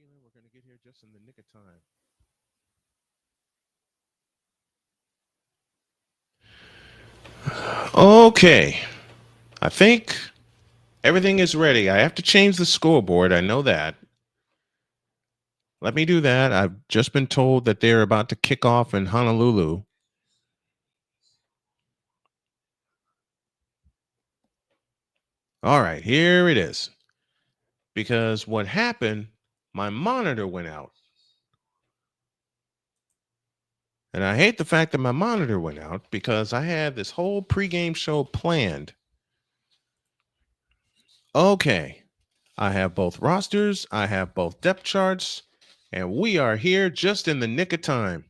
feeling we're going to get here just in the nick of time. Okay, I think everything is ready. I have to change the scoreboard. I know that. Let me do that. I've just been told that they're about to kick off in Honolulu. All right, here it is. Because what happened, my monitor went out. And I hate the fact that my monitor went out because I had this whole pregame show planned. Okay, I have both rosters, I have both depth charts, and we are here just in the nick of time.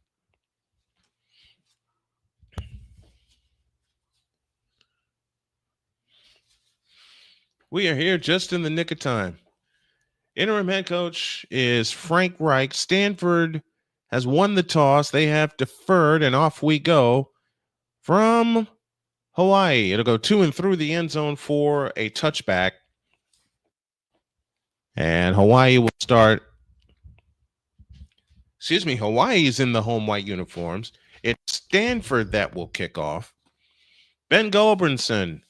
We are here just in the nick of time. Interim head coach is Frank Reich. Stanford has won the toss. They have deferred, and off we go from Hawaii. It'll go to and through the end zone for a touchback. And Hawaii will start. Hawaii's in the home white uniforms. It's Stanford that will kick off. Ben Gulbranson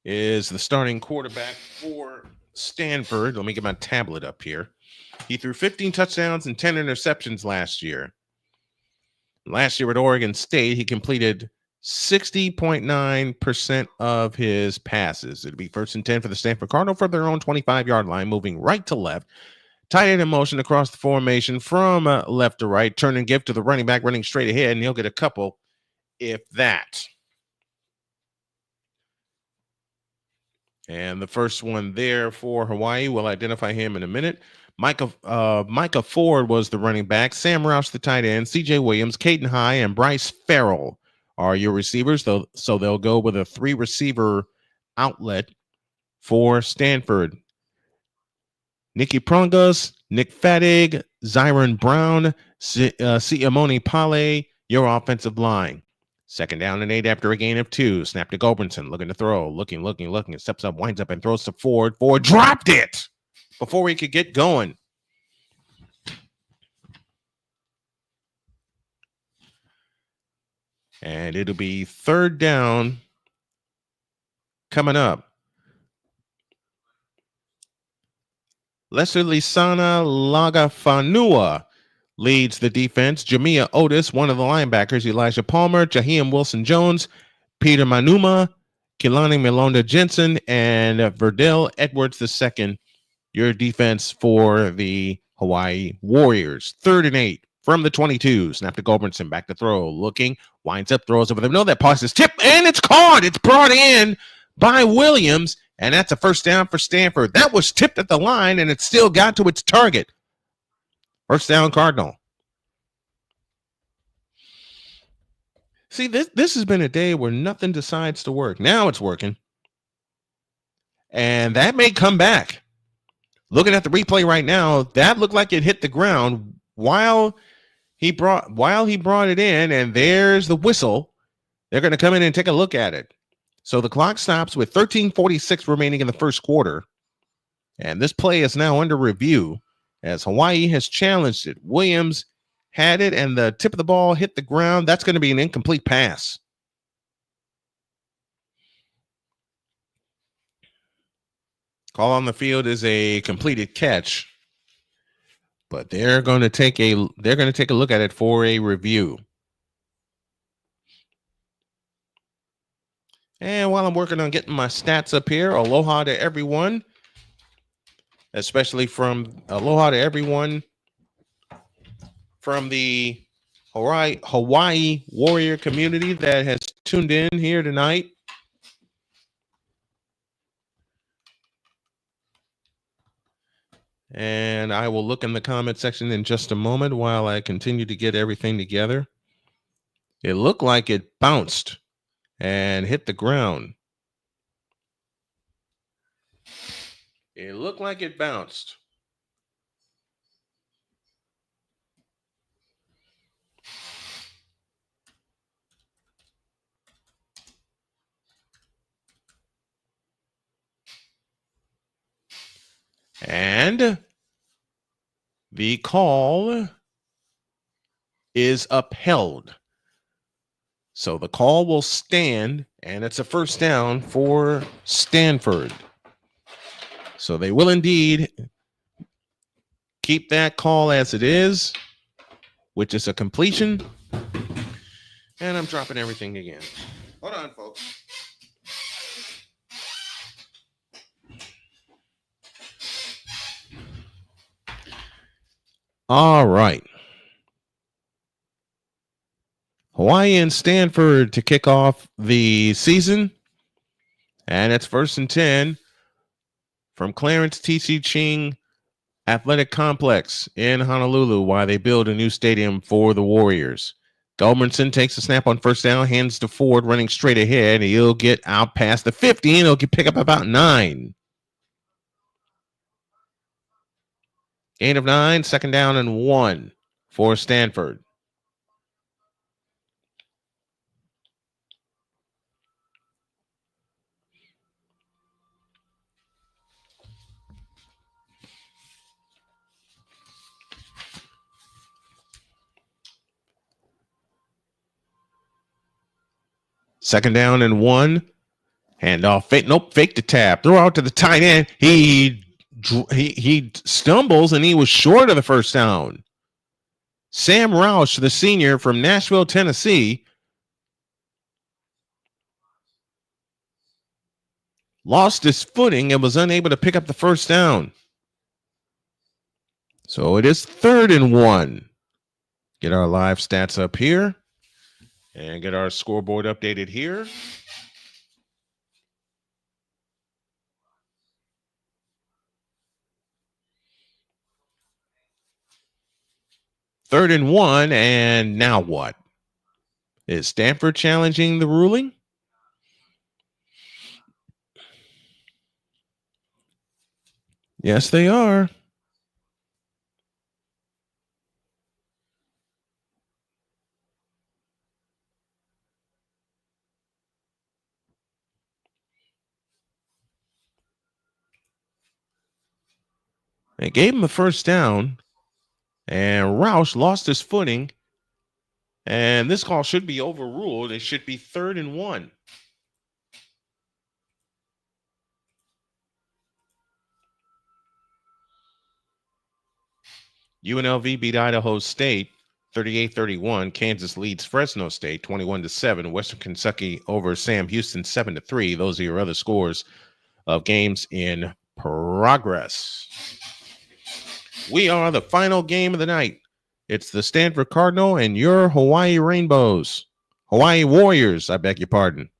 is the starting quarterback for Stanford. Let me get my tablet up here. He threw 15 touchdowns and 10 interceptions last year. Last year at Oregon State, he completed 60.9% of his passes. It'll be 1st and 10 for the Stanford Cardinal from their own 25-yard line, moving right to left. Tight end in motion across the formation from left to right. Turn and give to the running back, running straight ahead, and he'll get a couple, if that. And the first one there for Hawaii, we'll identify him in a minute. Micah Ford was the running back. Sam Roush, the tight end. C.J. Williams, Caden High, and Bryce Farrell are your receivers. So they'll go with a 3-receiver outlet for Stanford. Nicky Prongas, Nick Fadig, Zyron Brown, Siamoni Pale, your offensive line. 2nd down and 8 after a gain of 2. Snap to Gulbranson, looking to throw, looking, and steps up, winds up, and throws to Ford. Ford dropped it before he could get going. And it'll be 3rd down coming up. Lester Lisana Lagafanua leads the defense. Jamia Otis, one of the linebackers. Elijah Palmer, Jaheim Wilson-Jones, Peter Manuma, Kilani Milonda Jensen, and Verdell Edwards II. Your defense for the Hawai'i Warriors. 3rd and 8 from the 22. Snap to Gulbranson, back to throw. Looking, winds up, throws over them. No, that pass is tipped, and it's caught. It's brought in by Williams, and that's a 1st down for Stanford. That was tipped at the line, and it still got to its target. 1st down, Cardinal. See, this has been a day where nothing decides to work. Now it's working. And that may come back. Looking at the replay right now, that looked like it hit the ground while he brought it in, and there's the whistle. They're going to come in and take a look at it. So the clock stops with 13:46 remaining in the first quarter. And this play is now under review as Hawaii has challenged it. Williams had it, and the tip of the ball hit the ground. That's going to be an incomplete pass. Call on the field is a completed catch, but they're going to take a look at it for a review. And while I'm working on getting my stats up here, aloha to everyone, especially aloha to everyone from the Hawai'i Warrior community that has tuned in here tonight. And I will look in the comment section in just a moment while I continue to get everything together. It looked like it bounced and hit the ground. It looked like it bounced. And the call is upheld. So the call will stand, and it's a first down for Stanford. So they will indeed keep that call as it is, which is a completion. And I'm dropping everything again. Hold on, folks. All right. Hawaii and Stanford to kick off the season. And it's 1st and 10 from Clarence TC Ching Athletic Complex in Honolulu while they build a new stadium for the Warriors. Gulbranson takes the snap on first down, hands to Ford running straight ahead. He'll get out past the 50 and he'll pick up about 9. Gain of 9, 2nd down and 1 for Stanford. Second down and 1. Handoff. Fake the tap. Throw out to the tight end. He stumbles and he was short of the first down. Sam Roush, the senior from Nashville, Tennessee, lost his footing and was unable to pick up the first down. So it is 3rd and 1. Get our live stats up here and get our scoreboard updated here. Third and 1, and now what? Is Stanford challenging the ruling? Yes, they are. They gave him the first down, and Roush lost his footing, and this call should be overruled. It should be 3rd and 1. UNLV beat Idaho State 38-31. Kansas leads Fresno State 21-7. Western Kentucky over Sam Houston 7-3. Those are your other scores of games in progress. We are the final game of the night. It's the Stanford Cardinal and your Hawaii Rainbows. Hawai'i Warriors, I beg your pardon.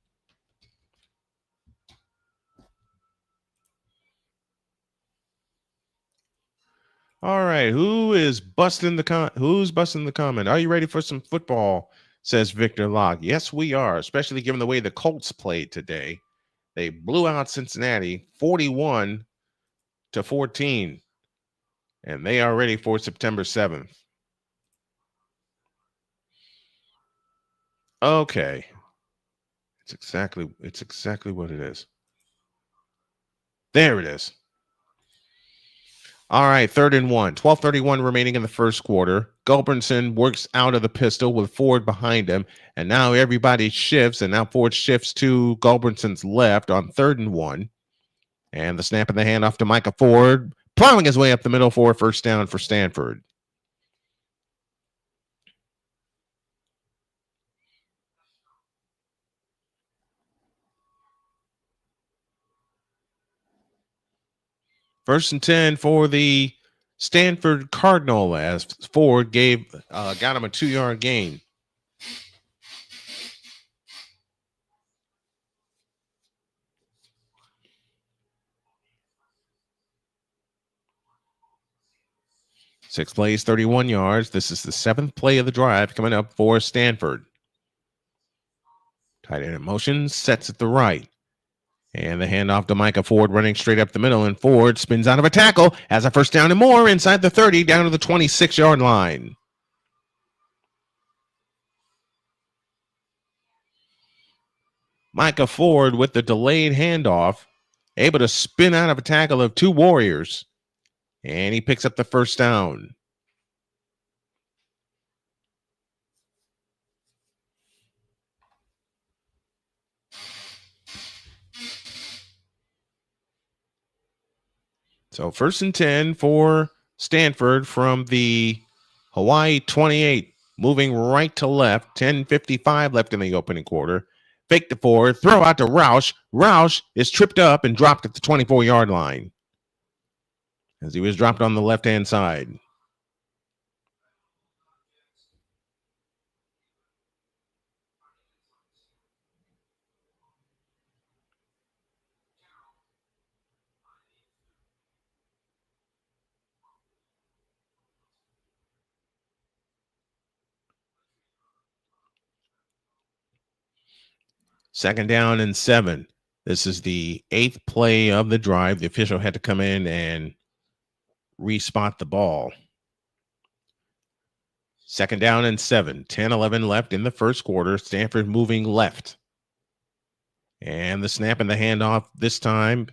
All right, who's busting the comment? Are you ready for some football? Says Victor Locke. Yes, we are, especially given the way the Colts played today. They blew out Cincinnati 41-14. And they are ready for September 7th. Okay. It's exactly what it is. There it is. All right, 3rd and 1. 12:31 remaining in the first quarter. Gulbranson works out of the pistol with Ford behind him, and now everybody shifts, and now Ford shifts to Gulbranson's left on 3rd and 1. And the snap and the handoff to Micah Ford, plowing his way up the middle for a first down for Stanford. First and 10 for the Stanford Cardinal as Ford got him a 2-yard gain. Six plays, 31 yards. This is the 7th play of the drive coming up for Stanford. Tight end in motion, sets at the right. And the handoff to Micah Ford running straight up the middle, and Ford spins out of a tackle, has a first down and more inside the 30 down to the 26-yard line. Micah Ford with the delayed handoff, able to spin out of a tackle of 2 Warriors And he picks up the first down. So 1st and 10 for Stanford from the Hawaii 28, moving right to left. 10:55 left in the opening quarter. Fake the forward, throw out to Roush. Roush is tripped up and dropped at the 24-yard line as he was dropped on the left-hand side. Second down and 7. This is the 8th play of the drive. The official had to come in and respot the ball. Second down and 7. 10-11 left in the first quarter. Stanford moving left. And the snap and the handoff this time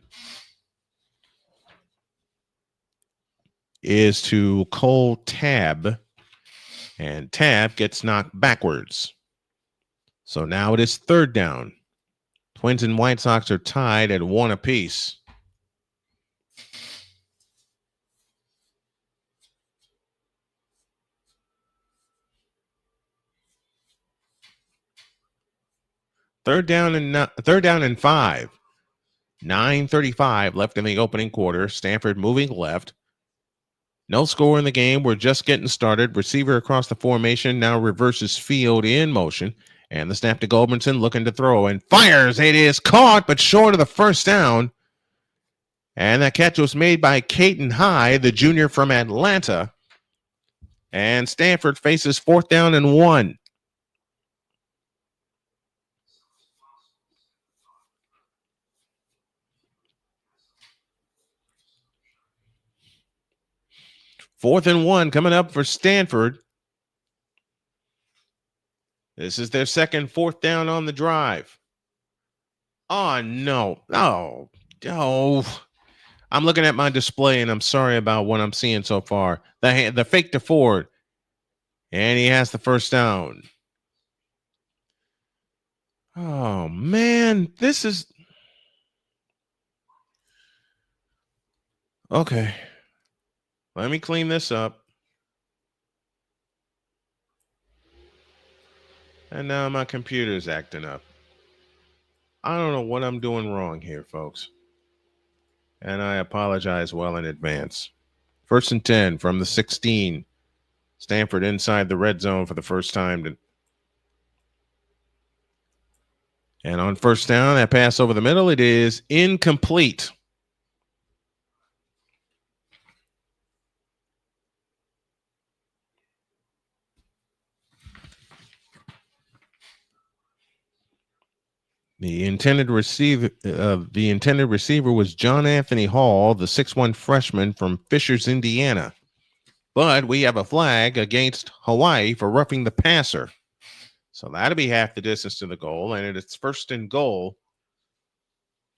is to Cole Tabb. And Tabb gets knocked backwards. So now it is 3rd down. Twins and White Sox are tied at 1 apiece. Third down and 5. 9:35 left in the opening quarter. Stanford moving left. No score in the game. We're just getting started. Receiver across the formation now reverses field in motion. And the snap to Goldmanson looking to throw and fires. It is caught, but short of the first down. And that catch was made by Caden High, the junior from Atlanta. And Stanford faces 4th down and 1. Fourth and 1 coming up for Stanford. This is their second 4th down on the drive. Oh, no. Oh. I'm looking at my display, and I'm sorry about what I'm seeing so far. The fake to Ford. And he has the first down. Oh, man. This is... Okay. Let me clean this up. And now my computer's acting up. I don't know what I'm doing wrong here, folks. And I apologize well in advance. 1st and 10 from the 16. Stanford inside the red zone for the first time. And on first down, that pass over the middle, it is incomplete. The intended receiver was John Anthony Hall, the 6'1" freshman from Fishers, Indiana. But we have a flag against Hawaii for roughing the passer. So that'll be half the distance to the goal, and it's 1st and goal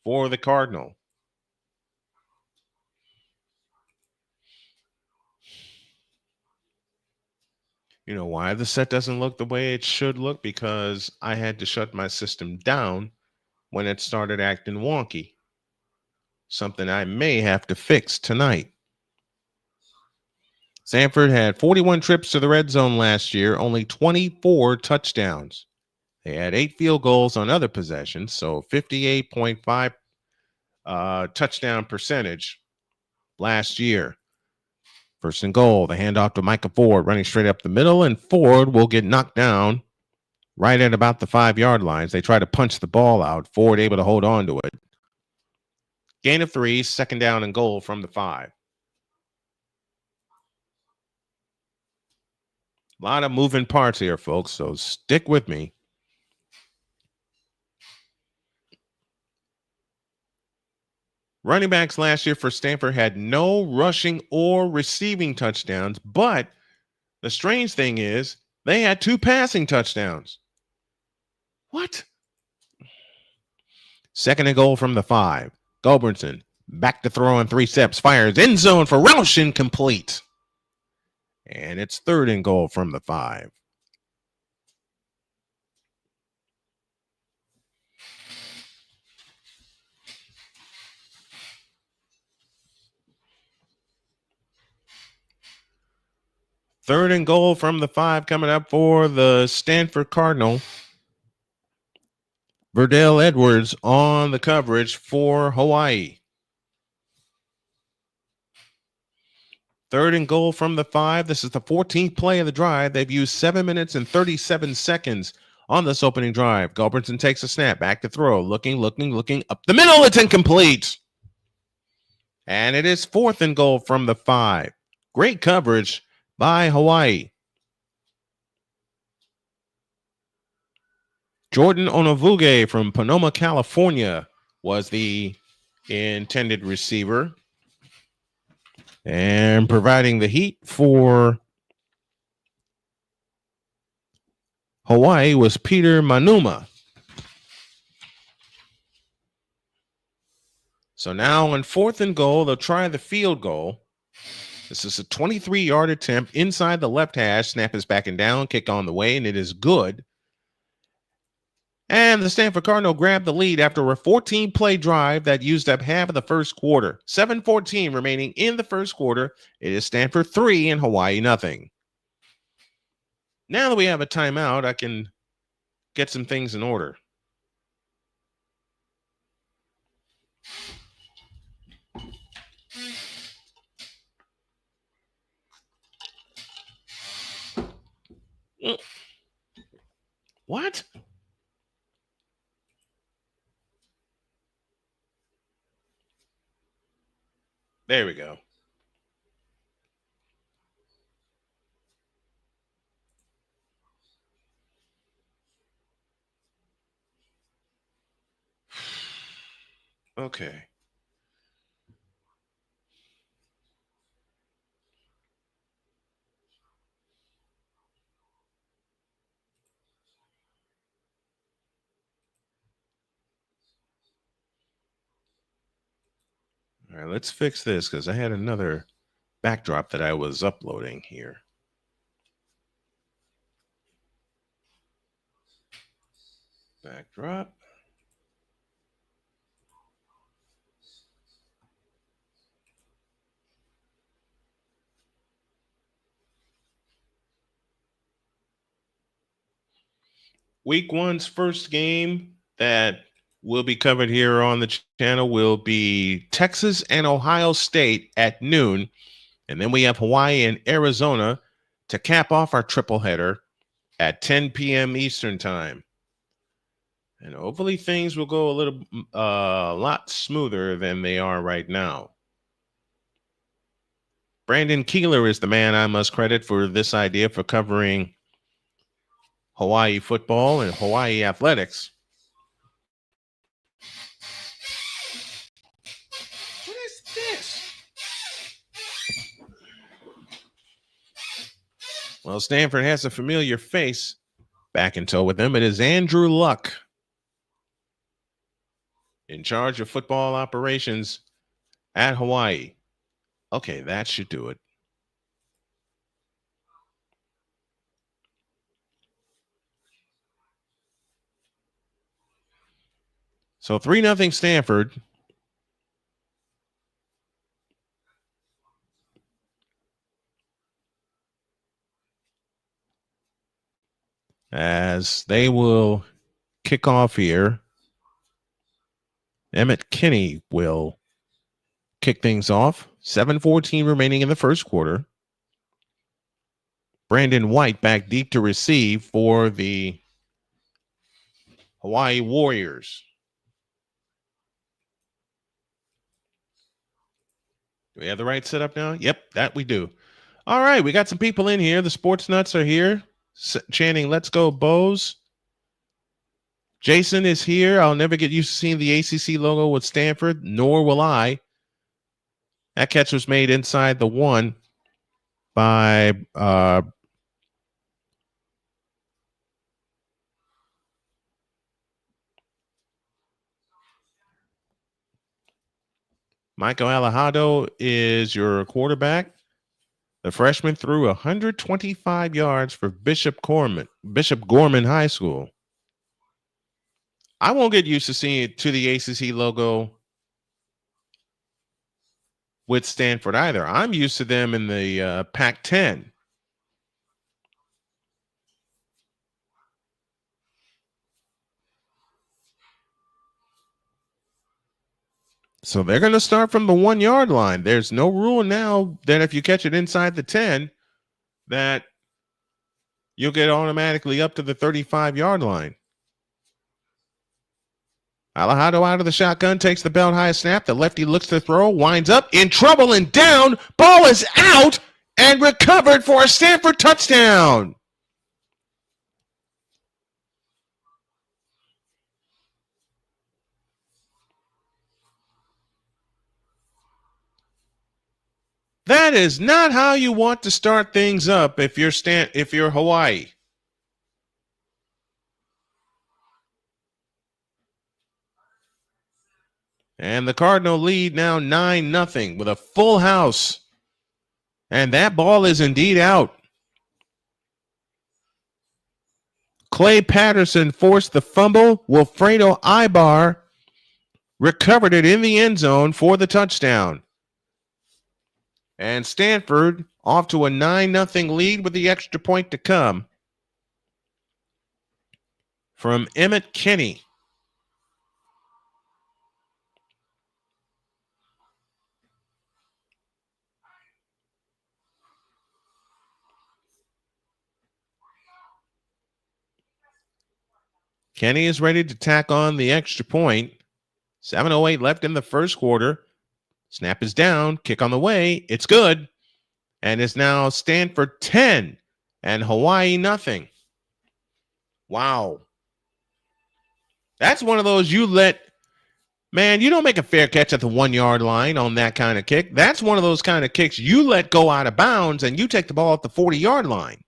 for the Cardinal. You know why the set doesn't look the way it should look? Because I had to shut my system down when it started acting wonky. Something I may have to fix tonight. Stanford had 41 trips to the red zone last year, only 24 touchdowns. They had 8 field goals on other possessions, so 58.5 touchdown percentage last year. 1st and goal, the handoff to Micah Ford, running straight up the middle, and Ford will get knocked down right at about the 5-yard lines. They try to punch the ball out. Ford able to hold on to it. Gain of 3, 2nd down and goal from the 5. A lot of moving parts here, folks, so stick with me. Running backs last year for Stanford had no rushing or receiving touchdowns, but the strange thing is they had 2 passing touchdowns. What? 2nd and goal from the 5. Goldbernson Back to throw in 3 steps. Fires end zone for Roush, incomplete. And it's 3rd and goal from the 5. Third and goal from the 5 coming up for the Stanford Cardinal. Verdell Edwards on the coverage for Hawaii. 3rd and goal from the 5. This is the 14th play of the drive. They've used 7 minutes and 37 seconds on this opening drive. Gulbranson takes a snap, back to throw, looking up the middle. It's incomplete. And it is 4th and goal from the 5. Great coverage by Hawaii. Jordan Onovuge from Sonoma, California was the intended receiver. And providing the heat for Hawaii was Peter Manuma. So now on 4th and goal, they'll try the field goal. This is a 23-yard attempt inside the left hash. Snap is backing down, kick on the way, and it is good. And the Stanford Cardinal grabbed the lead after a 14-play drive that used up half of the first quarter. 7:14 remaining in the first quarter. It is Stanford 3 and Hawaii nothing. Now that we have a timeout, I can get some things in order. What? There we go. Okay. All right, let's fix this because I had another backdrop that I was uploading here. Backdrop. Week 1's first game that will be covered here on the channel will be Texas and Ohio State at noon. And then we have Hawaii and Arizona to cap off our triple header at 10 p.m. Eastern time. And hopefully things will go a lot smoother than they are right now. Brandon Keeler is the man I must credit for this idea for covering Hawaii football and Hawaii athletics. What is this? Well, Stanford has a familiar face back in tow with them. It is Andrew Luck, in charge of football operations at Hawaii. Okay, that should do it. So 3-0 Stanford. As they will kick off here. Emmett Kinney will kick things off. 7:14 remaining in the first quarter. Brandon White back deep to receive for the Hawai'i Warriors. Do we have the right setup now? Yep, that we do. All right, we got some people in here. The sports nuts are here chanting, "Let's go, Bows." Jason is here. I'll never get used to seeing the ACC logo with Stanford, nor will I. That catch was made inside the 1 by Michael Alejado is your quarterback. The freshman threw 125 yards for Bishop Gorman High School. I won't get used to seeing it to the ACC logo with Stanford either. I'm used to them in the Pac-10. So they're going to start from the 1 yard line. There's no rule now that if you catch it inside the 10, that you'll get automatically up to the 35-yard line. Alejado out of the shotgun, takes the belt high snap. The lefty looks to throw, winds up, in trouble and down. Ball is out and recovered for a Stanford touchdown. That is not how you want to start things up if you're Hawaii. And the Cardinal lead now 9-0 with a full house. And that ball is indeed out. Clay Patterson forced the fumble. Wilfredo Ibar recovered it in the end zone for the touchdown. And Stanford off to a 9-0 lead with the extra point to come from Emmett Kinney. Kenny is ready to tack on the extra point. 7:08 left in the first quarter. Snap is down. Kick on the way. It's good. And it's now Stanford 10 and Hawaii nothing. Wow. That's one of those you don't make a fair catch at the 1 yard line on that kind of kick. That's one of those kind of kicks you let go out of bounds and you take the ball at the 40-yard line.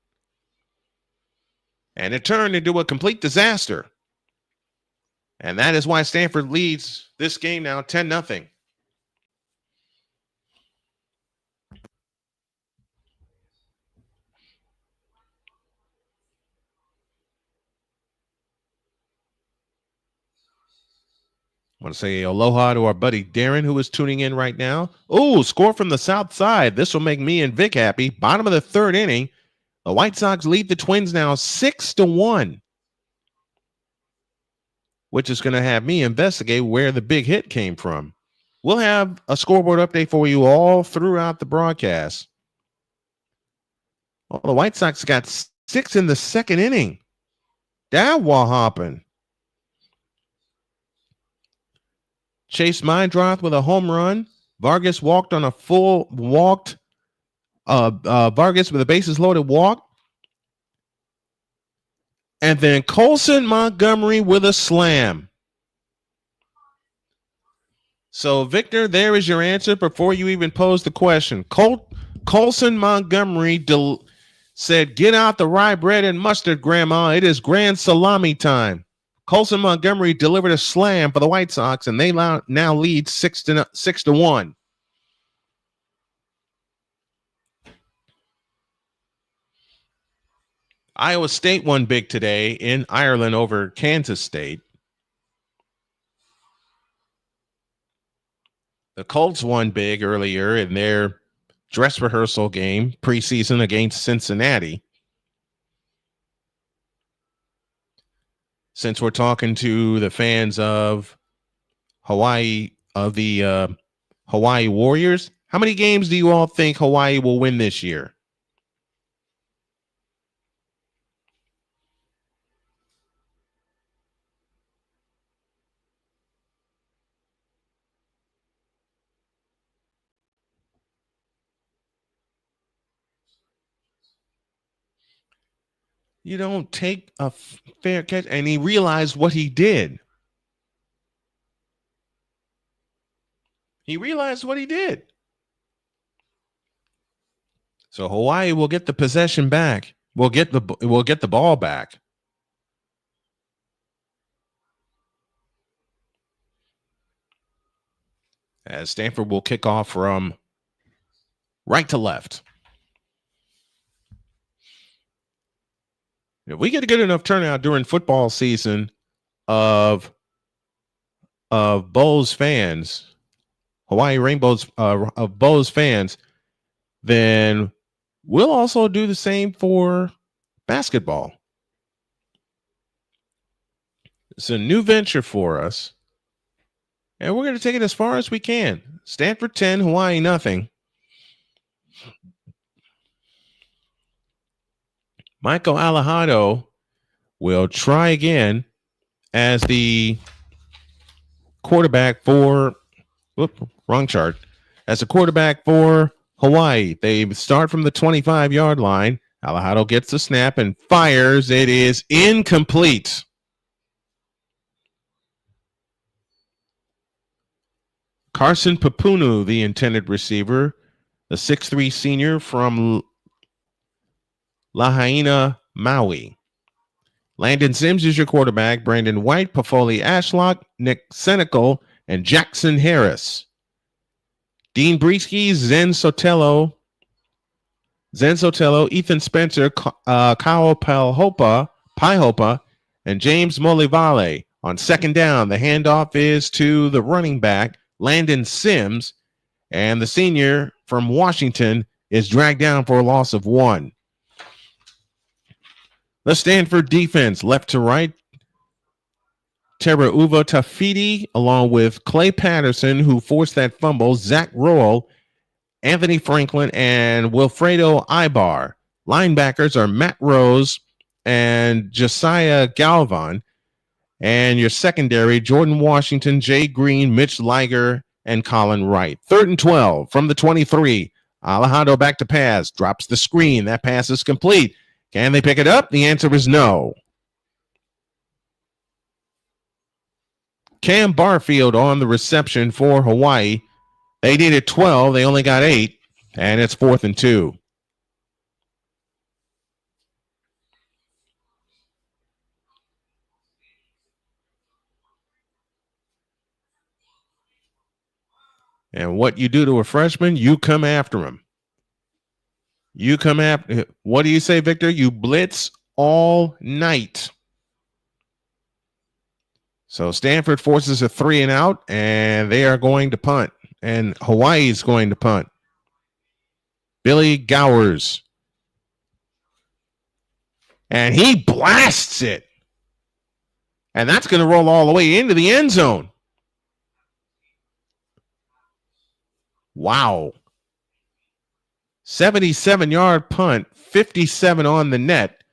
And it turned into a complete disaster. And that is why Stanford leads this game now 10-0. I want to say aloha to our buddy Darren, who is tuning in right now. Oh, score from the south side. This will make me and Vic happy. Bottom of the third inning. The White Sox lead the Twins now 6-1, which is going to have me investigate where the big hit came from. We'll have a scoreboard update for you all throughout the broadcast. Well, the White Sox got 6 in the second inning. That what happened? Chase Mindroth with a home run. Vargas walked on a Vargas with a bases loaded walk. And then Colson Montgomery with a slam. So, Victor, there is your answer before you even pose the question. Colson Montgomery said, "Get out the rye bread and mustard, Grandma. It is grand salami time." Colson Montgomery delivered a slam for the White Sox, and they now lead 6-1. Iowa State won big today in Ireland over Kansas State. The Colts won big earlier in their dress rehearsal game preseason against Cincinnati. Since we're talking to the fans of Hawaii, of the Hawai'i Warriors, how many games do you all think Hawaii will win this year? You don't take a fair catch. And he realized what he did. So Hawaii will get the possession back. We'll get the ball back. as Stanford will kick off from right to left. If we get a good enough turnout during football season of Bulls fans, Hawaii Rainbows of Bulls fans, then we'll also do the same for basketball. It's a new venture for us, and we're going to take it as far as we can. Stanford 10, Hawaii nothing. Michael Alejado will try again as the quarterback for wrong chart. As a quarterback for Hawaii. They start from the 25-yard line. Alejado gets the snap and fires. It is incomplete. Carson Papunu, the intended receiver, the 6'3 senior from Lahaina, Maui. Landon Sims is your quarterback. Brandon White, Pafoli Ashlock, Nick Senecal, and Jackson Harris. Dean Breesky, Zen Sotelo, Ethan Spencer, Kyle Paihopa, and James Molivale. On second down, the handoff is to the running back, Landon Sims, and the senior from Washington is dragged down for a loss of 1. The Stanford defense, left to right, Terauva Tafiti, along with Clay Patterson, who forced that fumble, Zach Roll, Anthony Franklin, and Wilfredo Ibar. Linebackers are Matt Rose and Josiah Galvan. And your secondary, Jordan Washington, Jay Green, Mitch Liger, and Colin Wright. 3rd and 12 from the 23. Alejado back to pass, drops the screen. That pass is complete. Can they pick it up? The answer is no. Cam Barfield on the reception for Hawaii. They needed 12. They only got 8, and it's 4th and 2. And what you do to a freshman, you come after him. What do you say, Victor? You blitz all night. So Stanford forces a 3 and out, and they are going to punt. And Hawaii is going to punt. Billy Gowers. And he blasts it. And that's going to roll all the way into the end zone. Wow. 77-yard punt, 57 on the net.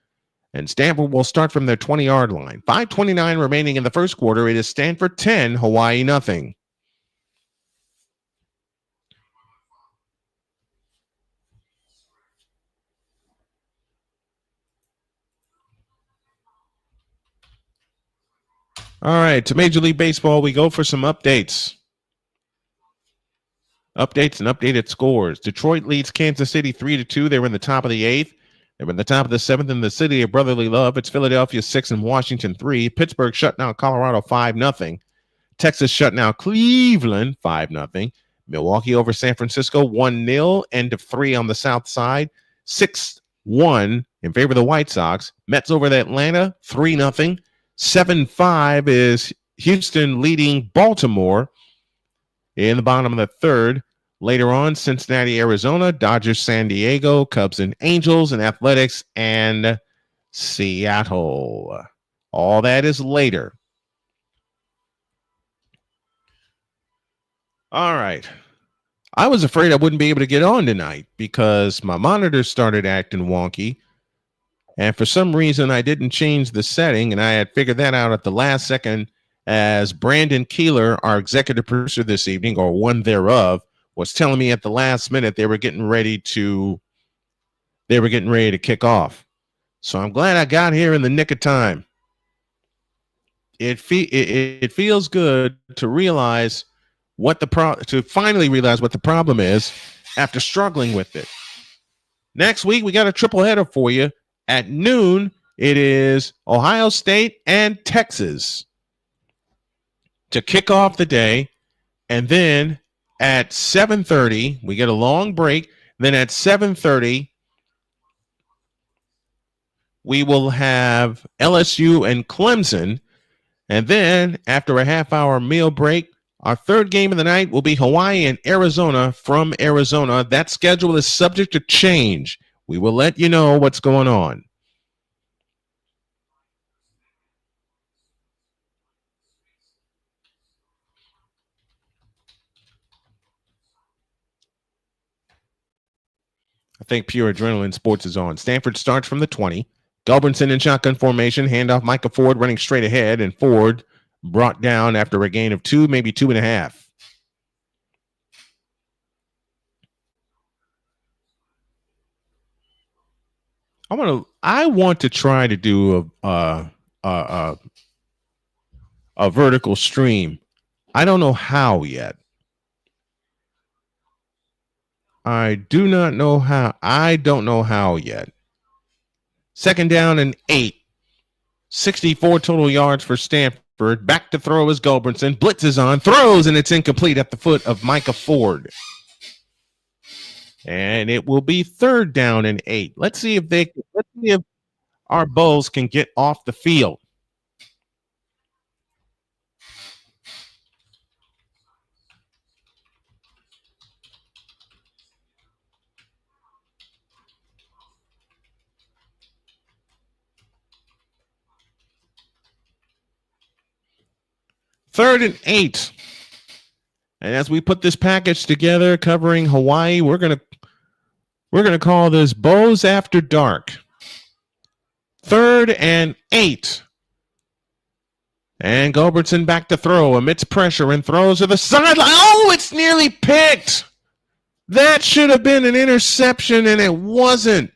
And Stanford will start from their 20-yard line. 5:29 remaining in the first quarter. It is Stanford 10, Hawaii nothing. All right, to Major League Baseball, we go for some updates. Updates and updated scores. Detroit leads Kansas City 3-2. They were in the top of the 8th. They were in the top of the 7th in the city of brotherly love. It's Philadelphia 6 and Washington 3. Pittsburgh shutting out Colorado 5-0. Texas shutting out Cleveland 5-0. Milwaukee over San Francisco 1-0. End of 3 on the south side. 6-1 in favor of the White Sox. Mets over Atlanta 3-0. 7-5 is Houston leading Baltimore. In the bottom of the 3rd, later on, Cincinnati, Arizona, Dodgers, San Diego, Cubs and Angels, and Athletics and Seattle. All that is later. All right. I was afraid I wouldn't be able to get on tonight because my monitor started acting wonky. And for some reason, I didn't change the setting, and I had figured that out at the last second. As Brandon Keeler, our executive producer this evening, or one thereof, was telling me at the last minute they were getting ready to kick off. So I'm glad I got here in the nick of time. It feels good to realize to finally realize what the problem is after struggling with it. Next week we got a triple header for you. At noon, it is Ohio State and Texas to kick off the day, and then At 7:30, we get a long break. Then at 7:30, we will have LSU and Clemson. And then after a half-hour meal break, our third game of the night will be Hawaii and Arizona from Arizona. That schedule is subject to change. We will let you know what's going on. I think Pure Adrenaline Sports is on. Stanford starts from the 20. Gulbranson in shotgun formation. Handoff Micah Ford running straight ahead. And Ford brought down after a gain of 2, maybe 2.5. I want to try to do a vertical stream. I don't know how yet. I do not know how. I don't know how yet. Second down and 8. 64 total yards for Stanford. Back to throw is Gulbranson. Blitz is on. Throws, and it's incomplete at the foot of Micah Ford. And it will be third down and 8. Let's see if our Bulls can get off the field. Third and 8. And as we put this package together covering Hawaii, we're gonna call this Bows After Dark. Third and 8. And Gulbranson back to throw amidst pressure and throws to the sideline. Oh, it's nearly picked. That should have been an interception, and it wasn't.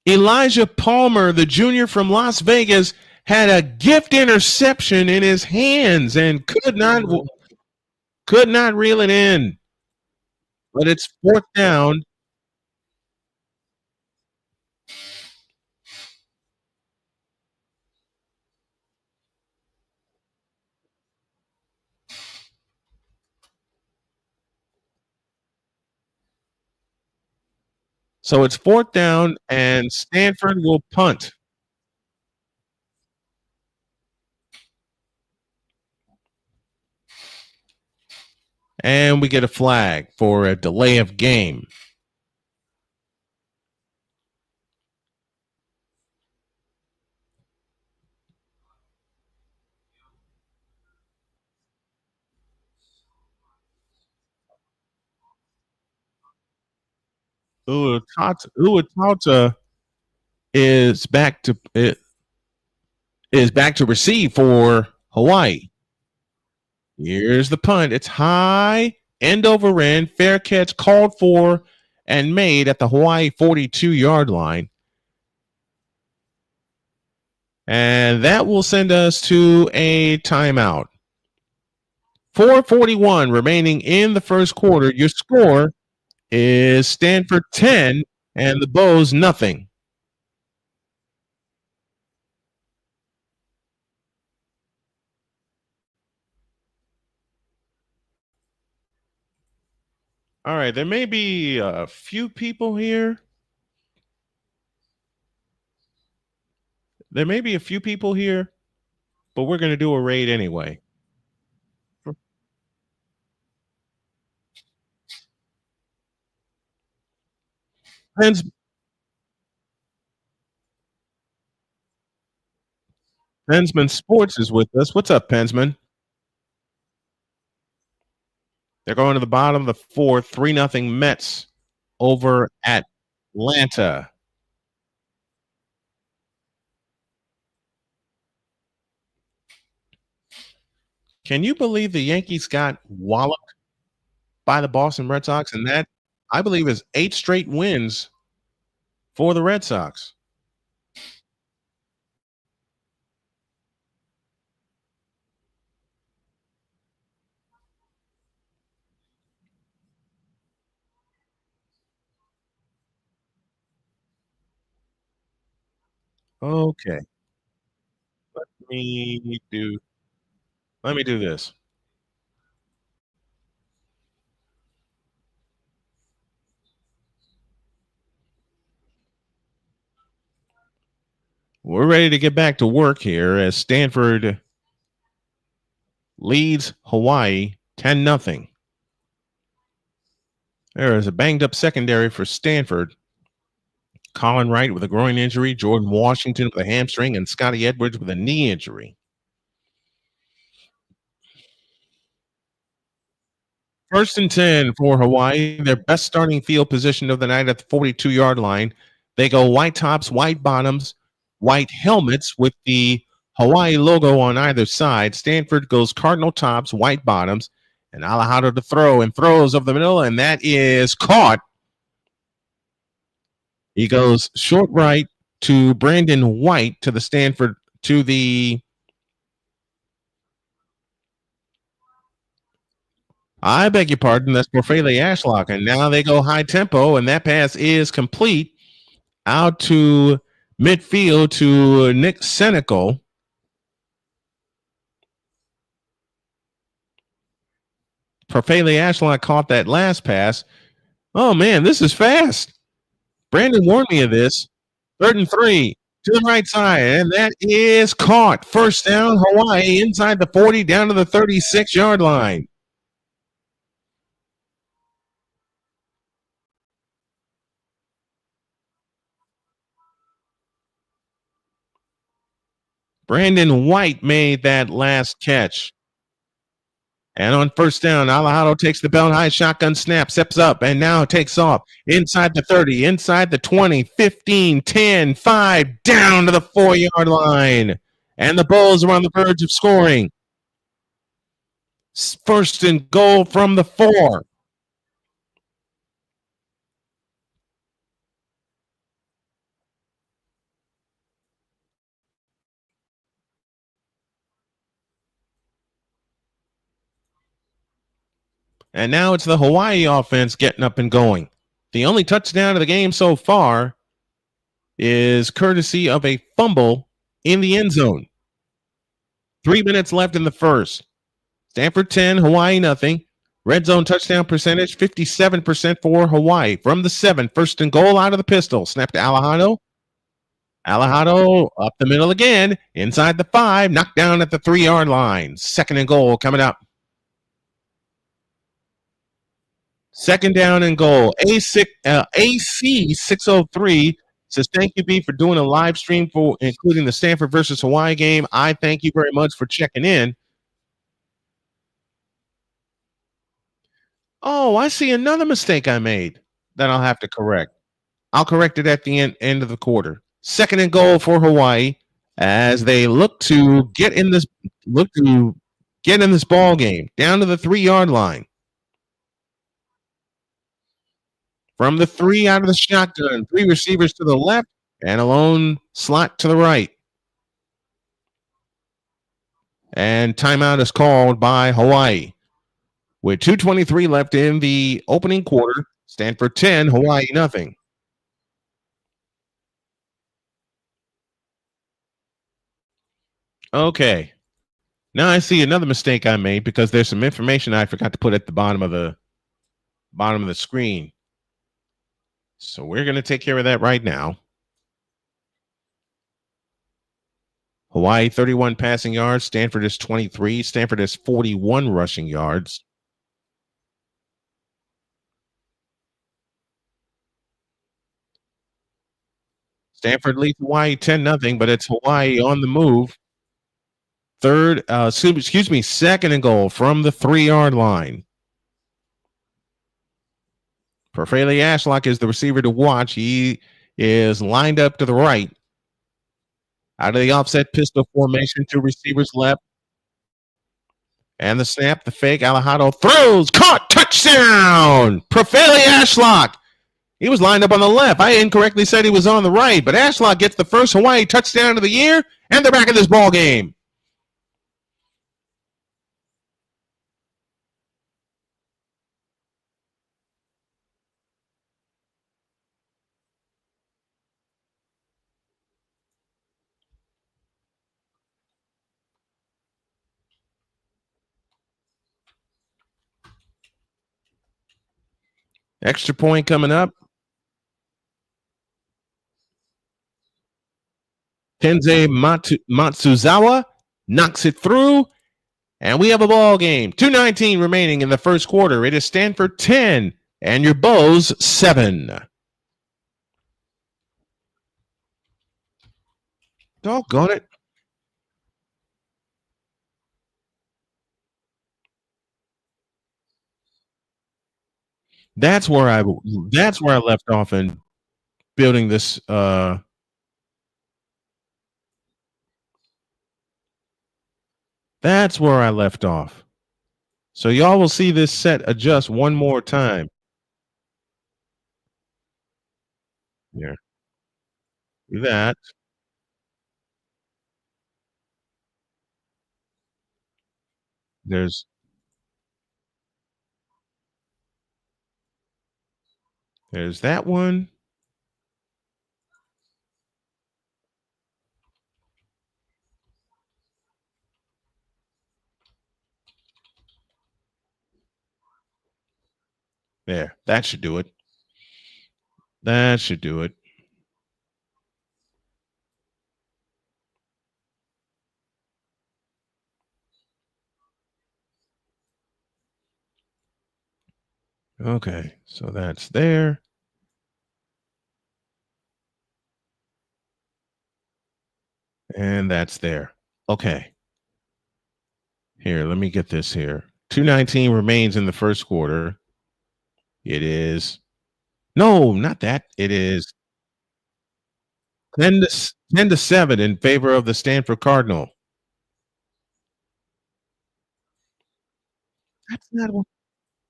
Elijah Palmer, the junior from Las Vegas, had a gift interception in his hands and could not reel it in. But it's fourth down. So it's fourth down, and Stanford will punt. And we get a flag for a delay of game. Uatata is back to receive for Hawaii. Here's the punt. It's high, end over end, fair catch called for and made at the Hawaii 42-yard line. And that will send us to a timeout. 4:41 remaining in the first quarter. Your score is Stanford 10 and the Bows nothing. All right, there may be a few people here. There may be a few people here, but we're going to do a raid anyway. Pensman Sports is with us. What's up, Pensman? They're going to the bottom of the fourth, 3-0 Mets over at Atlanta. Can you believe the Yankees got walloped by the Boston Red Sox? And that, I believe, is 8 straight wins for the Red Sox. Okay. Let me do this. We're ready to get back to work here as Stanford leads Hawaii 10-0. There is a banged up secondary for Stanford. Colin Wright with a groin injury, Jordan Washington with a hamstring, and Scotty Edwards with a knee injury. First and 10 for Hawaii, their best starting field position of the night at the 42-yard line. They go white tops, white bottoms, white helmets with the Hawaii logo on either side. Stanford goes cardinal tops, white bottoms, and Alejandro to throw and throws over the middle, and that is caught. He goes short right to Brandon White to the Stanford, to the, I beg your pardon, that's Porfele Ashlock. And now they go high tempo, and that pass is complete out to midfield to Nick Senecal. Porfele Ashlock caught that last pass. Oh, man, this is fast. Brandon warned me of this. 3rd and 3 to the right side, and that is caught. First down, Hawaii inside the 40 down to the 36-yard line. Brandon White made that last catch. And on first down, Alejandro takes the belt high shotgun snap, steps up, and now takes off inside the 30, inside the 20, 15, 10, 5, down to the 4-yard line. And the Bulls are on the verge of scoring. First and goal from the 4. And now it's the Hawaii offense getting up and going. The only touchdown of the game so far is courtesy of a fumble in the end zone. 3 minutes left in the first. Stanford 10, Hawaii nothing. Red zone touchdown percentage, 57% for Hawaii. From the 7, first and goal out of the pistol. Snap to Alejandro. Alejandro up the middle again. Inside the 5, knocked down at the 3-yard line. Second and goal coming up. Second down and goal. AC 603 says, thank you, B, for doing a live stream for including the Stanford versus Hawaii game. I thank you very much for checking in. Oh, I see another mistake I made that I'll have to correct. I'll correct it at the end of the quarter. Second and goal for Hawaii as they look to get in this ball game down to the 3-yard line. From the 3 out of the shotgun, 3 receivers to the left and a lone slot to the right. And timeout is called by Hawaii. With 2:23 left in the opening quarter, Stanford 10, Hawaii nothing. Okay. Now I see another mistake I made because there's some information I forgot to put at the bottom of the screen. So we're going to take care of that right now. Hawaii 31 passing yards. Stanford is 23. Stanford has 41 rushing yards. Stanford leads Hawaii 10-0, but it's Hawaii on the move. Second and goal from the 3-yard line. Porfele Ashlock is the receiver to watch. He is lined up to the right. Out of the offset pistol formation, 2 receivers left. And the snap, the fake, Alejandro throws, caught, touchdown! Porfele Ashlock. He was lined up on the left. I incorrectly said he was on the right, but Ashlock gets the first Hawaii touchdown of the year, and they're back in this ball game. Extra point coming up. Tensei Matsuzawa knocks it through, and we have a ball game. 2:19 remaining in the first quarter. It is Stanford 10 and your Bows 7. Doggone it. That's where I left off in building this that's where I left off. So y'all will see this set adjust one more time. Here. Do that. There's that one. There. That should do it. That should do it. Okay. So that's there. And that's there. Okay. Here, let me get this here. 2:19 remains in the first quarter. It is no, not that. It is 10 to 7 in favor of the Stanford Cardinal. That's not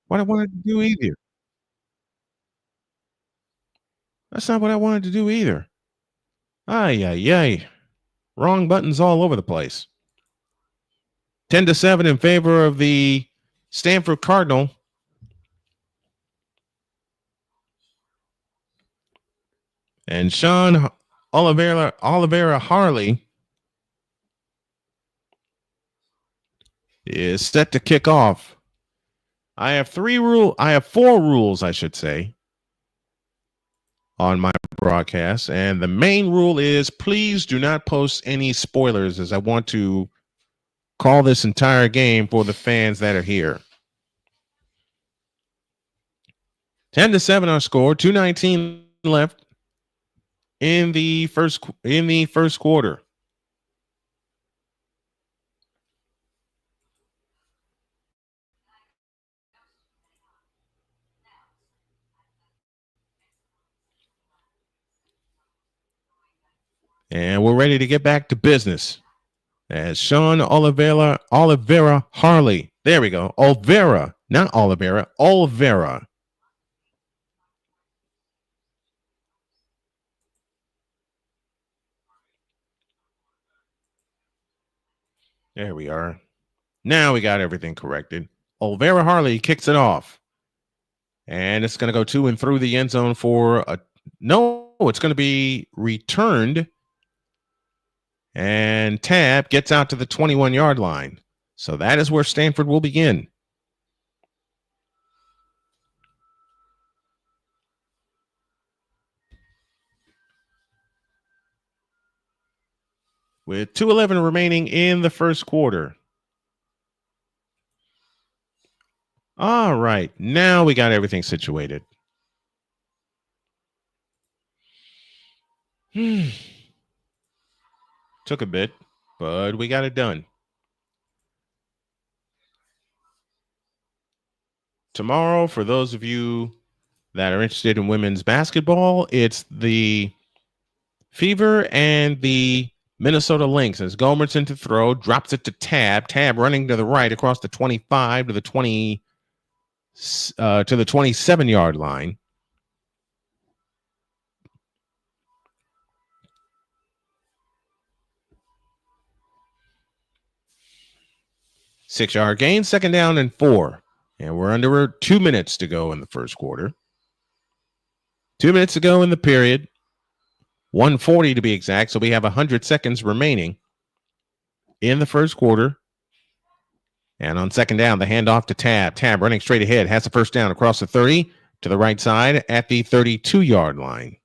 what I wanted to do either. That's not what I wanted to do either. Ay, ay, ay. Wrong buttons all over the place. 10 to 7 in favor of the Stanford Cardinal. And Sean Oliveira Harley is set to kick off. I have four rules, I should say, on my broadcast. And the main rule is please do not post any spoilers, as I want to call this entire game for the fans that are here. 10 to 7 our score, 2:19 left in the first quarter. And we're ready to get back to business. As Sean Oliveira Harley. There we go. Olvera, not Oliveira, Olvera. There we are. Now we got everything corrected. Olvera Harley kicks it off. And it's going to go to and through the end zone for a no, it's going to be returned. And Tab gets out to the 21-yard line. So that is where Stanford will begin. With 2:11 remaining in the first quarter. All right, now we got everything situated. Took a bit, but we got it done. Tomorrow, for those of you that are interested in women's basketball, it's the Fever and the Minnesota Lynx. As Gomerson to throw, drops it to Tab. Tab running to the right across the 25 to the 27-yard line. Six-yard gain, second down and 4. And we're under 2 minutes to go in the first quarter. 2 minutes to go in the period. 1:40 to be exact. So we have 100 seconds remaining in the first quarter. And on second down, the handoff to Tab. Tab running straight ahead, has the first down across the 30 to the right side at the 32-yard line.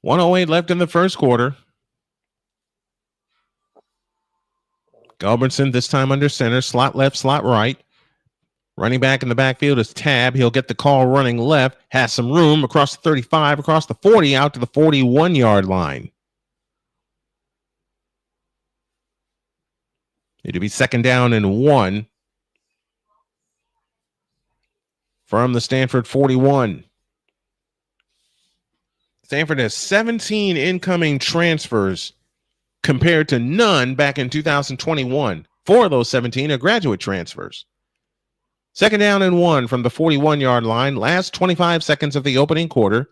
1:08 left in the first quarter. Gulbranson this time under center, slot left, slot right. Running back in the backfield is Tab. He'll get the call running left, has some room across the 35, across the 40, out to the 41-yard line. It'll be 2nd down and 1 from the Stanford 41. Stanford has 17 incoming transfers compared to none back in 2021. 4 of those 17 are graduate transfers. 2nd down and 1 from the 41-yard line. Last 25 seconds of the opening quarter.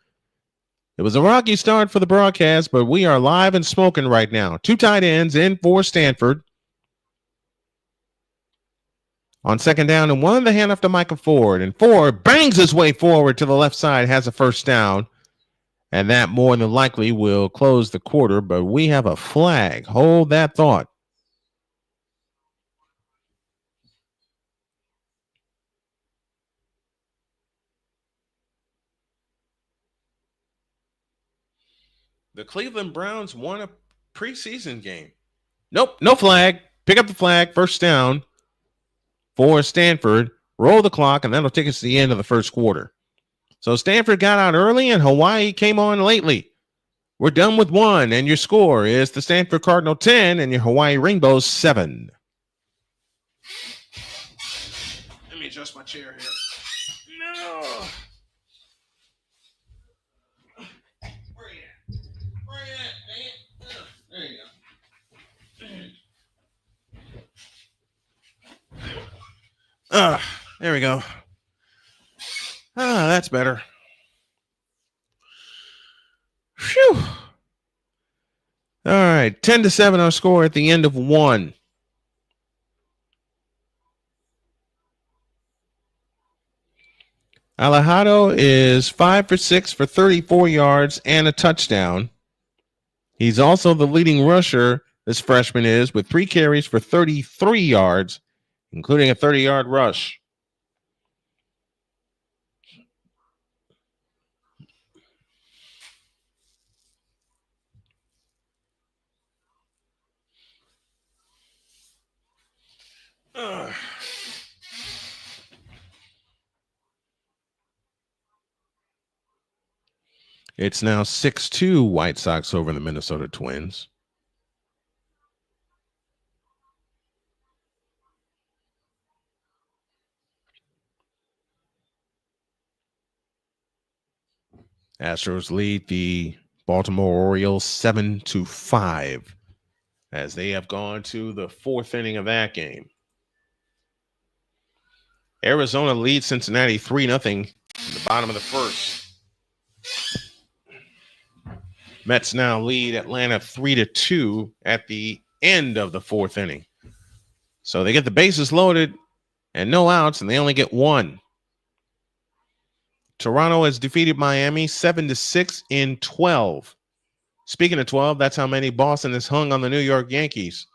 It was a rocky start for the broadcast, but we are live and smoking right now. 2 tight ends in for Stanford. On 2nd down and 1, the handoff to Micah Ford. And Ford bangs his way forward to the left side, has a first down. And that more than likely will close the quarter, but we have a flag. Hold that thought. The Cleveland Browns won a preseason game. Nope, no flag. Pick up the flag, first down for Stanford. Roll the clock, and that'll take us to the end of the first quarter. So Stanford got out early, and Hawaii came on lately. We're done with 1, and your score is the Stanford Cardinal 10 and your Hawaii Rainbows 7. Let me adjust my chair here. No. Where you at? Where you at, man? There you go. There we go. That's better. Phew. All right, 10-7 our score at the end of 1. Alejado is 5 for 6 for 34 yards and a touchdown. He's also the leading rusher, this freshman is, with 3 carries for 33 yards, including a 30-yard rush. It's now 6-2 White Sox over the Minnesota Twins. Astros lead the Baltimore Orioles 7-5 as they have gone to the 4th inning of that game. Arizona leads Cincinnati 3-0 in the bottom of the first. Mets now lead Atlanta 3-2 at the end of the 4th inning. So they get the bases loaded and no outs, and they only get 1. Toronto has defeated Miami 7-6 in 12. Speaking of 12, that's how many Boston has hung on the New York Yankees.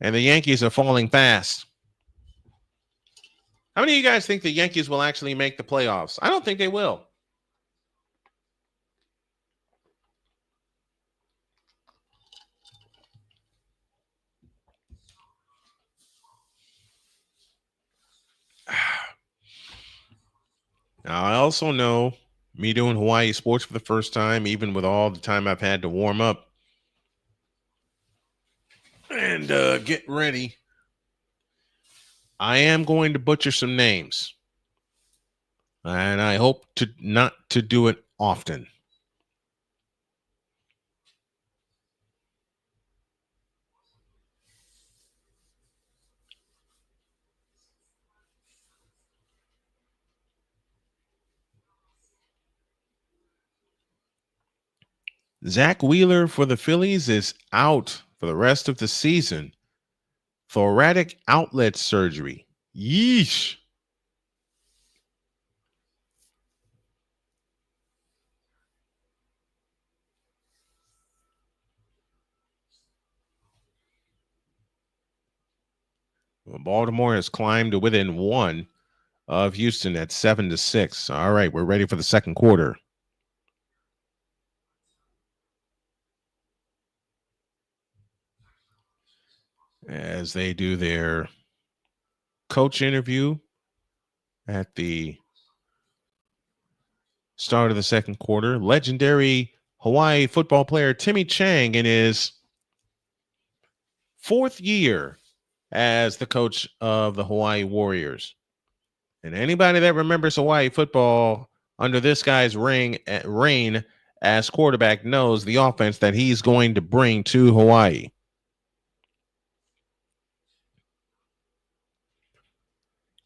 And the Yankees are falling fast. How many of you guys think the Yankees will actually make the playoffs? I don't think they will. Now, I also know, me doing Hawaii sports for the first time, even with all the time I've had to warm up and get ready, I am going to butcher some names. And I hope to not to do it often. Zach Wheeler for the Phillies is out for the rest of the season. Thoracic outlet surgery. Yeesh. Well, Baltimore has climbed to within 1 of Houston at 7-6. All right, we're ready for the second quarter. as they do their coach interview at the start of the second quarter. Legendary Hawaii football player Timmy Chang in his 4th year as the coach of the Hawai'i Warriors. And anybody that remembers Hawaii football under this guy's reign as quarterback knows the offense that he's going to bring to Hawaii.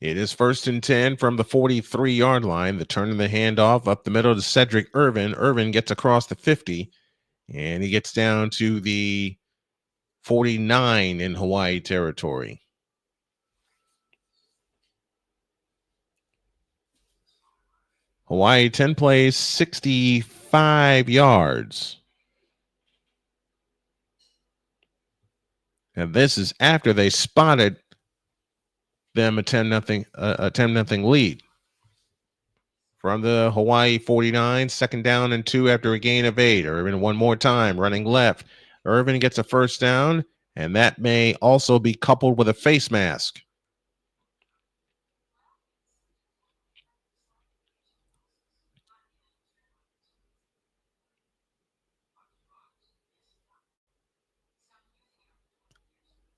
It is 1st and 10 from the 43-yard line. The turn of the handoff up the middle to Cedric Irvin. Irvin gets across the 50, and he gets down to the 49 in Hawaii territory. Hawaii 10 plays, 65 yards. And this is after they spotted them a 10-0 lead. From the Hawaii 49, 2nd down and 2 after a gain of 8. Irvin one more time, running left. Irvin gets a 1st down, and that may also be coupled with a face mask.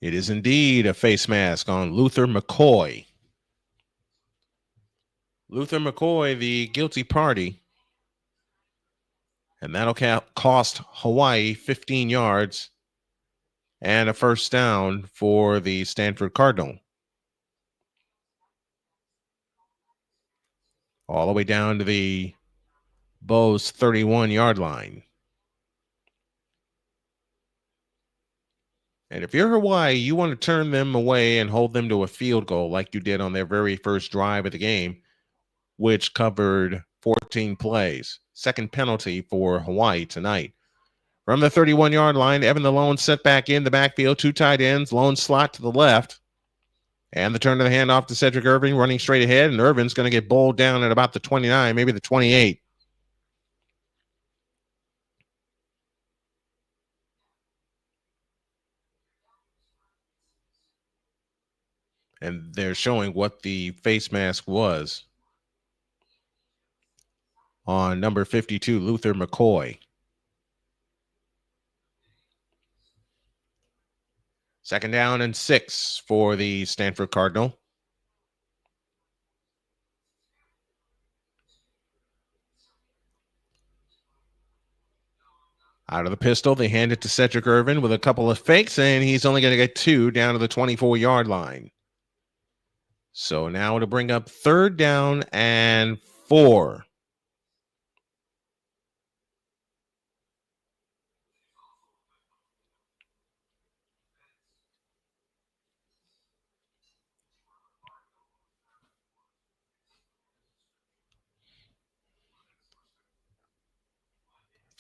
It is indeed a face mask on Luther McCoy. Luther McCoy, the guilty party. And that'll cost Hawaii 15 yards and a 1st down for the Stanford Cardinal. All the way down to the Bows 31-yard line. And if you're Hawaii, you want to turn them away and hold them to a field goal like you did on their very first drive of the game, which covered 14 plays. 2nd penalty for Hawaii tonight. From the 31-yard line, Evan the Lone set back in the backfield, 2 tight ends, Lone slot to the left. And the turn of the handoff to Cedric Irvin, running straight ahead, and Irvin's going to get bowled down at about the 29, maybe the 28. And they're showing what the face mask was on number 52, Luther McCoy. 2nd down and 6 for the Stanford Cardinal. Out of the pistol, they hand it to Cedric Irvin with a couple of fakes, and he's only going to get 2 down to the 24-yard line. So now it'll bring up 3rd down and 4.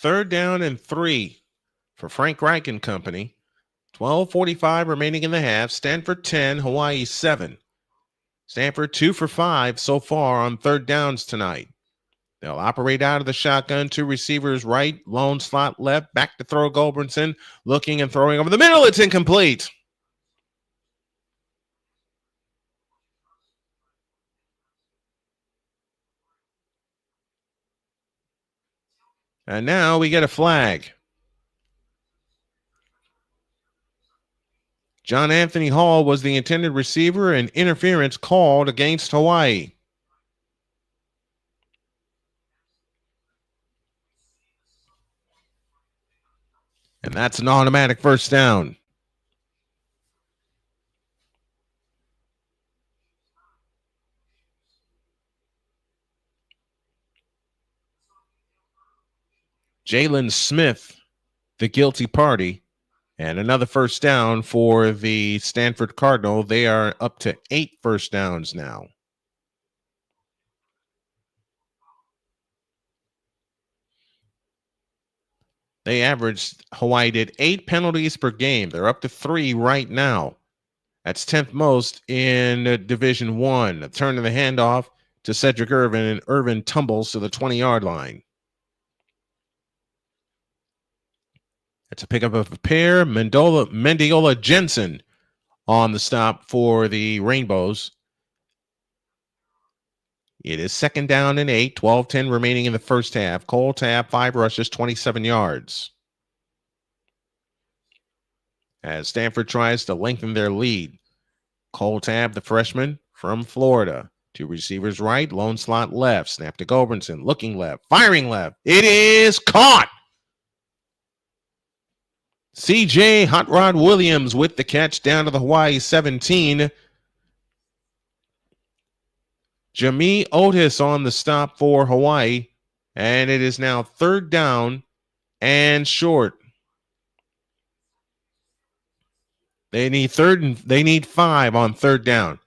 Third down and 3 for Frank Reich and company. 12:45 remaining in the half. Stanford 10, Hawaii 7. Stanford 2 for 5 so far on 3rd downs tonight. They'll operate out of the shotgun. 2 receivers right, lone slot left, back to throw Goldbrinson, looking and throwing over the middle. It's incomplete. And now we get a flag. John Anthony Hall was the intended receiver, and interference called against Hawaii. And that's an automatic 1st down. Jalen Smith, the guilty party, and another 1st down for the Stanford Cardinal. They are up to 8 1st downs now. They averaged, Hawaii did 8 penalties per game. They're up to 3 right now. That's 10th most in Division I. A turn of the handoff to Cedric Irvin, and Irvin tumbles to the 20-yard line. It's a pickup of a pair. Mendiola Jensen on the stop for the Rainbows. It is 2nd down and 8, 12-10 remaining in the first half. Cole Tabb, 5 rushes, 27 yards. As Stanford tries to lengthen their lead. Cole Tabb, the freshman from Florida. 2 receivers right, lone slot left. Snap to Gulbranson, looking left, firing left. It is caught. CJ Hot Rod Williams with the catch down to the Hawaii 17. Jamie Otis on the stop for Hawaii. And it is now 3rd down and short. They need 5 on 3rd down.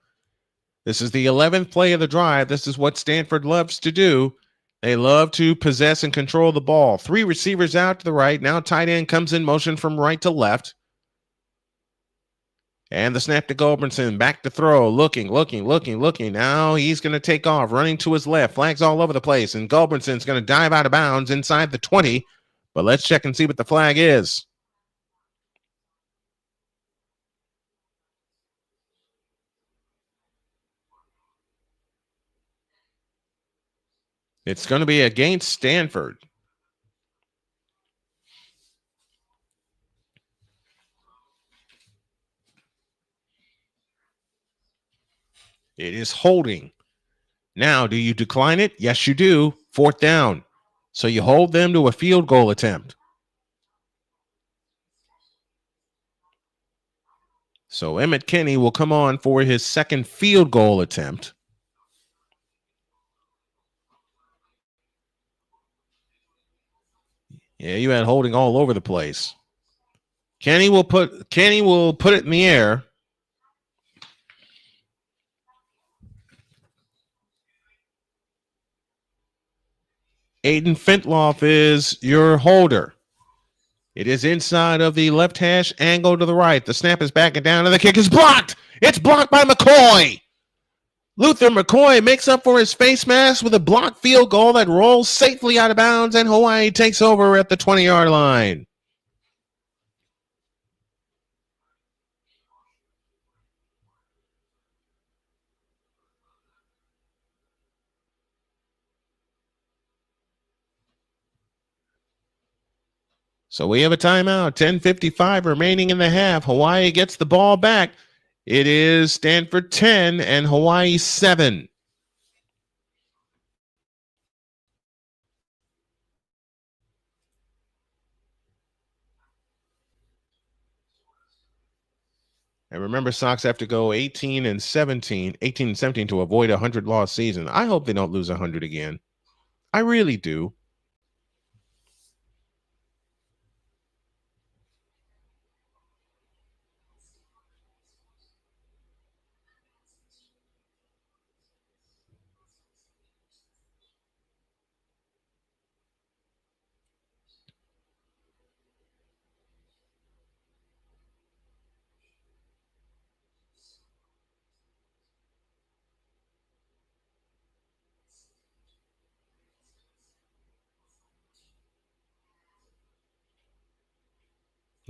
This is the 11th play of the drive. This is what Stanford loves to do. They love to possess and control the ball. 3 receivers out to the right. Now tight end comes in motion from right to left. And the snap to Gulbranson. Back to throw. Looking. Now he's going to take off. Running to his left. Flags all over the place. And Gulbranson's going to dive out of bounds inside the 20. But let's check and see what the flag is. It's going to be against Stanford. It is holding. Now, do you decline it? Yes, you do. 4th down. So you hold them to a field goal attempt. So Emmett Kinney will come on for his 2nd field goal attempt. Yeah, you had holding all over the place. Kenny will put it in the air. Aiden Fintloff is your holder. It is inside of the left hash, angle to the right. The snap is back and down, and the kick is blocked. It's blocked by McCoy. Luther McCoy makes up for his face mask with a blocked field goal that rolls safely out of bounds, and Hawaii takes over at the 20-yard line. So we have a timeout. 10:55 remaining in the half. Hawaii gets the ball back. It is Stanford 10 and Hawaii 7. And remember, Sox have to go 18 and 17 to avoid a 100-loss season. I hope they don't lose 100 again. I really do.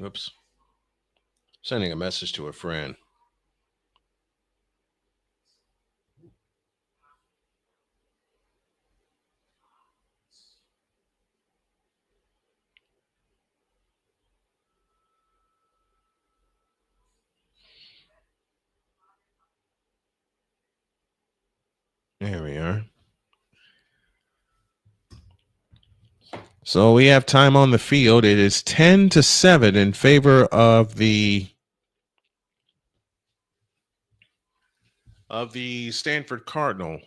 Oops. Sending a message to a friend. There we are. So we have time on the field. It is 10-7 in favor of the Stanford Cardinal.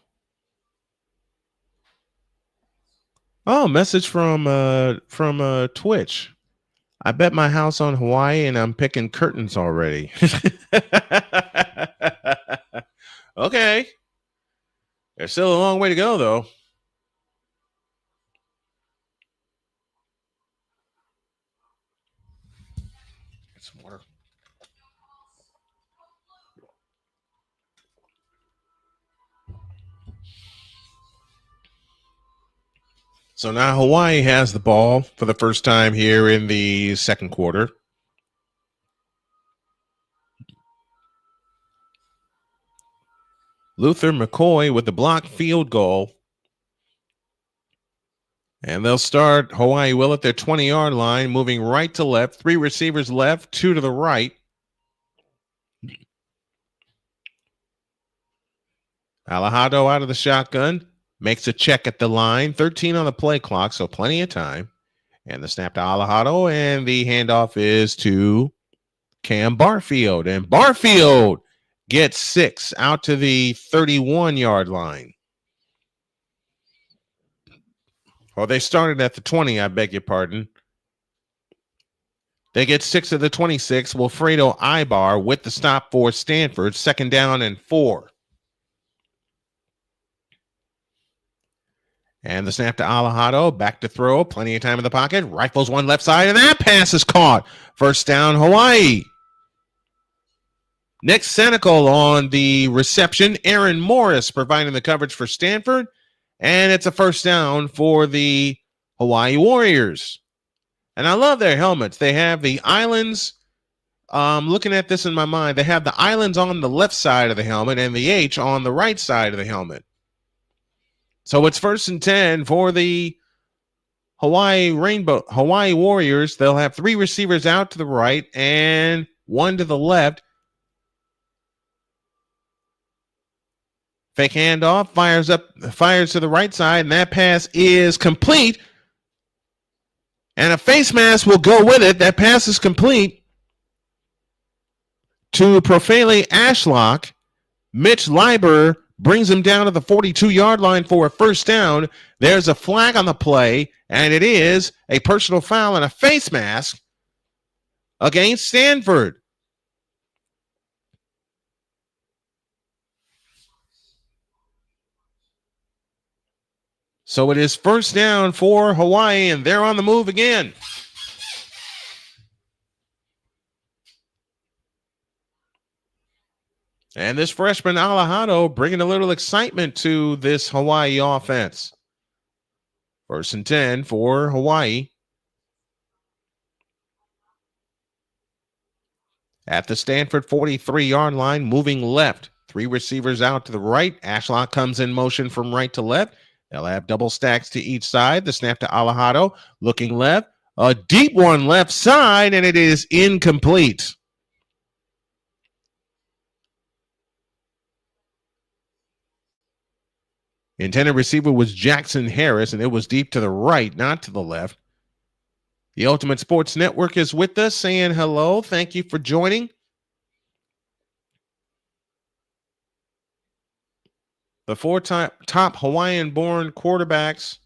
Oh, message from Twitch. I bet my house on Hawaii and I'm picking curtains already. Okay. There's still a long way to go, though. Get some water. So now Hawaii has the ball for the first time here in the second quarter. Luther McCoy with the blocked field goal. And they'll start Hawaii will at their 20-yard line, moving right to left. 3 receivers left, 2 to the right. Alejado out of the shotgun, makes a check at the line. 13 on the play clock, so plenty of time. And the snap to Alejado, and the handoff is to Cam Barfield. And Barfield gets 6 out to the 31-yard line. Well, they started at the 20, I beg your pardon. They get 6 at the 26. Wilfredo Ibar with the stop for Stanford. 2nd down and 4. And the snap to Alejado. Back to throw. Plenty of time in the pocket. Rifles one left side, and that pass is caught. 1st down, Hawaii. Nick Senecal on the reception. Aaron Morris providing the coverage for Stanford. And it's a 1st down for the Hawai'i Warriors. And I love their helmets. They have the islands. Looking at this in my mind, they have the islands on the left side of the helmet and the H on the right side of the helmet. So it's 1st and 10 for the Hawai'i Warriors. They'll have 3 receivers out to the right and 1 to the left. Fake handoff, fires to the right side, and that pass is complete. And a face mask will go with it. That pass is complete to Profele Ashlock. Mitch Leiber brings him down to the 42-yard line for a 1st down. There's a flag on the play, and it is a personal foul and a face mask against Stanford. So it is 1st down for Hawaii, and they're on the move again. And this freshman Alejado bringing a little excitement to this Hawaii offense. 1st and 10 for Hawaii. At the Stanford 43-yard line, moving left. 3 receivers out to the right. Ashlock comes in motion from right to left. They'll have double stacks to each side. The snap to Alejado, looking left. A deep one left side, and it is incomplete. Intended receiver was Jackson Harris, and it was deep to the right, not to the left. The Ultimate Sports Network is with us, saying hello. Thank you for joining. The 4 top Hawaiian-born quarterbacks,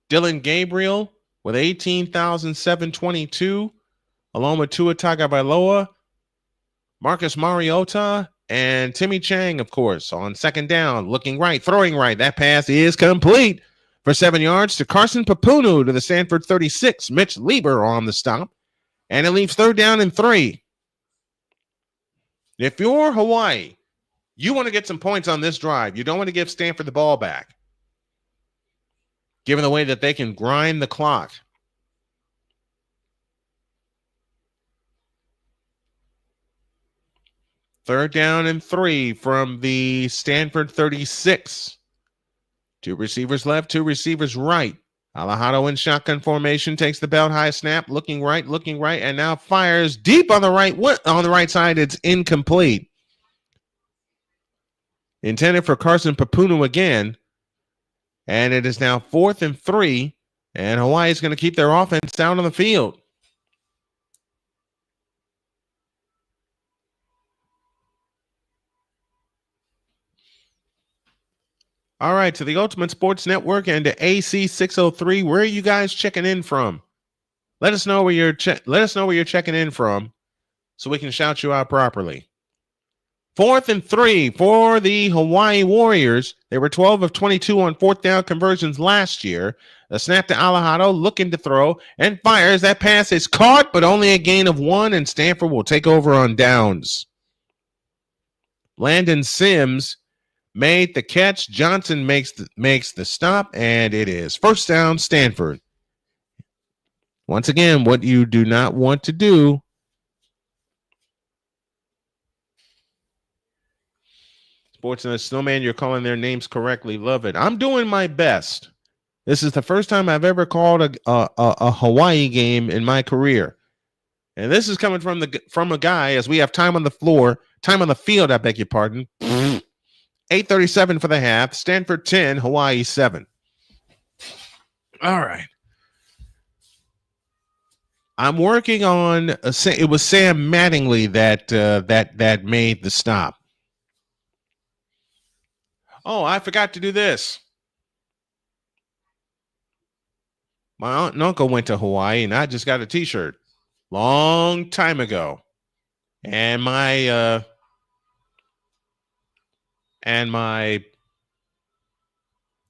Dylan Gabriel with 18,722, along with Tua Tagovailoa, Marcus Mariota, and Timmy Chang, of course, on 2nd down, looking right, throwing right. That pass is complete for 7 yards to Carson Papunu to the Stanford 36. Mitch Lieber on the stop, and it leaves 3rd down and 3. If you're Hawaii, you want to get some points on this drive. You don't want to give Stanford the ball back, given the way that they can grind the clock. Third down and 3 from the Stanford 36. 2 receivers left, 2 receivers right. Alejado in shotgun formation takes the belt high snap, looking right, and now fires deep on the right side. It's incomplete. Intended for Carson Papunu again. And it is now 4th and 3. And Hawaii is going to keep their offense down on the field. All right, to the Ultimate Sports Network and to AC 603. Where are you guys checking in from? Let us know where you're checking in from, so we can shout you out properly. 4th and 3 for the Hawai'i Warriors. They were 12 of 22 on 4th down conversions last year. The snap to Alejado, looking to throw, and fires. That pass is caught, but only a gain of 1, and Stanford will take over on downs. Landon Sims made the catch. Johnson makes the stop, and it is 1st down, Stanford. Once again, what you do not want to do Sportsnet Snowman, you're calling their names correctly. Love it. I'm doing my best. This is the first time I've ever called a Hawaii game in my career. And this is coming from a guy, as we have time on the field, I beg your pardon. 8:37 for the half. Stanford 10, Hawaii 7. All right. I'm working on it was Sam Mattingly that made the stop. Oh, I forgot to do this. My aunt and uncle went to Hawaii, and I just got a T-shirt long time ago, and the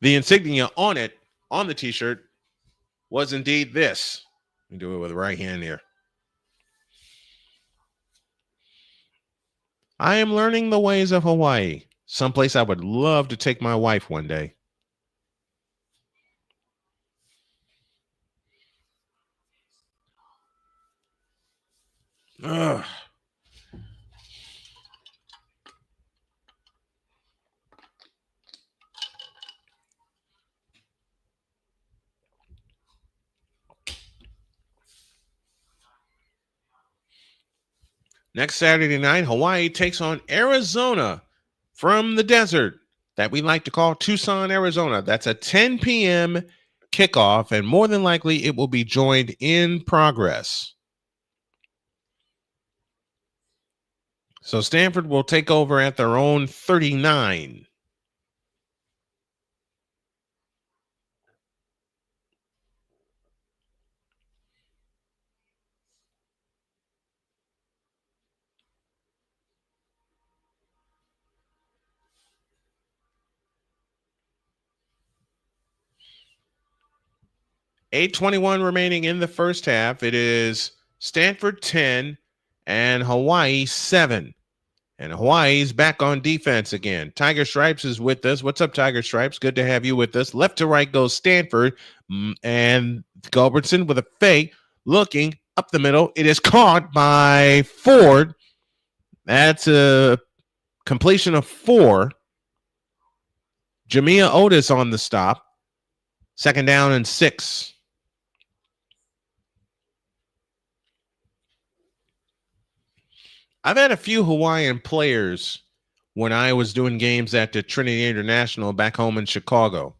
insignia on the T-shirt was indeed this. Let me do it with the right hand here. I am learning the ways of Hawaii, someplace I would love to take my wife one day. Ugh. Next Saturday night, Hawaii takes on Arizona from the desert that we like to call Tucson, Arizona. That's a 10 p.m. kickoff, and more than likely it will be joined in progress. So Stanford will take over at their own 39. $8:21 remaining in the first half. It is Stanford 10 and Hawaii 7. And Hawaii's back on defense again. Tiger Stripes is with us. What's up, Tiger Stripes? Good to have you with us. Left to right goes Stanford. And Gulbertson with a fake. Looking up the middle. It is caught by Ford. That's a completion of 4. Jamia Otis on the stop. 2nd down and 6. I've had a few Hawaiian players when I was doing games at the Trinity International back home in Chicago.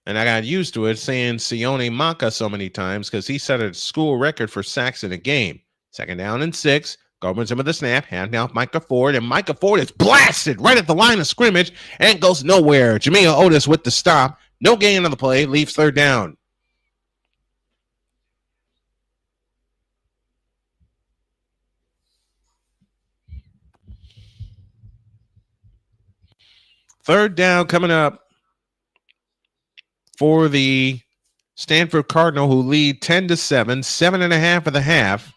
And I got used to it saying Sione Maka so many times because he set a school record for sacks in a game. 2nd down and 6. Garbins with the snap, hand off Micah Ford, and Micah Ford is blasted right at the line of scrimmage and goes nowhere. Jamia Otis with the stop. No gain on the play, leaves 3rd down. Third down coming up for the Stanford Cardinal, who lead 10-7, 7.5 of the half.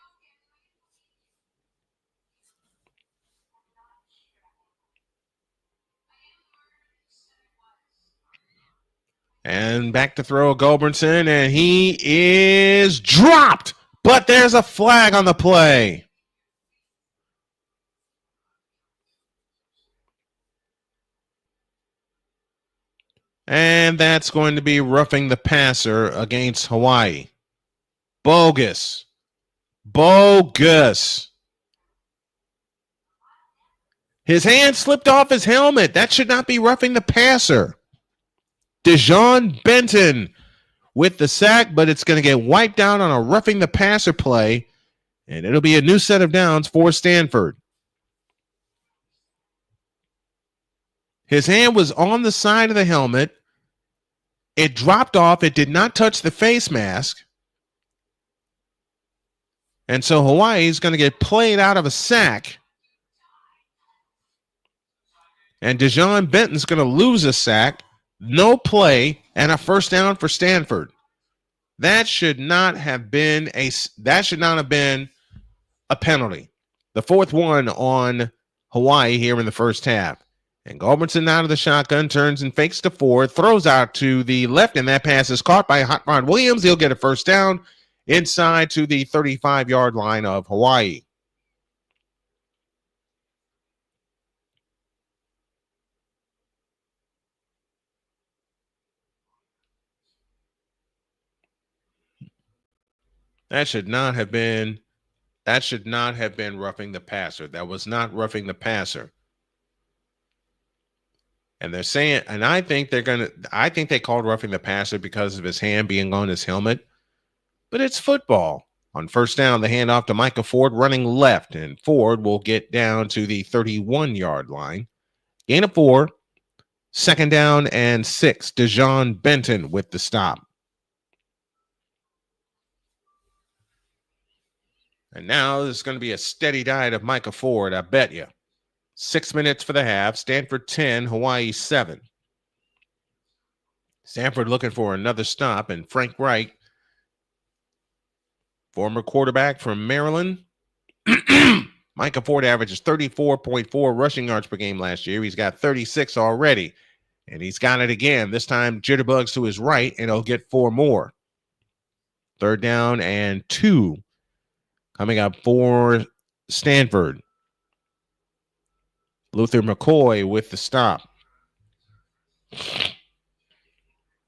And back to throw Gulbranson, and he is dropped, but there's a flag on the play. And that's going to be roughing the passer against Hawaii. Bogus. His hand slipped off his helmet. That should not be roughing the passer. Dejon Benton with the sack, but it's going to get wiped out on a roughing the passer play, and it'll be a new set of downs for Stanford. His hand was on the side of the helmet. It dropped off. It did not touch the face mask. And so Hawaii is going to get played out of a sack. And Dejon Benton's going to lose a sack, no play, and a 1st down for Stanford. That should not have been a penalty. The 4th one on Hawaii here in the first half. And Gulbranson out of the shotgun, turns and fakes to Ford, throws out to the left, and that pass is caught by Hot Rod Williams. He'll get a 1st down inside to the 35-yard line of Hawaii. That should not have been roughing the passer. That was not roughing the passer. And they're saying, and I think they called roughing the passer because of his hand being on his helmet. But it's football. On first down, the handoff to Micah Ford running left, and Ford will get down to the 31-yard line. Gain of 4, second down and 6. Dejon Benton with the stop. And now there's going to be a steady diet of Micah Ford, I bet you. 6 minutes for the half. Stanford 10, Hawaii 7. Stanford looking for another stop, and Frank Wright, former quarterback from Maryland. Micah Ford averages 34.4 rushing yards per game last year. He's got 36 already, and he's got it again. This time, jitterbugs to his right, and he'll get 4 more. Third down and 2 coming up for Stanford. Luther McCoy with the stop.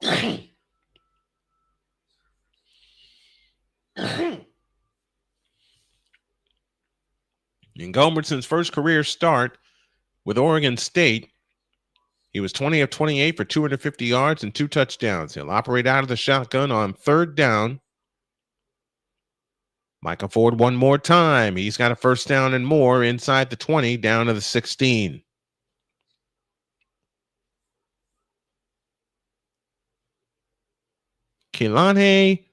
In Gulbertson's first career start with Oregon State, he was 20 of 28 for 250 yards and 2 touchdowns. He'll operate out of the shotgun on third down. Micah Ford one more time. He's got a first down and more inside the 20, down to the 16. Keilani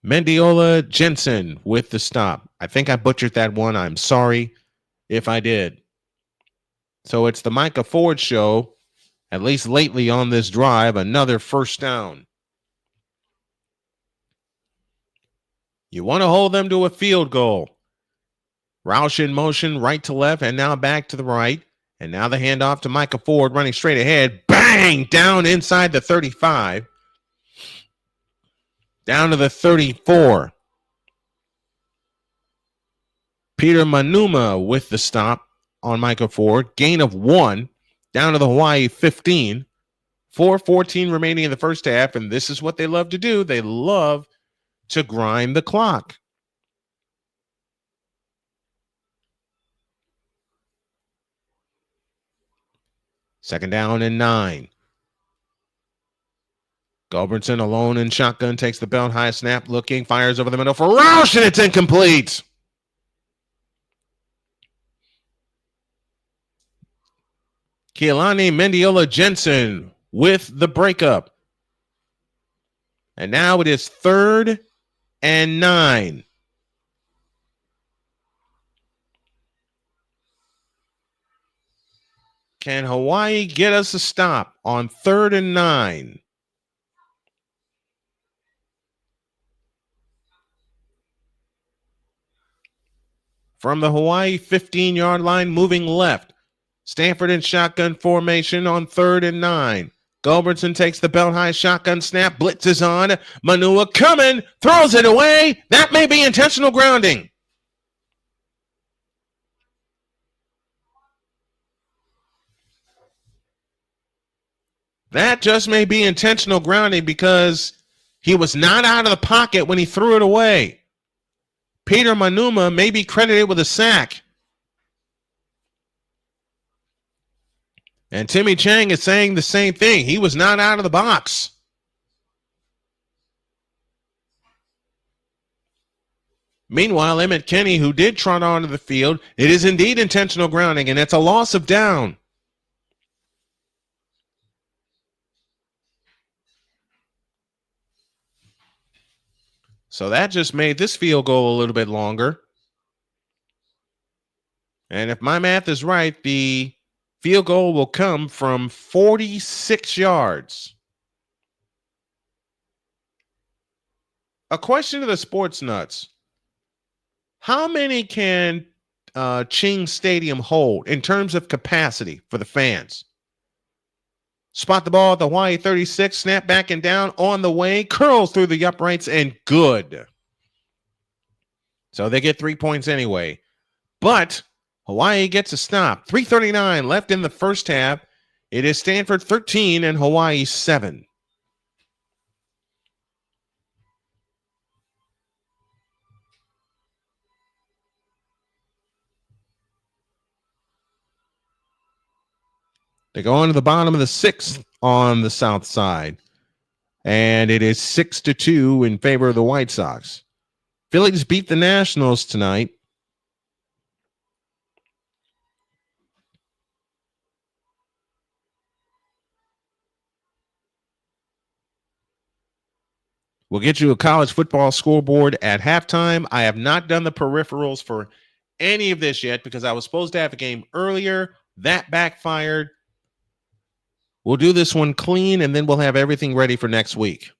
Mendiola Jensen with the stop. I think I butchered that one. I'm sorry if I did. So it's the Micah Ford show, at least lately on this drive, another first down. You want to hold them to a field goal. Roush in motion, right to left, and now back to the right. And now the handoff to Micah Ford running straight ahead. Bang! Down inside the 35. Down to the 34. Peter Manuma with the stop on Micah Ford. Gain of 1. Down to the Hawaii 15. 4:14 remaining in the first half, and this is what they love to do. They love to grind the clock. Second down and 9. Gulbertson alone in shotgun, takes the belt high snap, looking, fires over the middle for Roush, and it's incomplete. Keilani Mendiola Jensen with the breakup. And now it is 3rd and 9. Can Hawaii get us a stop on 3rd and 9? From the Hawaii 15-yard line, moving left. Stanford in shotgun formation on 3rd and 9. Gulbertson takes the belt high shotgun snap, blitzes on. Manua coming, throws it away. That may be intentional grounding. That just may be intentional grounding because he was not out of the pocket when he threw it away. Peter Manuma may be credited with a sack. And Timmy Chang is saying the same thing. He was not out of the box. Meanwhile, Emmett Kenny, who did trot onto the field, it is indeed intentional grounding, and it's a loss of down. So that just made this field goal a little bit longer. And if my math is right, the field goal will come from 46 yards. A question to the sports nuts. How many can Ching Stadium hold in terms of capacity for the fans? Spot the ball at the Hawaii 36, snap back and down on the way, curls through the uprights, and good. So they get 3 points anyway. But Hawaii gets a stop. 3:39 left in the first half. It is Stanford 13 and Hawaii 7. They go on to the bottom of the 6th on the south side. And it is 6-2 in favor of the White Sox. Phillies beat the Nationals tonight. We'll get you a college football scoreboard at halftime. I have not done the peripherals for any of this yet because I was supposed to have a game earlier. That backfired. We'll do this one clean, and then we'll have everything ready for next week.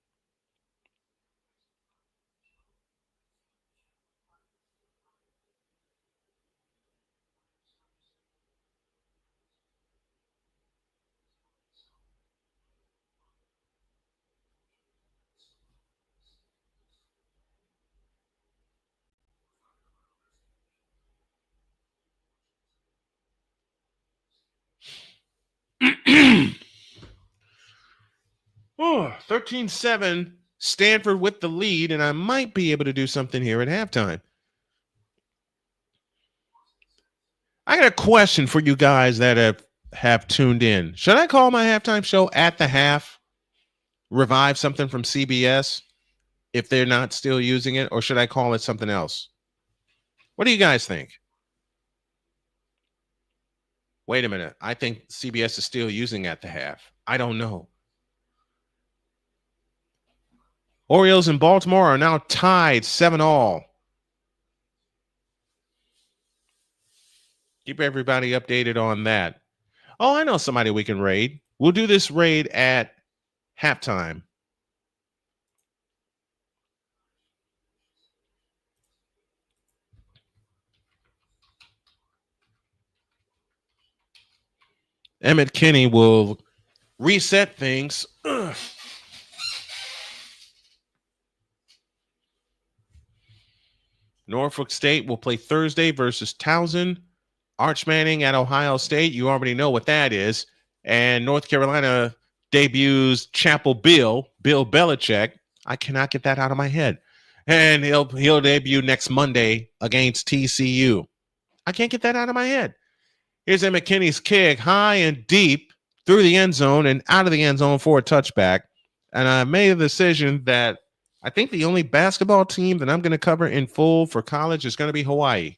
Oh, 13-7, Stanford with the lead, and I might be able to do something here at halftime. I got a question for you guys that have tuned in. Should I call my halftime show At the Half? Revive something from CBS if they're not still using it, or should I call it something else? What do you guys think? Wait a minute. I think CBS is still using At the Half. I don't know. Orioles in Baltimore are now tied 7-all. Keep everybody updated on that. Oh, I know somebody we can raid. We'll do this raid at halftime. Emmett Kinney will reset things. Norfolk State will play Thursday versus Towson. Arch Manning at Ohio State. You already know what that is. And North Carolina debuts Chapel Bill Belichick. I cannot get that out of my head. And he'll debut next Monday against TCU. I can't get that out of my head. Here's Emmett Kinney's kick, high and deep through the end zone and out of the end zone for a touchback. And I made a decision that I think the only basketball team that I'm going to cover in full for college is going to be Hawaii.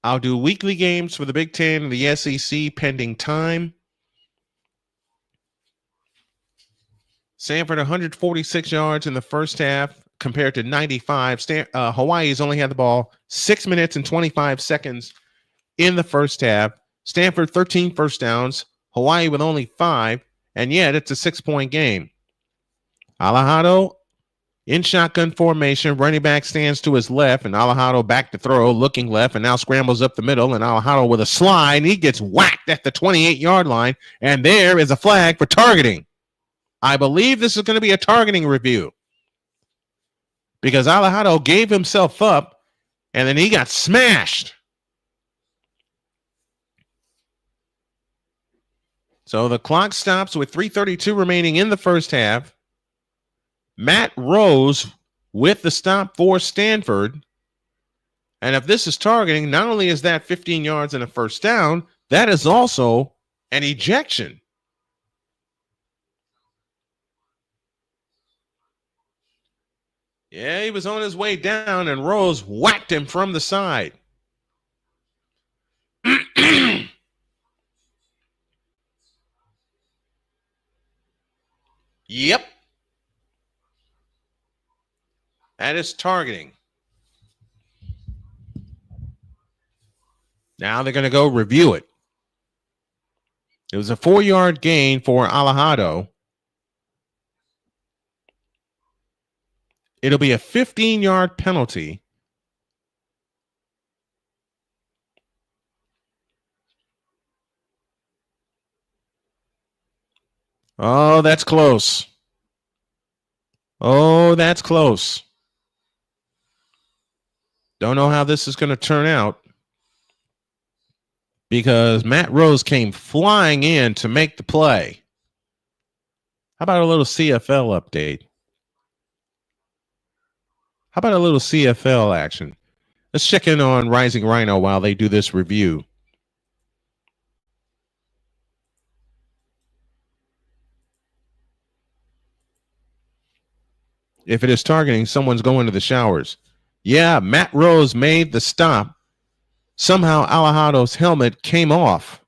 I'll do weekly games for the Big Ten and the SEC pending time. Stanford 146 yards in the first half compared to 95. Hawaii's only had the ball 6 minutes and 25 seconds in the first half. Stanford 13 first downs. Hawaii with only 5. And yet it's a 6-point game. Alejado in shotgun formation, running back stands to his left, and Alejado back to throw, looking left, and now scrambles up the middle, and Alejado with a slide, and he gets whacked at the 28-yard line, and there is a flag for targeting. I believe this is going to be a targeting review because Alejado gave himself up, and then he got smashed. So the clock stops with 3:32 remaining in the first half. Matt Rose with the stop for Stanford. And if this is targeting, not only is that 15 yards and a first down, that is also an ejection. Yeah, he was on his way down, and Rose whacked him from the side. Yep. That is targeting. Now they're going to go review it. It was a 4-yard gain for Alejado. It'll be a 15-yard penalty. Oh, that's close. Oh, that's close. Don't know how this is going to turn out because Matt Rose came flying in to make the play. How about a little CFL update? How about a little CFL action? Let's check in on Rising Rhino while they do this review. If it is targeting, someone's going to the showers. Yeah, Matt Rose made the stop. Somehow Alajado's helmet came off.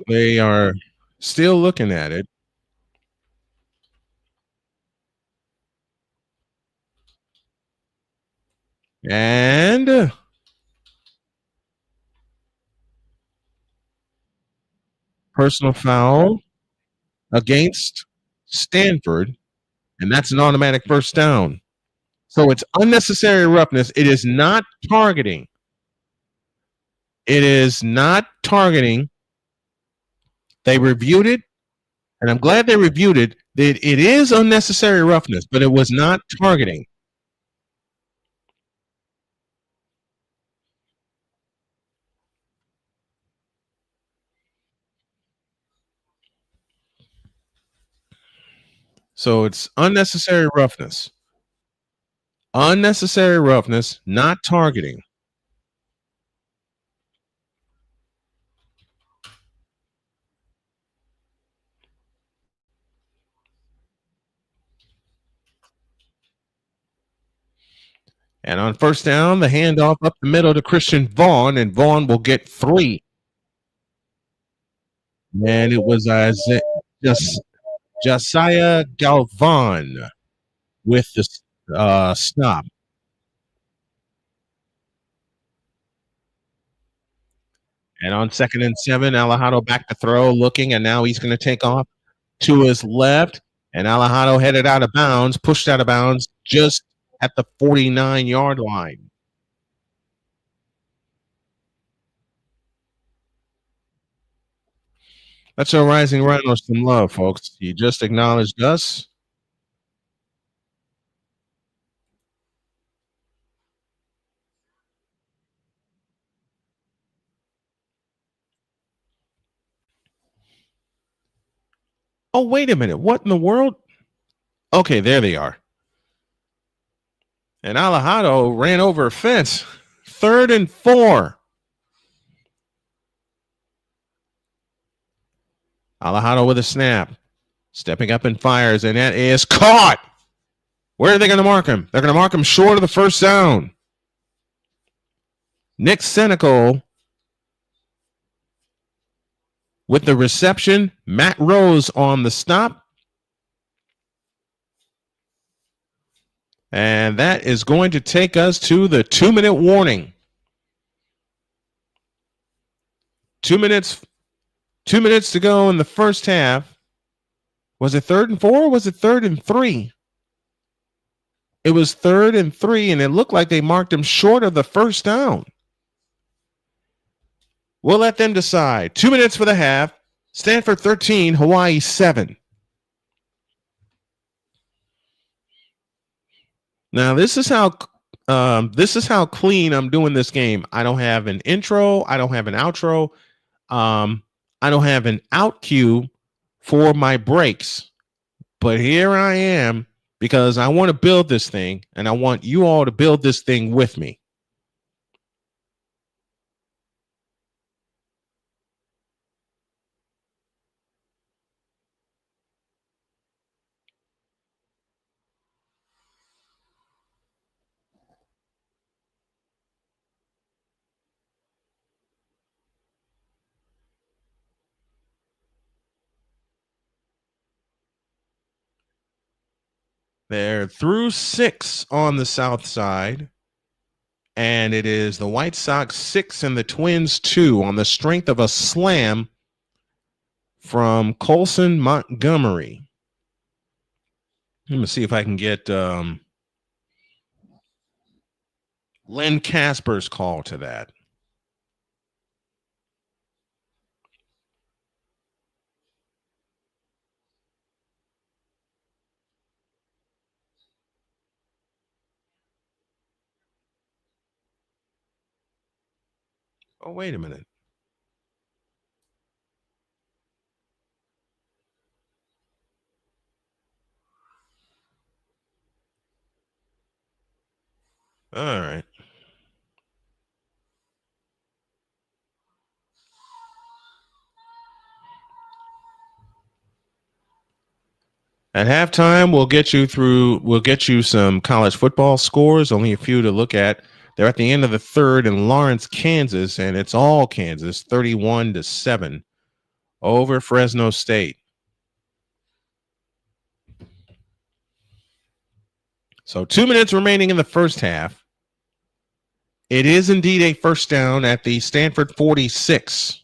They are still looking at it. And personal foul against Stanford, and that's an automatic first down. So it's unnecessary roughness. It is not targeting. It is not targeting. They reviewed it, and I'm glad they reviewed it. It is unnecessary roughness, but it was not targeting. So it's unnecessary roughness. Unnecessary roughness, not targeting. And on first down, the handoff up the middle to Christian Vaughn, and Vaughn will get 3. And it was just Josiah Galvan with the stop. And on 2nd and 7, Alejandro back to throw, looking, and now he's going to take off to his left. And Alejandro headed out of bounds, pushed out of bounds just at the 49-yard line. Let's show Rising Rhinos some love, folks. He just acknowledged us. Oh, wait a minute. What in the world? Okay, there they are. And Alejandro ran over a fence. 3rd and 4. Alejandro with a snap. Stepping up and fires, and that is caught. Where are they going to mark him? They're going to mark him short of the first down. Nick Senecal with the reception. Matt Rose on the stop. And that is going to take us to the 2-minute warning. 2 minutes. 2 minutes to go in the first half. Was it 3rd and 4 or was it 3rd and 3? It was 3rd and 3, and it looked like they marked him short of the first down. We'll let them decide. 2 minutes for the half. Stanford 13, Hawaii 7. Now this is how clean I'm doing this game. I don't have an intro. I don't have an outro. I don't have an out cue for my breaks. But here I am because I want to build this thing, and I want you all to build this thing with me. They're through 6 on the south side. And it is the White Sox 6 and the Twins 2 on the strength of a slam from Colson Montgomery. Let me see if I can get Len Casper's call to that. Oh, wait a minute. All right. At halftime, we'll get you some college football scores, only a few to look at. They're at the end of the third in Lawrence, Kansas, and it's all Kansas, 31-7 over Fresno State. So 2 minutes remaining in the first half. It is indeed a first down at the Stanford 46.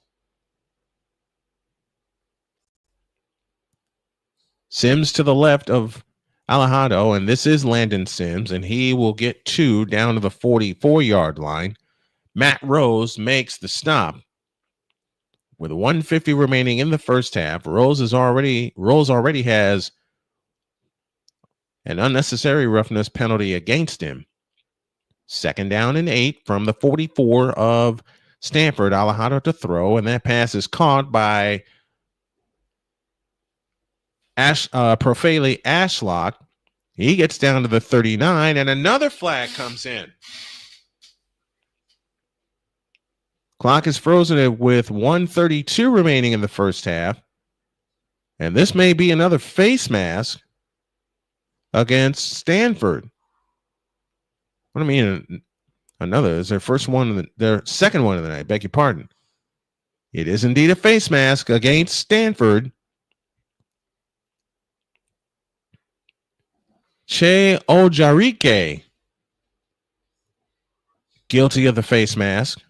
Sims to the left of Alejado, and this is Landon Sims, and he will get 2 down to the 44-yard line. Matt Rose makes the stop. With 150 remaining in the first half, Rose already has an unnecessary roughness penalty against him. 2nd down and 8 from the 44 of Stanford. Alejado to throw, and that pass is caught by Profele Ashlock. He gets down to the 39, and another flag comes in. Clock is frozen with 1:32 remaining in the first half. And this may be another face mask against Stanford. What do I mean another? Is their their second one of the night, beg your pardon. It is indeed a face mask against Stanford. Che Ojarike, guilty of the face mask.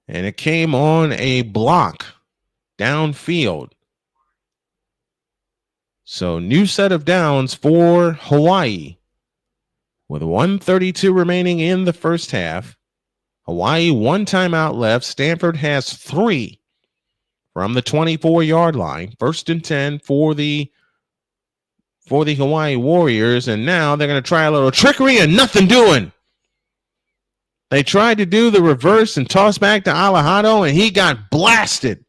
And it came on a block downfield. So new set of downs for Hawaii. With 1:32 remaining in the first half. Hawaii 1 timeout left. Stanford has 3 from the 24-yard line. 1st and 10 for the Hawai'i Warriors. And now they're going to try a little trickery and nothing doing. They tried to do the reverse and toss back to Alejado, and he got blasted.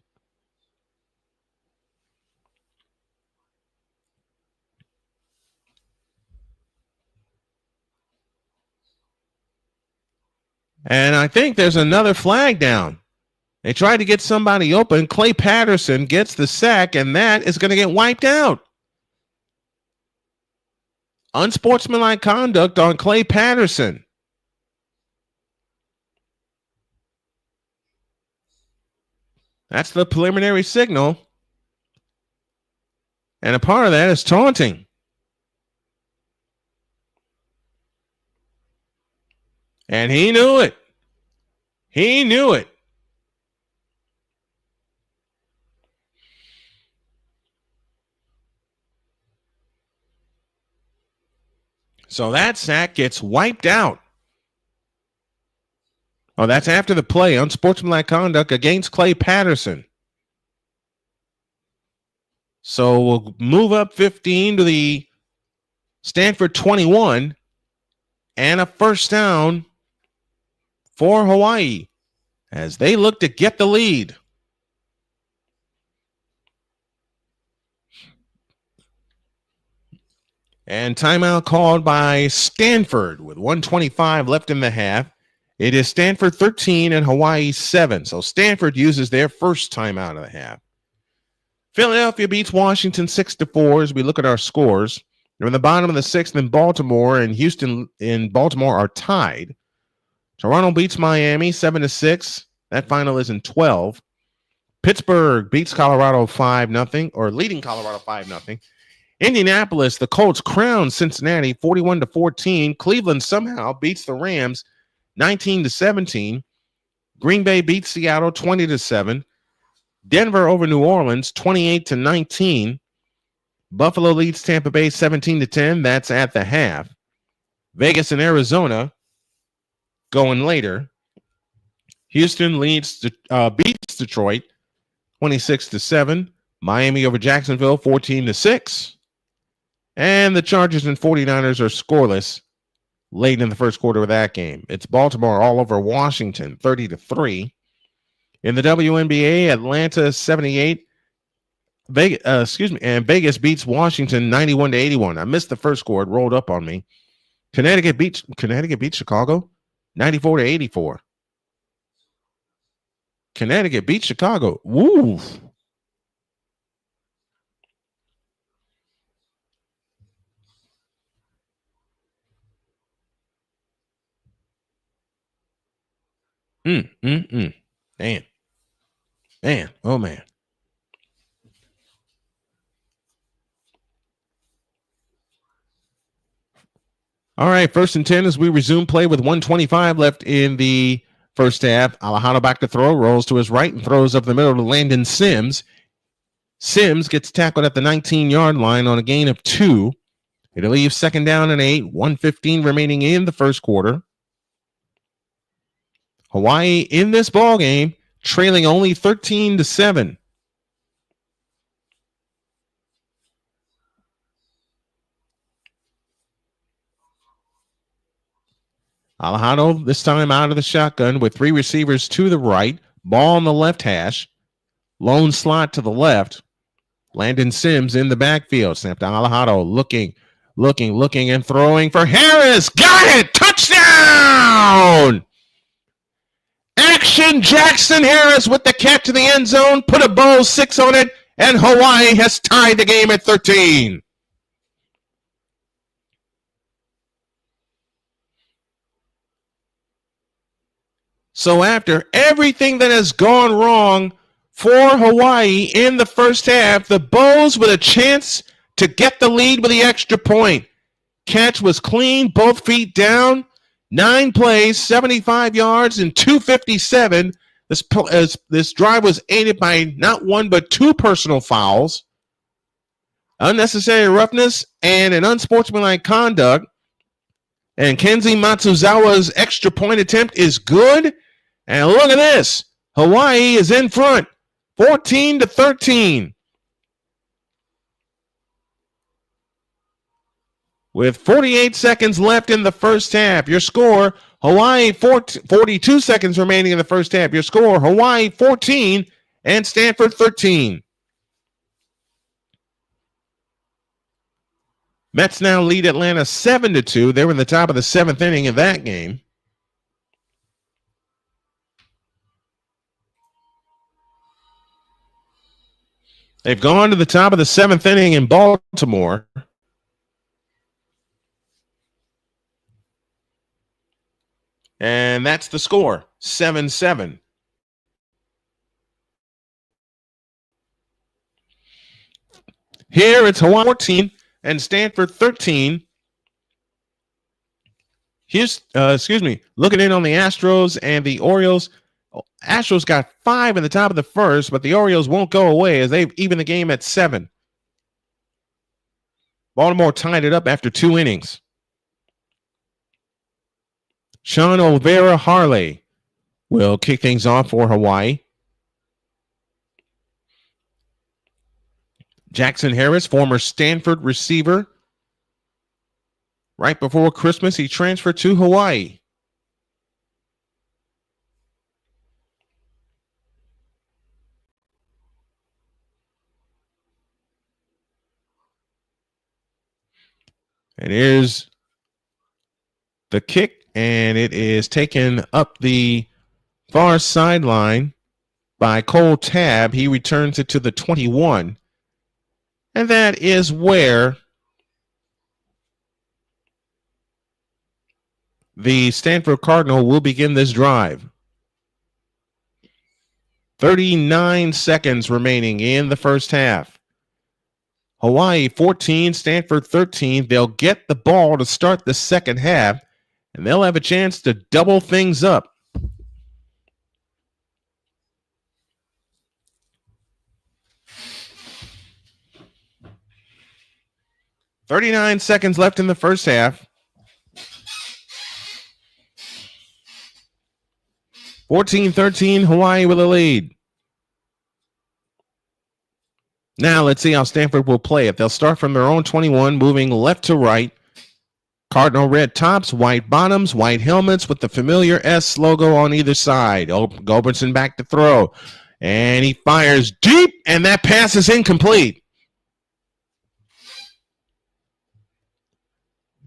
And I think there's another flag down. They tried to get somebody open. Clay Patterson gets the sack, and that is going to get wiped out. Unsportsmanlike conduct on Clay Patterson. That's the preliminary signal. And a part of that is taunting. And he knew it. He knew it. So that sack gets wiped out. Oh, that's after the play. Unsportsmanlike conduct against Clay Patterson. So we'll move up 15 to the Stanford 21 and a first down for Hawaii as they look to get the lead. And timeout called by Stanford with 1:25 left in the half. It is Stanford 13 and Hawaii 7. So Stanford uses their first timeout of the half. Philadelphia beats Washington 6-4 as we look at our scores. They're in the bottom of the 6th in Baltimore, and Houston and Baltimore are tied. Toronto beats Miami 7-6. That final is in 12. Pittsburgh beats Colorado 5-0, or leading Colorado 5-0. Indianapolis, the Colts crown Cincinnati 41-14. Cleveland somehow beats the Rams 19-17. Green Bay beats Seattle 20-7. Denver over New Orleans 28-19. Buffalo leads Tampa Bay 17-10. That's at the half. Vegas and Arizona going later. Houston beats Detroit 26-7. Miami over Jacksonville 14-6. And the Chargers and 49ers are scoreless late in the first quarter of that game. It's Baltimore all over Washington, 30-3. In the WNBA, Atlanta 78. Vegas beats Washington 91-81. I missed the first score. It rolled up on me. Connecticut beats Chicago 94-84. Connecticut beats Chicago. Woo. Man. Oh, man. All right, 1st and 10 as we resume play with 1:25 left in the first half. Alejandro back to throw, rolls to his right and throws up the middle to Landon Sims. Sims gets tackled at the 19-yard line on a gain of 2. It'll leave 2nd down and 8, 1:15 remaining in the first quarter. Hawaii in this ball game, trailing only 13-7. Alejandro this time out of the shotgun with 3 receivers to the right. Ball on the left hash. Lone slot to the left. Landon Sims in the backfield. Snap to Alejandro. Looking, and throwing for Harris. Got it! Touchdown! Action Jackson Harris with the catch to the end zone. Put a bow 6 on it. And Hawaii has tied the game at 13. So after everything that has gone wrong for Hawaii in the first half, the Bows with a chance to get the lead with the extra point. Catch was clean, both feet down, 9 plays, 75 yards, and 257. This drive was aided by not 1 but 2 personal fouls, unnecessary roughness, and an unsportsmanlike conduct. And Kenzie Matsuzawa's extra point attempt is good. And look at this. Hawaii is in front, 14-13. With 48 seconds left in the first half. Your score, Hawaii 42 seconds remaining in the first half. Your score, Hawaii 14 and Stanford 13. Mets now lead Atlanta 7-2. They were in the top of the 7th inning of that game. They've gone to the top of the 7th inning in Baltimore. And that's the score, 7-7. Here it's Hawaii 14 and Stanford 13. Here's, looking in on the Astros and the Orioles. Astros got 5 in the top of the first, but the Orioles won't go away as they've evened the game at 7. Baltimore tied it up after 2 innings. Sean Olvera Harley will kick things off for Hawaii. Jackson Harris, former Stanford receiver. Right before Christmas, he transferred to Hawaii. And here's the kick, and it is taken up the far sideline by Cole Tabb. He returns it to the 21. And that is where the Stanford Cardinal will begin this drive. 39 seconds remaining in the first half. Hawaii 14, Stanford 13. They'll get the ball to start the second half, and they'll have a chance to double things up. "39 seconds left in the first half. 14-13, Hawaii with a lead. Now let's see how Stanford will play it. They'll start from their own 21, moving left to right. Cardinal red tops, white bottoms, white helmets with the familiar S logo on either side. Gobertson back to throw. And he fires deep, and that pass is incomplete.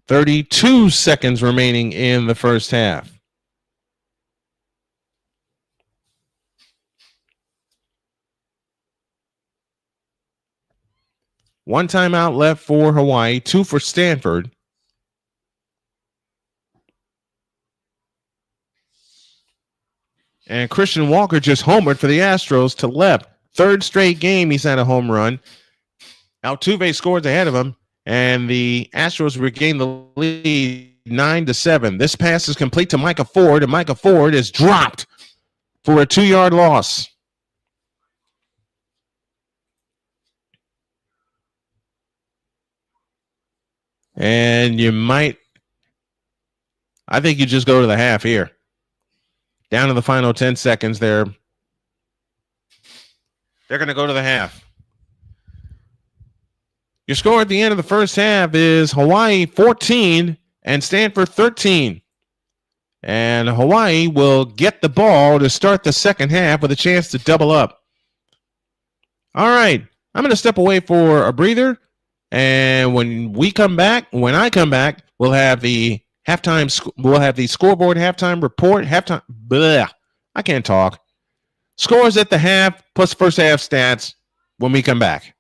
32 seconds remaining in the first half. One timeout left for Hawaii, 2 for Stanford. And Christian Walker just homered for the Astros to left. Third straight game he's had a home run. Altuve scores ahead of him, and the Astros regain the lead 9-7. This pass is complete to Micah Ford, and Micah Ford is dropped for a 2-yard loss. And I think you just go to the half here. Down to the final 10 seconds there. They're going to go to the half. Your score at the end of the first half is Hawaii 14 and Stanford 13. And Hawaii will get the ball to start the second half with a chance to double up. All right, I'm going to step away for a breather. And when I come back, we'll have the scoreboard halftime report. I can't talk. Scores at the half plus first half stats when we come back.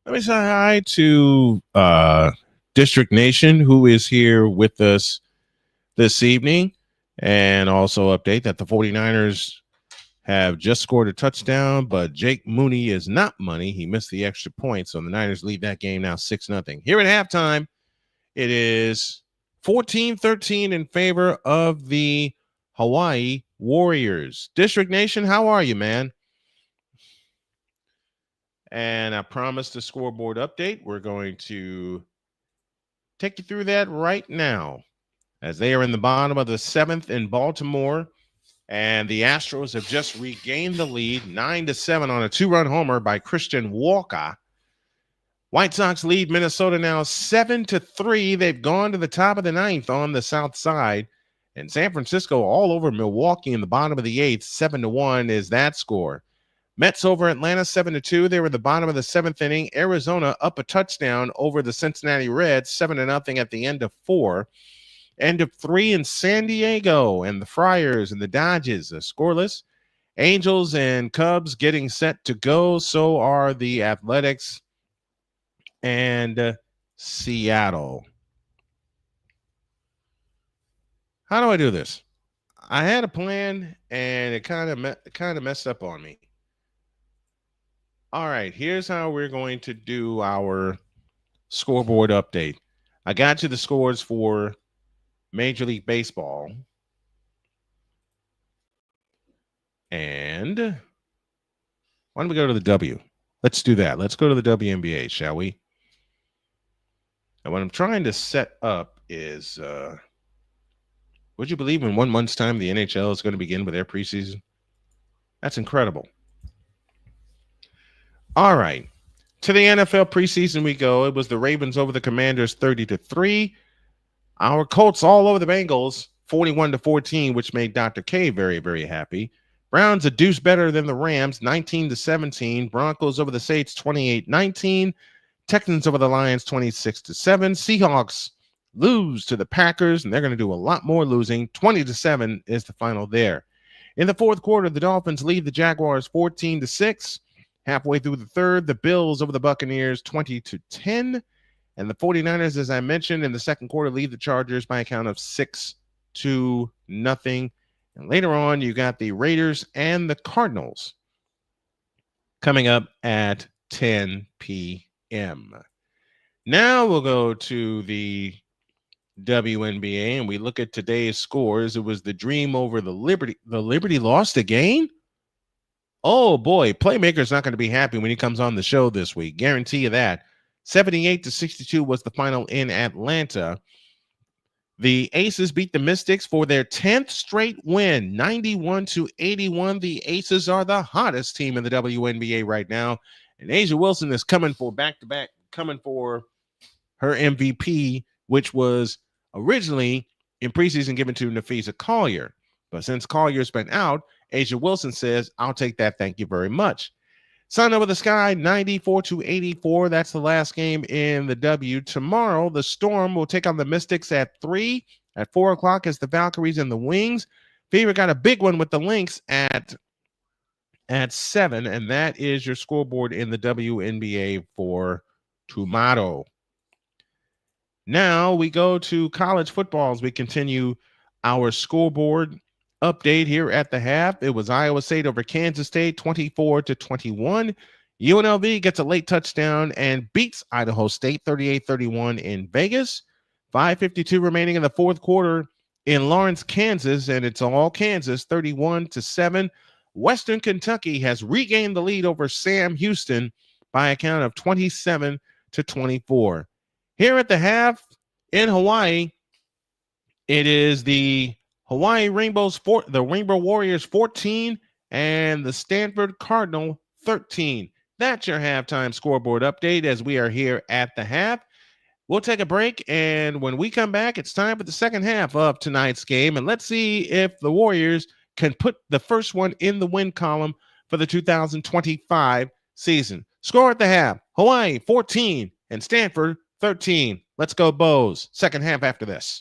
Let me say hi to District Nation, who is here with us this evening, and also update that the 49ers have just scored a touchdown, but Jake Mooney is not money. He missed the extra point, so the Niners lead that game now 6-0. Here at halftime, it is 14-13 in favor of the Hawai'i Warriors. District Nation, how are you, man? And I promised the scoreboard update. We're going to take you through that right now, as they are in the bottom of the 7th in Baltimore, and the Astros have just regained the lead 9-7 on a 2-run homer by Christian Walker. White Sox lead Minnesota now 7-3. They've gone to the top of the 9th on the south side, and San Francisco all over Milwaukee in the bottom of the 8th. 7-1 is that score. Mets over Atlanta 7-2. They were at the bottom of the seventh inning. Arizona up a touchdown over the Cincinnati Reds, 7-0 at the end of 4. End of 3 in San Diego, and the Friars and the Dodgers are scoreless. Angels and Cubs getting set to go. So are the Athletics and Seattle. How do I do this? I had a plan, and it kind of messed up on me. All right, here's how we're going to do our scoreboard update. I got you the scores for Major League Baseball. And why don't we go to the W? Let's do that. Let's go to the WNBA, shall we? And what I'm trying to set up is, would you believe in 1 month's time the NHL is going to begin with their preseason? That's incredible. All right. To the NFL preseason we go. It was the Ravens over the Commanders 30-3. Our Colts all over the Bengals 41-14, which made Dr. K very, very happy. Browns a deuce better than the Rams 19-17. Broncos over the Saints 28-19. Texans over the Lions 26-7. Seahawks lose to the Packers, and they're going to do a lot more losing. 20-7 is the final there. In the fourth quarter, the Dolphins lead the Jaguars 14-6. Halfway through the third, the Bills over the Buccaneers 20-10. And the 49ers, as I mentioned, in the second quarter, lead the Chargers by a count of 6-0. And later on, you got the Raiders and the Cardinals coming up at 10 p.m. Now we'll go to the WNBA, and we look at today's scores. It was the Dream over the Liberty. The Liberty lost again? Oh, boy. Playmaker's not going to be happy when he comes on the show this week. Guarantee you that. 78-62 was the final in Atlanta. The Aces beat the Mystics for their 10th straight win, 91-81. The Aces are the hottest team in the WNBA right now. And A'ja Wilson is coming for back-to-back, coming for her MVP, which was originally in preseason given to Nafisa Collier. But since Collier's been out, A'ja Wilson says, I'll take that. Thank you very much. Sun over the Sky, 94-84. That's the last game in the W. Tomorrow, the Storm will take on the Mystics at 3. At 4 o'clock is the Valkyries and the Wings. Fever got a big one with the Lynx at 7, and that is your scoreboard in the WNBA for tomorrow. Now we go to college football as we continue our scoreboard update here at the half. It was Iowa State over Kansas State 24-21. UNLV gets a late touchdown and beats Idaho State 38-31 in Vegas. 5:52 remaining in the fourth quarter in Lawrence, Kansas, and it's all Kansas 31-7. Western Kentucky has regained the lead over Sam Houston by a count of 27-24. Here at the half in Hawaii, it is the Hawaii Rainbows, the Rainbow Warriors 14 and the Stanford Cardinal 13. That's your halftime scoreboard update as we are here at the half. We'll take a break, and when we come back, it's time for the second half of tonight's game, and let's see if the Warriors can put the first one in the win column for the 2025 season. Score at the half, Hawaii 14 and Stanford 13. Let's go Bows. Second half after this.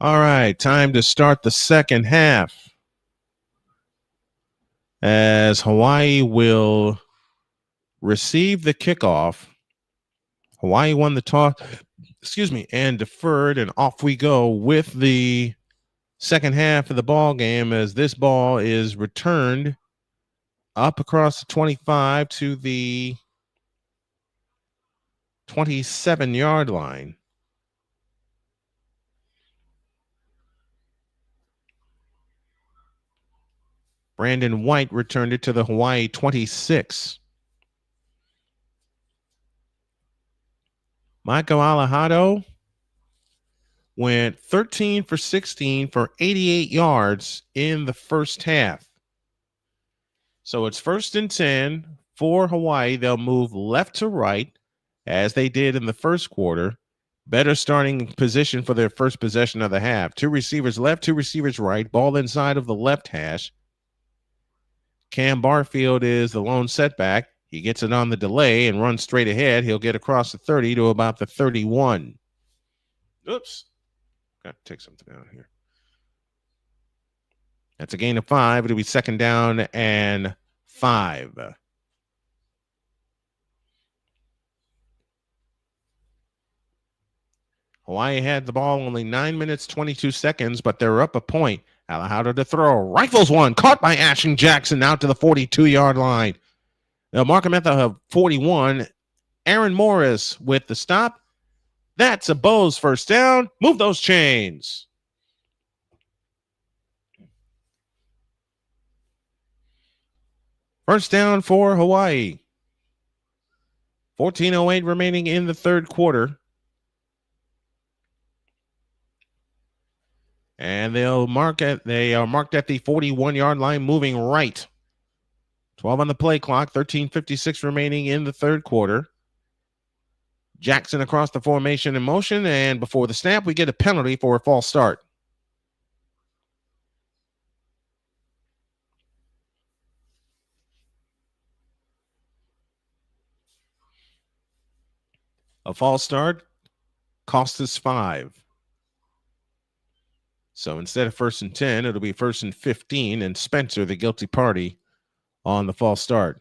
All right, time to start the second half as Hawaii will receive the kickoff. Hawaii won the toss, and deferred, and off we go with the second half of the ball game as this ball is returned up across the 25 to the 27-yard line. Brandon White returned it to the Hawaii 26. Michael Alejado went 13 for 16 for 88 yards in the first half. So it's 1st and 10 for Hawaii. They'll move left to right as they did in the first quarter. Better starting position for their first possession of the half. 2 receivers left, 2 receivers right. Ball inside of the left hash. Cam Barfield is the lone setback. He gets it on the delay and runs straight ahead. He'll get across the 30 to about the 31. Oops. Got to take something out here. That's a gain of 5. It'll be 2nd down and 5. Hawaii had the ball only 9 minutes, 22 seconds, but they're up a point. Alejado to throw. Rifles one. Caught by Ashton Jackson out to the 42-yard line. They'll mark him at the 41. Aaron Morris with the stop. That's a Bose first down. Move those chains. First down for Hawaii. 14:08 remaining in the third quarter. And they are marked at the 41-yard line, moving right. 12 on the play clock, 13:56 remaining in the third quarter. Jackson across the formation in motion, and before the snap, we get a penalty for a false start. A false start cost us 5. So instead of 1st and 10, it'll be 1st and 15, and Spencer, the guilty party, on the false start.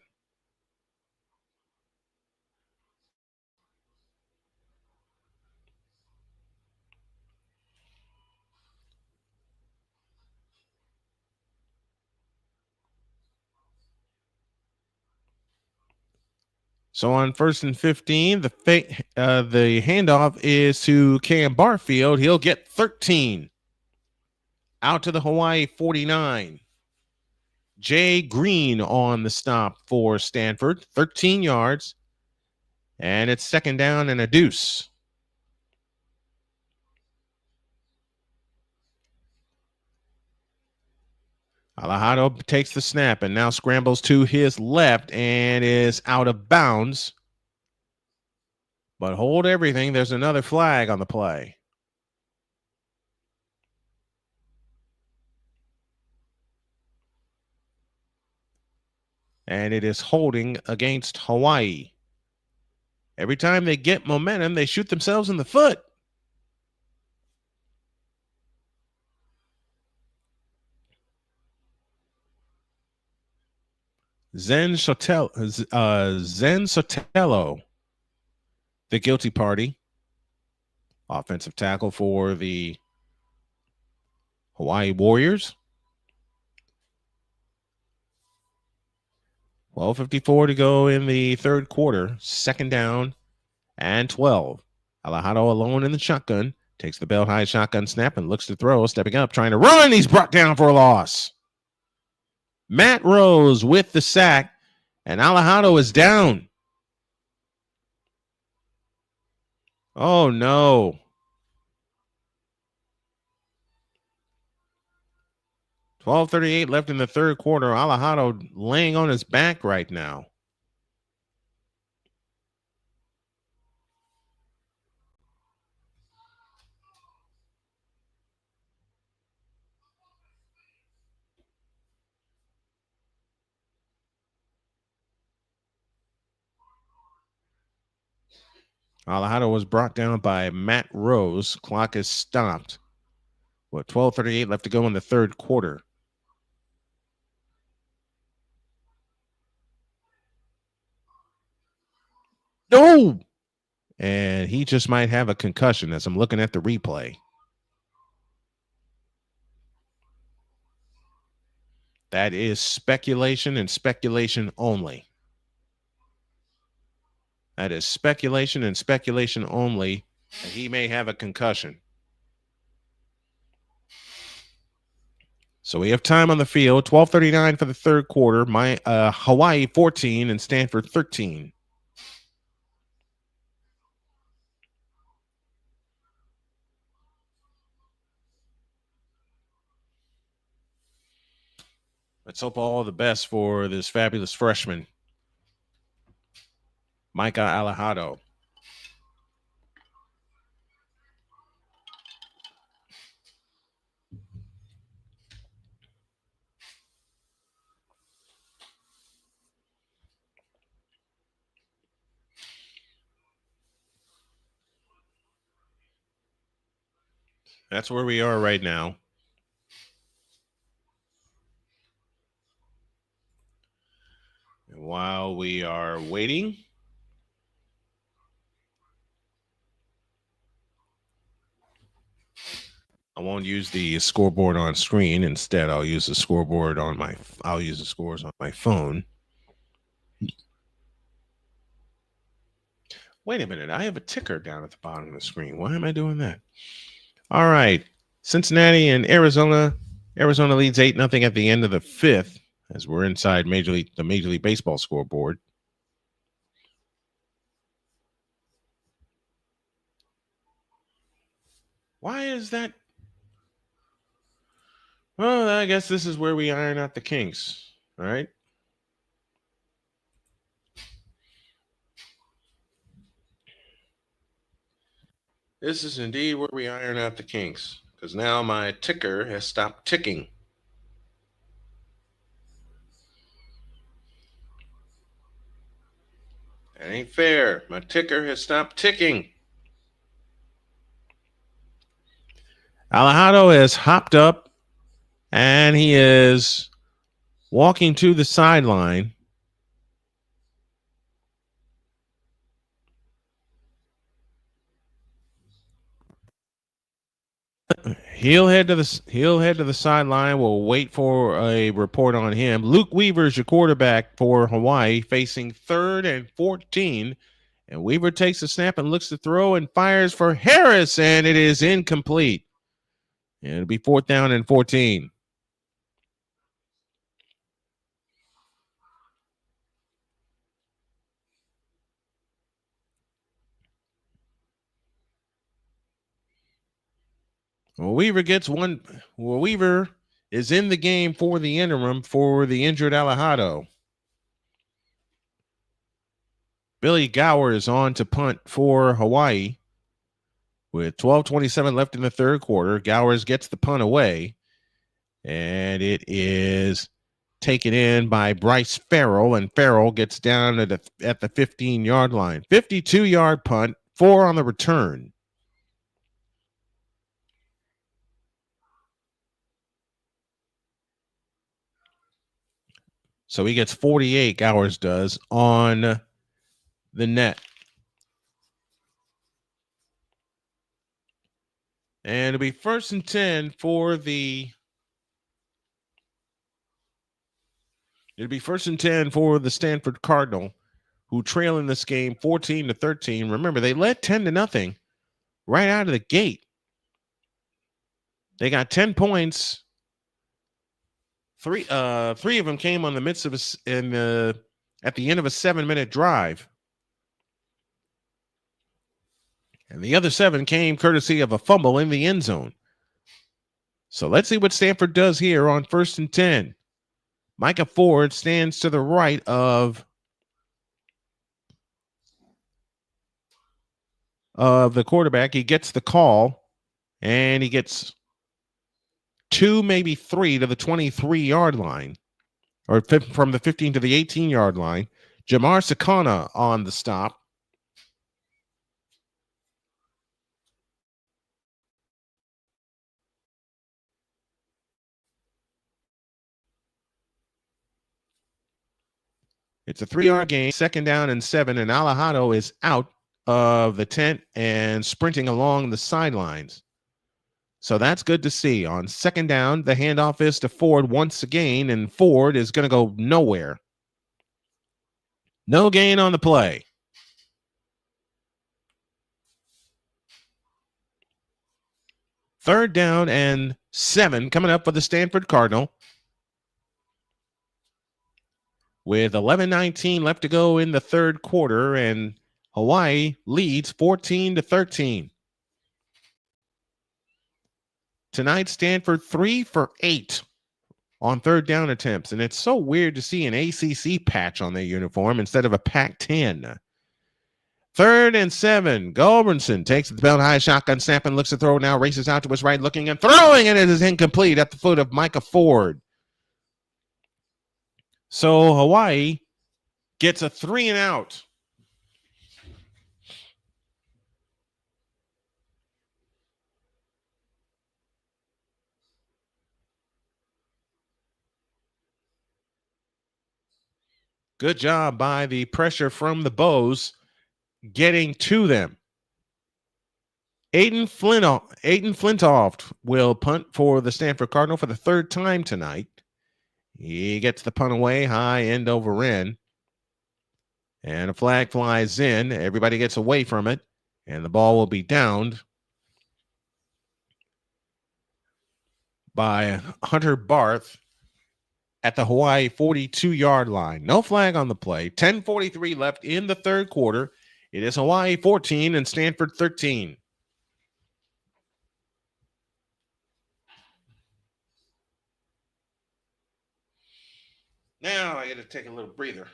So on 1st and 15, the handoff is to Cam Barfield. He'll get 13. Out to the Hawaii 49. Jay Green on the stop for Stanford, 13 yards. And it's 2nd down and a deuce. Alejado takes the snap and now scrambles to his left and is out of bounds. But hold everything. There's another flag on the play. And it is holding against Hawaii. Every time they get momentum, they shoot themselves in the foot. Zen Sotelo, the guilty party, offensive tackle for the Hawai'i Warriors. 12:54 to go in the third quarter. 2nd down and 12. Alejado alone in the shotgun. Takes the belt high shotgun snap and looks to throw. Stepping up, trying to run. He's brought down for a loss. Matt Rose with the sack, and Alejado is down. Oh, no. 12:38 left in the third quarter. Alejado laying on his back right now. Alejado was brought down by Matt Rose. Clock is stopped. 12:38 left to go in the third quarter. No! And he just might have a concussion as I'm looking at the replay. That is speculation and speculation only. That is speculation and speculation only. And he may have a concussion. So we have time on the field. 12:39 for the third quarter. Hawaii 14 and Stanford 13. Let's hope all the best for this fabulous freshman, Micah Alejado. That's where we are right now. And while we are waiting, I won't use the scoreboard on screen. Instead, I'll use the scoreboard on I'll use the scores on my phone. Wait a minute. I have a ticker down at the bottom of the screen. Why am I doing that? All right. Cincinnati and Arizona. Arizona leads 8-0 at the end of the fifth as we're inside the Major League Baseball scoreboard. Why is that? Well, I guess this is where we iron out the kinks. All right. This is indeed where we iron out the kinks, because now my ticker has stopped ticking. That ain't fair. My ticker has stopped ticking. Alejado has hopped up, and he is walking to the sideline. He'll head to the sideline. We'll wait for a report on him. Luke Weaver is your quarterback for Hawaii, facing 3rd and 14. And Weaver takes the snap and looks to throw and fires for Harris, and it is incomplete. And it'll be 4th down and 14. Well, Weaver is in the game for the interim for the injured Alejado. Billy Gower is on to punt for Hawaii. With 12:27 left in the third quarter, Gowers gets the punt away, and it is taken in by Bryce Farrell, and Farrell gets down at the 15-yard line. 52-yard punt, 4 on the return. So he gets 48, Gowers does, on the net. And it'll be 1st and 10 for the Stanford Cardinal, who trail in this game 14-13. Remember, they led 10-0 right out of the gate. They got 10 points. Three of them came on the midst of at the end of a 7-minute drive. And the other 7 came courtesy of a fumble in the end zone. So let's see what Stanford does here on 1st and 10. Micah Ford stands to the right of the quarterback. He gets the call, and he gets 2, maybe 3 to the 23-yard line, or from the 15 to the 18-yard line. Jamar Sakana on the stop. It's a 3-yard gain, 2nd down and 7, and Alejado is out of the tent and sprinting along the sidelines. So that's good to see. On 2nd down, the handoff is to Ford once again, and Ford is going to go nowhere. No gain on the play. Third down and 7 coming up for the Stanford Cardinal. With 11:19 left to go in the third quarter, and Hawaii leads 14-13. Tonight, Stanford 3 for 8 on third down attempts, and it's so weird to see an ACC patch on their uniform instead of a Pac-10. 3rd and 7. Gulbranson takes the belt high shotgun snap and looks to throw. Now races out to his right, looking and throwing, and it is incomplete at the foot of Micah Ford. So Hawaii gets a 3 and out. Good job by the pressure from the Bows getting to them. Aiden Flintoff will punt for the Stanford Cardinal for the 3rd time tonight. He gets the punt away, high end over end. And a flag flies in. Everybody gets away from it. And the ball will be downed by Hunter Barth at the Hawaii 42-yard line. No flag on the play. 10:43 left in the third quarter. It is Hawaii 14 and Stanford 13. Now I got to take a little breather.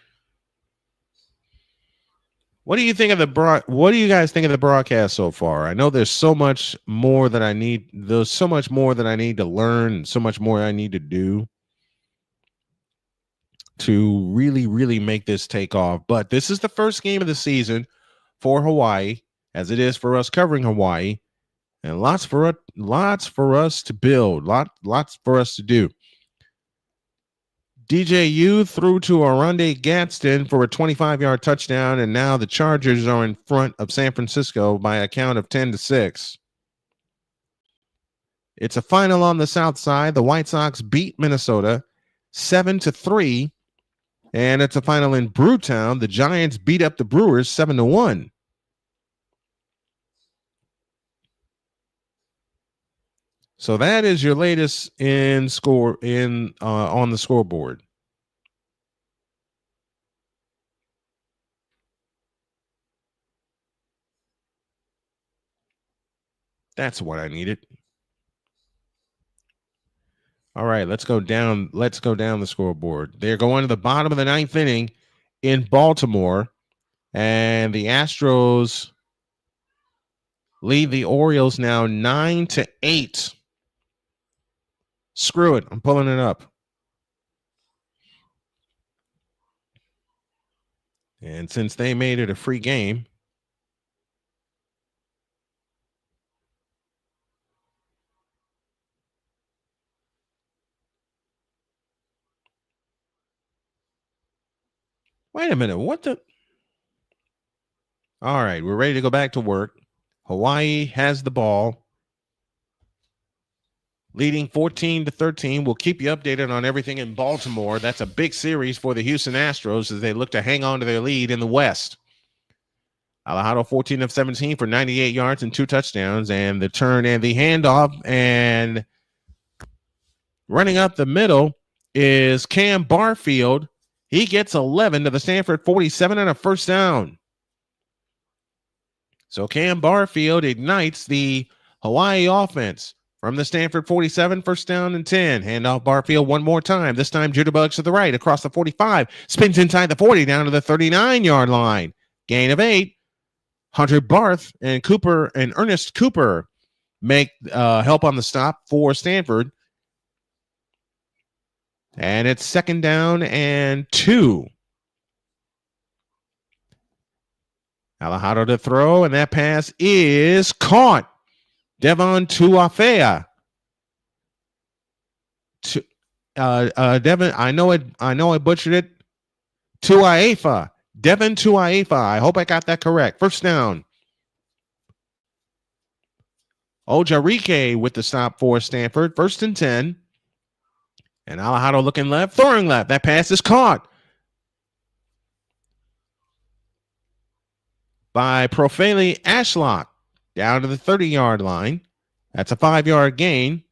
What do you think of what do you guys think of the broadcast so far? I know there's so much more that I need. There's so much more that I need to learn, and so much more I need to do to really, really make this take off. But this is the first game of the season for Hawaii, as it is for us covering Hawaii, and lots for us to build, lots for us to do. DJU threw to Aronde Gadsden for a 25-yard touchdown, and now the Chargers are in front of San Francisco by a count of 10-6. It's a final on the south side. The White Sox beat Minnesota 7-3, and it's a final in Brewtown. The Giants beat up the Brewers 7-1. So that is your latest in score on the scoreboard. That's what I needed. All right, let's go down the scoreboard. They're going to the bottom of the 9th inning in Baltimore, and the Astros lead the Orioles now 9-8. Screw it. I'm pulling it up. And since they made it a free game, wait a minute. What the? All right, we're ready to go back to work. Hawaii has the ball, leading 14-13. We'll keep you updated on everything in Baltimore. That's a big series for the Houston Astros as they look to hang on to their lead in the West. Alejado 14 of 17 for 98 yards and 2 touchdowns, and the turn and the handoff, and running up the middle is Cam Barfield. He gets 11 to the Stanford 47 and a first down. So Cam Barfield ignites the Hawaii offense from the Stanford 47, first down and 10. Handoff Barfield one more time. This time jitterbugs to the right across the 45. Spins inside the 40 down to the 39-yard line. Gain of 8. Hunter Barth and Ernest Cooper make help on the stop for Stanford. And it's 2nd down and 2. Alejado to throw, and that pass is caught. Devon Tuafea. Devon, I know I butchered it. Tuaifa. Devin Tuaifa. I hope I got that correct. First down. Ojarike with the stop for Stanford. 1st and 10. And Alejandro looking left, throwing left. That pass is caught by Profeli Ashlock down to the 30-yard line. That's a 5-yard gain.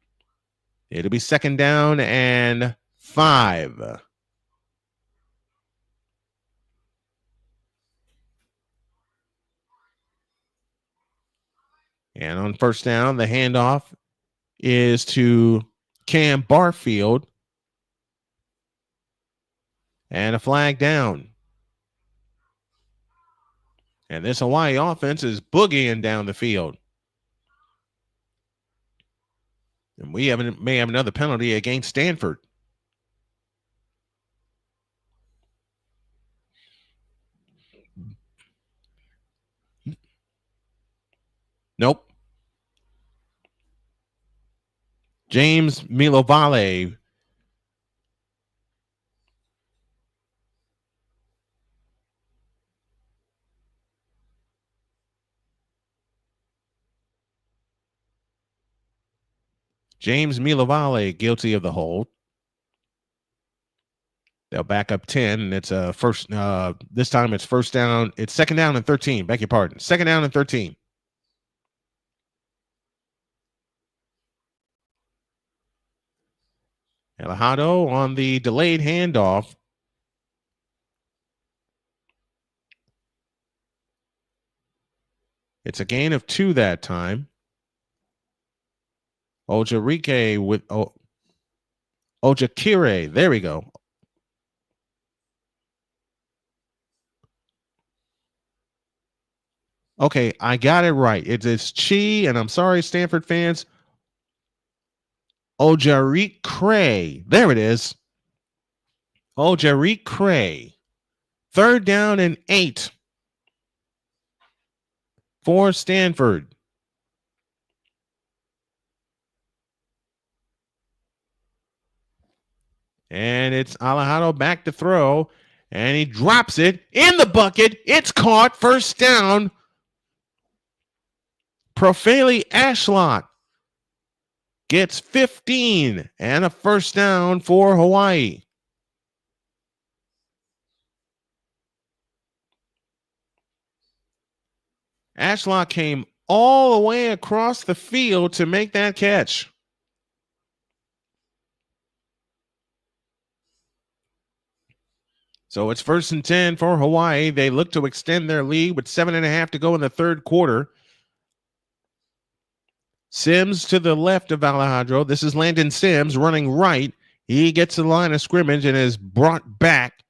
It'll be 2nd down and 5. And on 1st down, the handoff is to Cam Barfield. And a flag down. And this Hawaii offense is boogieing down the field. And we may have another penalty against Stanford. Nope. James Milovale. James Milovale guilty of the hold. They'll back up 10, and it's a first. This time it's 1st down. It's 2nd down and 13. Beg your pardon. 2nd down and 13. Alejandro on the delayed handoff. It's a gain of 2 that time. Ojarike with Ojakire. There we go. Okay, I got it right. It's Chi, and I'm sorry, Stanford fans. Ojarik Cray. There it is. Ojarik Cray. 3rd down and 8 for Stanford. And it's Alejandro back to throw, and he drops it in the bucket. It's caught. 1st down. Profeli Ashlock gets 15 and a 1st down for Hawaii. Ashlock came all the way across the field to make that catch. So it's 1st and 10 for Hawaii. They look to extend their lead with 7.5 to go in the 3rd quarter. Sims to the left of Alejandro. This is Landon Sims running right. He gets to the line of scrimmage and is brought back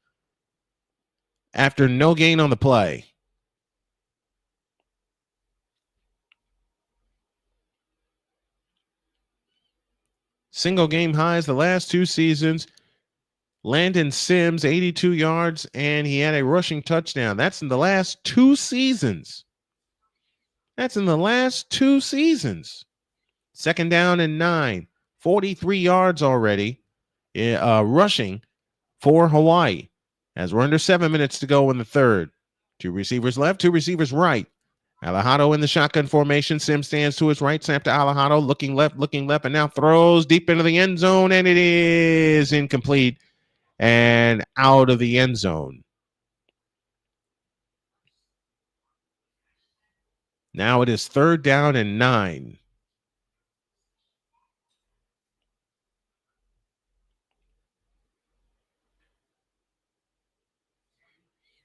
after no gain on the play. Single game highs the last 2 seasons. Landon Sims, 82 yards, and he had a rushing touchdown. That's in the last 2 seasons. That's in the last 2 seasons. 2nd down and 9. 43 yards already rushing for Hawaii as we're under 7 minutes to go in the 3rd. 2 receivers left, 2 receivers right. Alejandro in the shotgun formation. Sims stands to his right. Snap to Alejandro, looking left, and now throws deep into the end zone, and it is incomplete and out of the end zone. Now it is 3rd down and 9.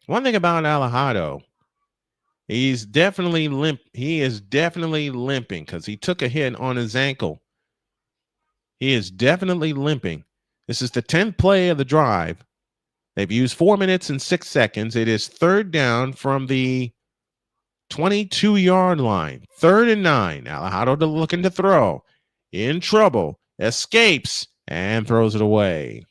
One thing about Alejandro, he's definitely limp. He is definitely limping because he took a hit on his ankle. He is definitely limping. This is the 10th play of the drive. They've used 4 minutes and 6 seconds. It is 3rd down from the 22-yard line. 3rd and 9. Alejandro looking to throw. In trouble. Escapes and throws it away.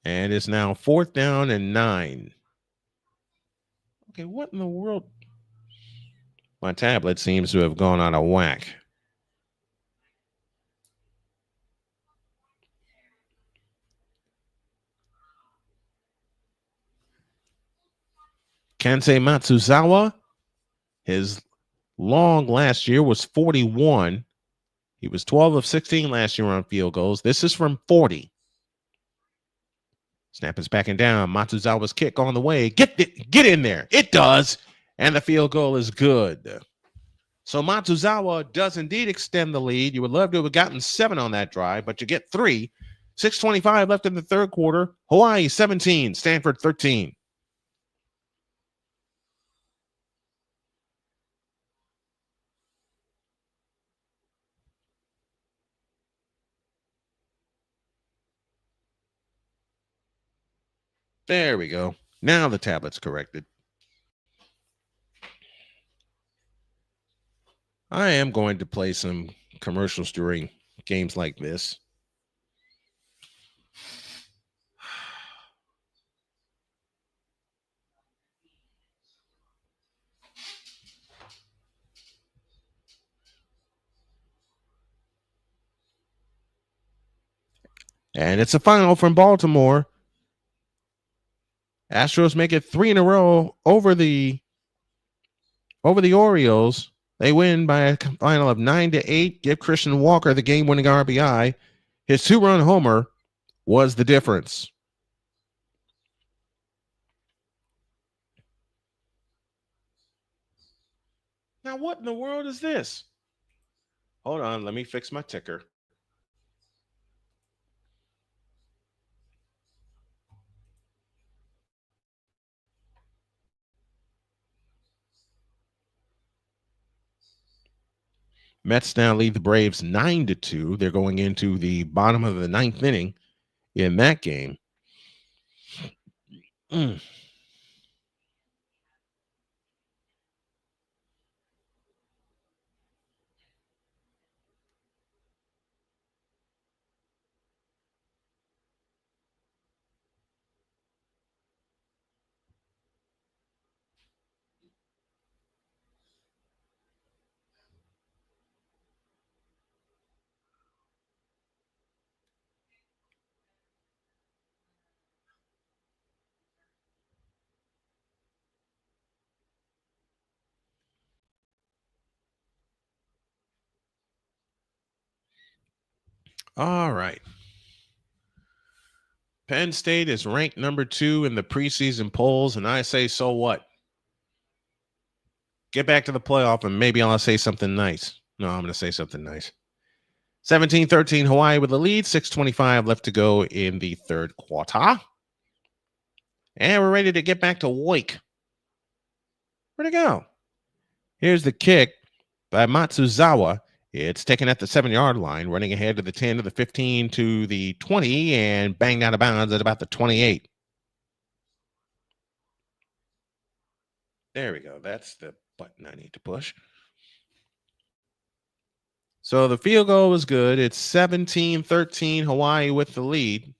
And it's now 4th down and 9. Okay, what in the world? My tablet seems to have gone out of whack. Kensei Matsuzawa, his long last year was 41. He was 12 of 16 last year on field goals. This is from 40. Snap is backing down. Matsuzawa's kick on the way. Get in there. It does. And the field goal is good. So Matsuzawa does indeed extend the lead. You would love to have gotten 7 on that drive, but you get 3. 6:25 left in the third quarter. Hawaii 17, Stanford 13. There we go. Now the tablet's corrected. I am going to play some commercials during games like this. And it's a final from Baltimore. Astros make it 3 in a row over the Orioles. They win by a final of 9-8. Give Christian Walker the game-winning RBI. His 2-run homer was the difference. Now, what in the world is this? Hold on, let me fix my ticker. Mets now lead the Braves 9-2. They're going into the bottom of the 9th inning in that game. All right. Penn State is ranked number 2 in the preseason polls, and I say, so what? Get back to the playoff, and maybe I'll say something nice. No, I'm going to say something nice. 17-13 Hawaii with the lead. 6:25 left to go in the third quarter. And we're ready to get back to Wake. Where'd it go? Here's the kick by Matsuzawa. It's taken at the 7-yard line, running ahead to the 10, to the 15, to the 20, and banged out of bounds at about the 28. There we go. That's the button I need to push. So the field goal was good. It's 17-13 Hawaii with the lead.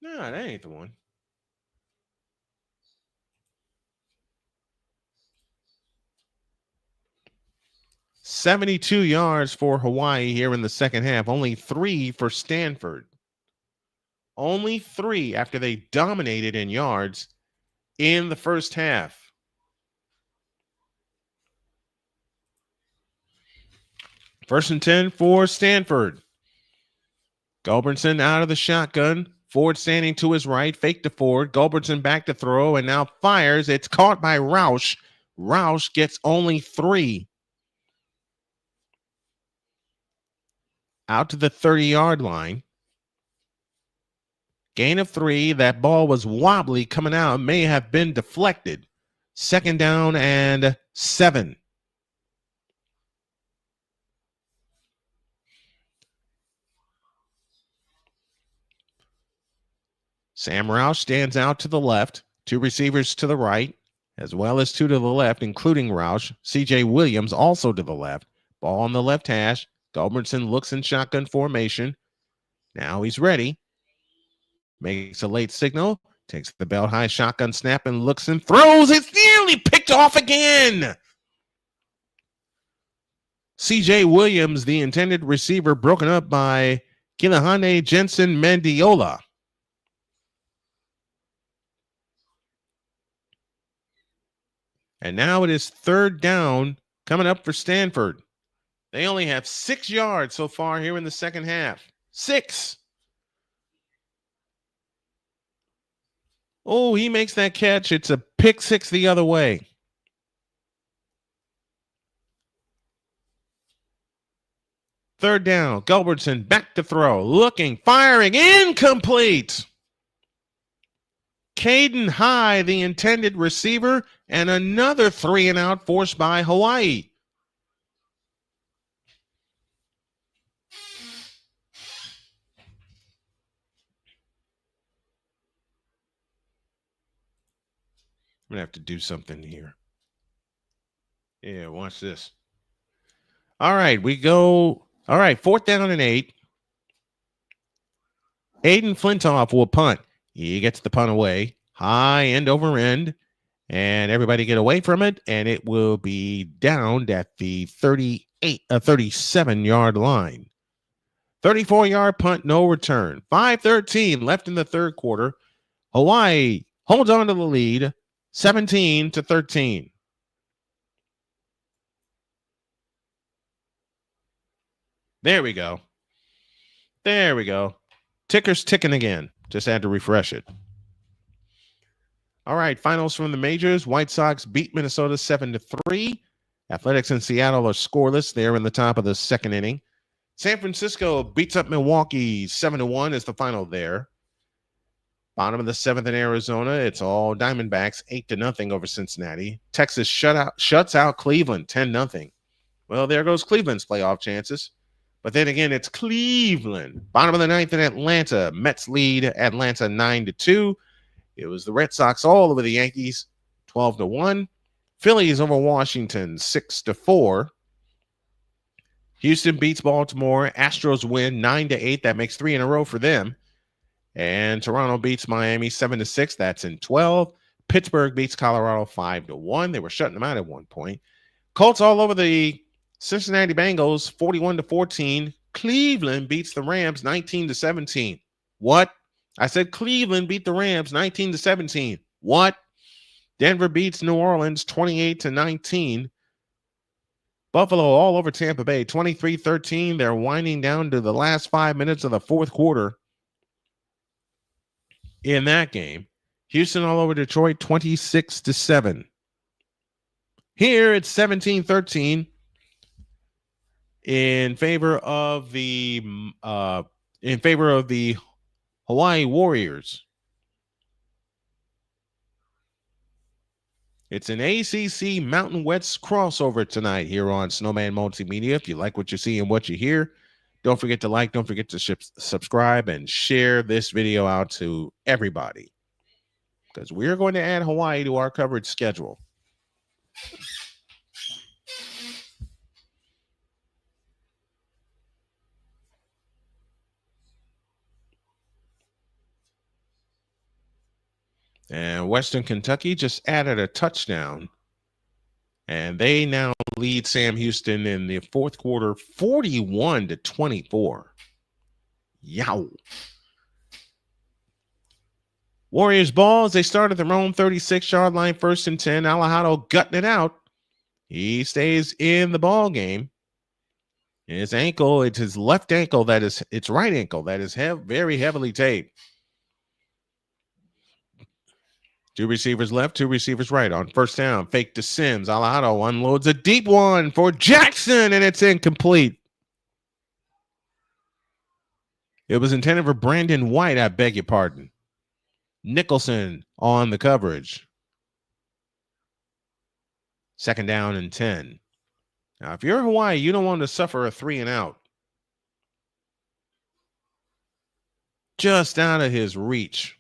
No, that ain't the one. $72 yards for Hawaii here in the second half. Only 3 for Stanford. Only 3 after they dominated in yards in the first half. First and 10 for Stanford. Gulbranson out of the shotgun. Ford standing to his right. Fake to Ford. Gulbranson back to throw and now fires. It's caught by Roush. Roush gets only 3. Out to the 30-yard line. Gain of 3. That ball was wobbly coming out. May have been deflected. Second down and 7. Sam Roush stands out to the left. 2 receivers to the right, as well as 2 to the left, including Roush. C.J. Williams also to the left. Ball on the left hash. Gulbranson looks in shotgun formation. Now he's ready. Makes a late signal. Takes the belt high shotgun snap and looks and throws. It's nearly picked off again. C.J. Williams, the intended receiver, broken up by Kilahane Jensen Mendiola. And now it is third down coming up for Stanford. They only have 6 yards so far here in the second half. 6. Oh, he makes that catch. It's a pick six the other way. Third down. Gulbertson back to throw. Looking, firing, incomplete. Caden High, the intended receiver, and another 3 and out forced by Hawaii. I'm going to have to do something here. Yeah, watch this. All right, we go. All right, 4th down and 8. Aiden Flintoff will punt. He gets the punt away. High end over end. And everybody get away from it. And it will be downed at the 37-yard line. 34-yard punt, no return. 5:13 left in the third quarter. Hawaii holds on to the lead, 17-13. There we go. There we go. Ticker's ticking again. Just had to refresh it. All right, finals from the majors. White Sox beat Minnesota 7-3. Athletics in Seattle are scoreless. They're in the top of the second inning. San Francisco beats up Milwaukee 7-1 is the final there. Bottom of the 7th in Arizona. It's all Diamondbacks 8-0 over Cincinnati. Texas shuts out Cleveland 10-0. Well, there goes Cleveland's playoff chances. But then again, it's Cleveland. Bottom of the 9th in Atlanta. Mets lead Atlanta 9-2. It was the Red Sox all over the Yankees 12-1. Phillies over Washington 6-4. Houston beats Baltimore. Astros win 9-8. That makes 3 in a row for them. And Toronto beats Miami 7-6. That's in 12. Pittsburgh beats Colorado 5-1. They were shutting them out at one point. Colts all over the Cincinnati Bengals 41-14. Cleveland beats the Rams 19-17. What? I said Cleveland beat the Rams 19-17. What? Denver beats New Orleans 28-19. Buffalo all over Tampa Bay 23-13. They're winding down to the last 5 minutes of the fourth quarter in that game. Houston all over Detroit 26-7. Here it's 17-13 in favor of the Hawai'i Warriors. It's an ACC Mountain West crossover tonight here on Snowman Multimedia. If you like what you see and what you hear, don't forget to like, don't forget to subscribe, and share this video out to everybody, because we're going to add Hawaii to our coverage schedule. And Western Kentucky just added a touchdown, and they now lead Sam Houston in the fourth quarter 41-24. Yow. Warriors ball as they start at their own 36-yard line, 1st and 10. Alejado gutting it out. He stays in the ball game. His ankle, it's his left ankle it's right ankle that is very heavily taped. 2 receivers left, 2 receivers right. On 1st down, fake to Sims. Alejado unloads a deep one for Jackson, and it's incomplete. It was intended for Brandon White, I beg your pardon. Nicholson on the coverage. 2nd down and 10. Now, if you're Hawaii, you don't want to suffer a 3 and out. Just out of his reach.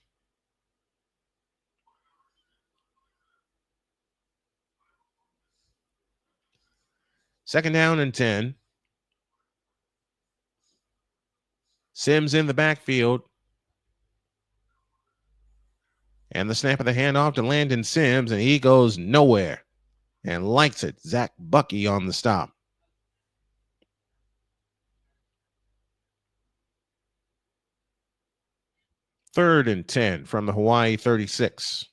Second down and 10. Sims in the backfield. And the snap of the handoff to Landon Sims, and he goes nowhere and likes it. Zach Bucky on the stop. Third and 10 from the Hawaii 36.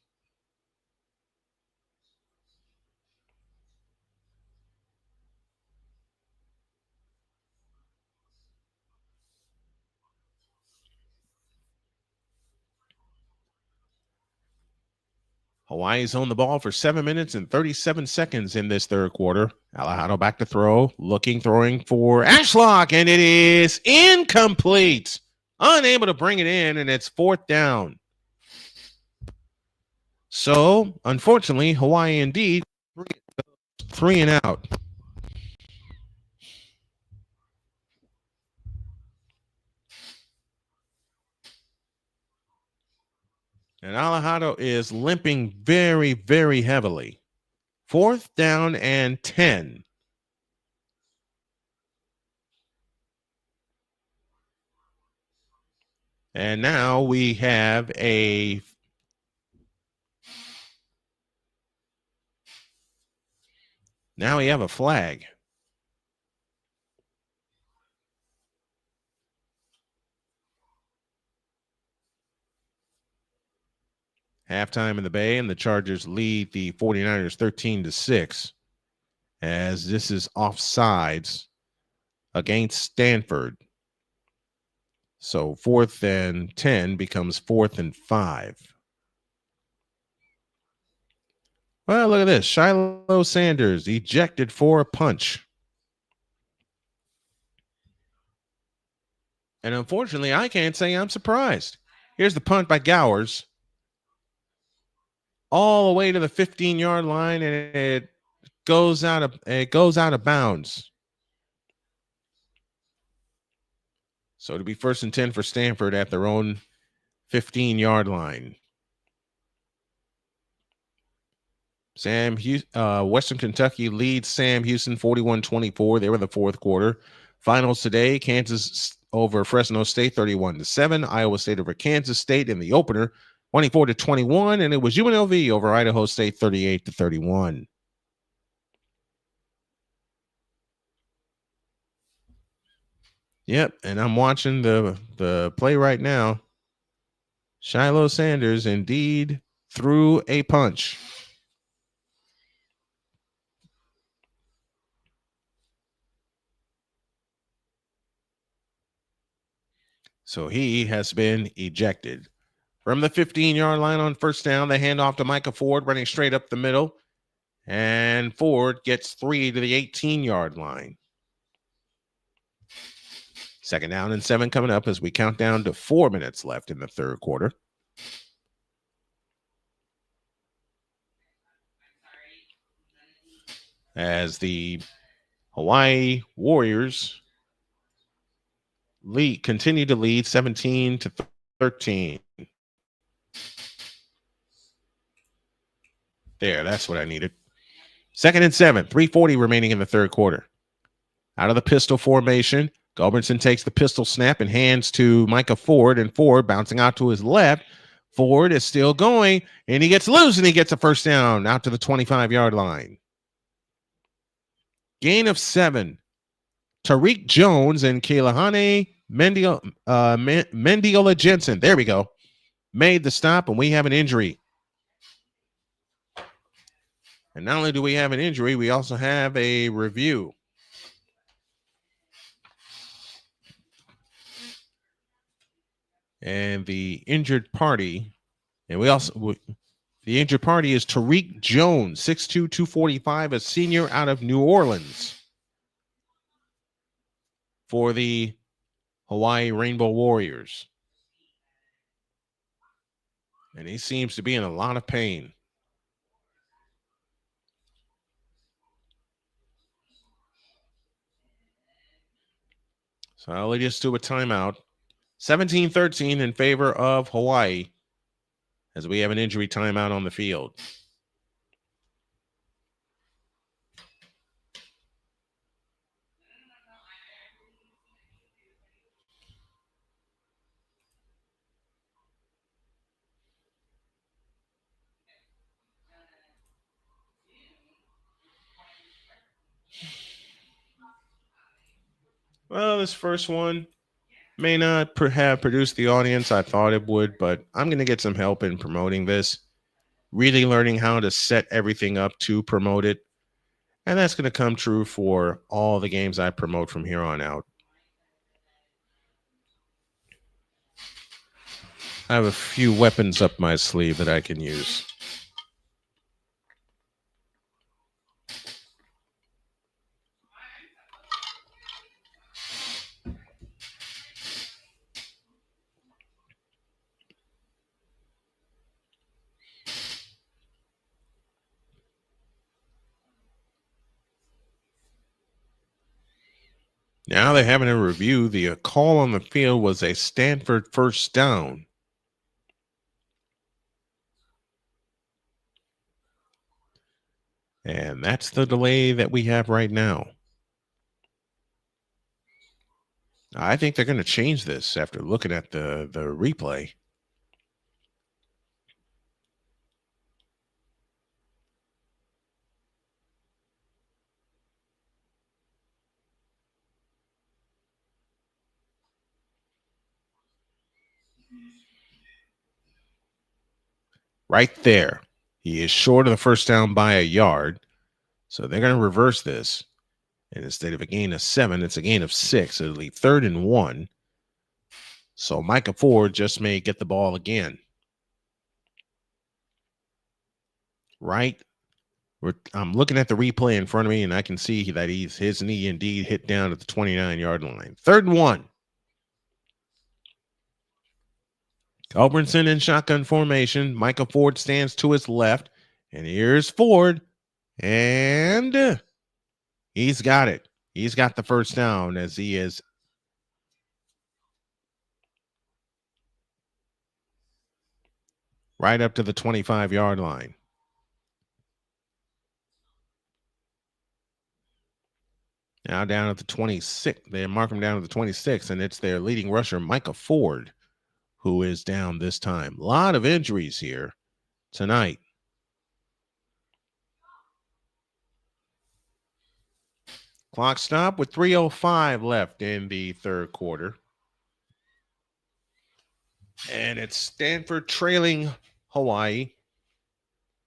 Hawaii's owned the ball for 7 minutes and 37 seconds in this third quarter. Alejandro back to throw, throwing for Ashlock, and it is incomplete. Unable to bring it in, and it's fourth down. So, unfortunately, Hawaii indeed three and out. And Alejandro is limping very, very heavily. Fourth down and 10. And now we have a flag. Halftime in the Bay, and the Chargers lead the 49ers 13-6, as this is offsides against Stanford. So 4th and 10 becomes 4th and 5. Well, look at this. Shiloh Sanders ejected for a punch. And unfortunately, I can't say I'm surprised. Here's the punt by Gowers, all the way to the 15-yard line, and it goes out of bounds. So to be 1st and 10 for Stanford at their own 15-yard line. Western Kentucky leads Sam Houston 41-24. They were the fourth quarter. Finals today: Kansas over Fresno State 31-7. Iowa State over Kansas State in the opener 24-21, and it was UNLV over Idaho State 38-31. Yep, and I'm watching the play right now. Shiloh Sanders indeed threw a punch. So he has been ejected. From the 15-yard line on first down, they hand off to Micah Ford, running straight up the middle. And Ford gets 3 to the 18-yard line. 2nd down and 7 coming up as we count down to 4 minutes left in the third quarter. As the Hawai'i Warriors continue to lead 17-13. There, that's what I needed. 2nd and 7, 3:40 remaining in the third quarter. Out of the pistol formation, Gulbranson takes the pistol snap and hands to Micah Ford, and Ford bouncing out to his left. Ford is still going, and he gets loose, and he gets a first down out to the 25-yard line. Gain of 7. Tariq Jones and Keilahane Mendiola Jensen, there we go, made the stop, and we have an injury. And not only do we have an injury, we also have a review. And the injured party, the injured party is Tariq Jones, 6'2", 245, a senior out of New Orleans for the Hawaii Rainbow Warriors. And he seems to be in a lot of pain. So I'll lead us to a timeout. 17-13 in favor of Hawaii as we have an injury timeout on the field. Well, this first one may not have produced the audience I thought it would, but I'm going to get some help in promoting this, really learning how to set everything up to promote it. And that's going to come true for all the games I promote from here on out. I have a few weapons up my sleeve that I can use. Now they're having a review. The call on the field was a Stanford first down. And that's the delay that we have right now. I think they're going to change this after looking at the replay. Right there. He is short of the first down by a yard. So they're going to reverse this. And instead of a gain of 7, it's a gain of 6. It'll leave 3rd and 1. So Micah Ford just may get the ball again. Right. I'm looking at the replay in front of me, and I can see that his knee indeed hit down at the 29-yard line. 3rd and 1. Culbertson in shotgun formation. Micah Ford stands to his left. And here's Ford. And he's got it. He's got the first down as he is right up to the 25-yard line. Now down at the 26. They mark him down at the 26, and it's their leading rusher, Micah Ford, who is down this time. A lot of injuries here tonight. Clock stop with 3:05 left in the third quarter. And it's Stanford trailing Hawaii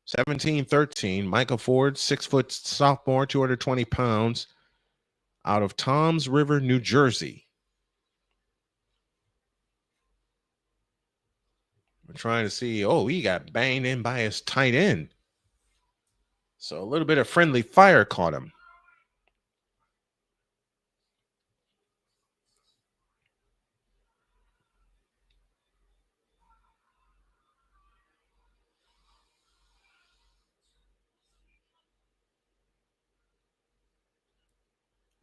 17-13. Micah Ford, 6-foot sophomore, 220 pounds, out of Toms River, New Jersey. We're trying to see. Oh, he got banged in by his tight end. So a little bit of friendly fire caught him.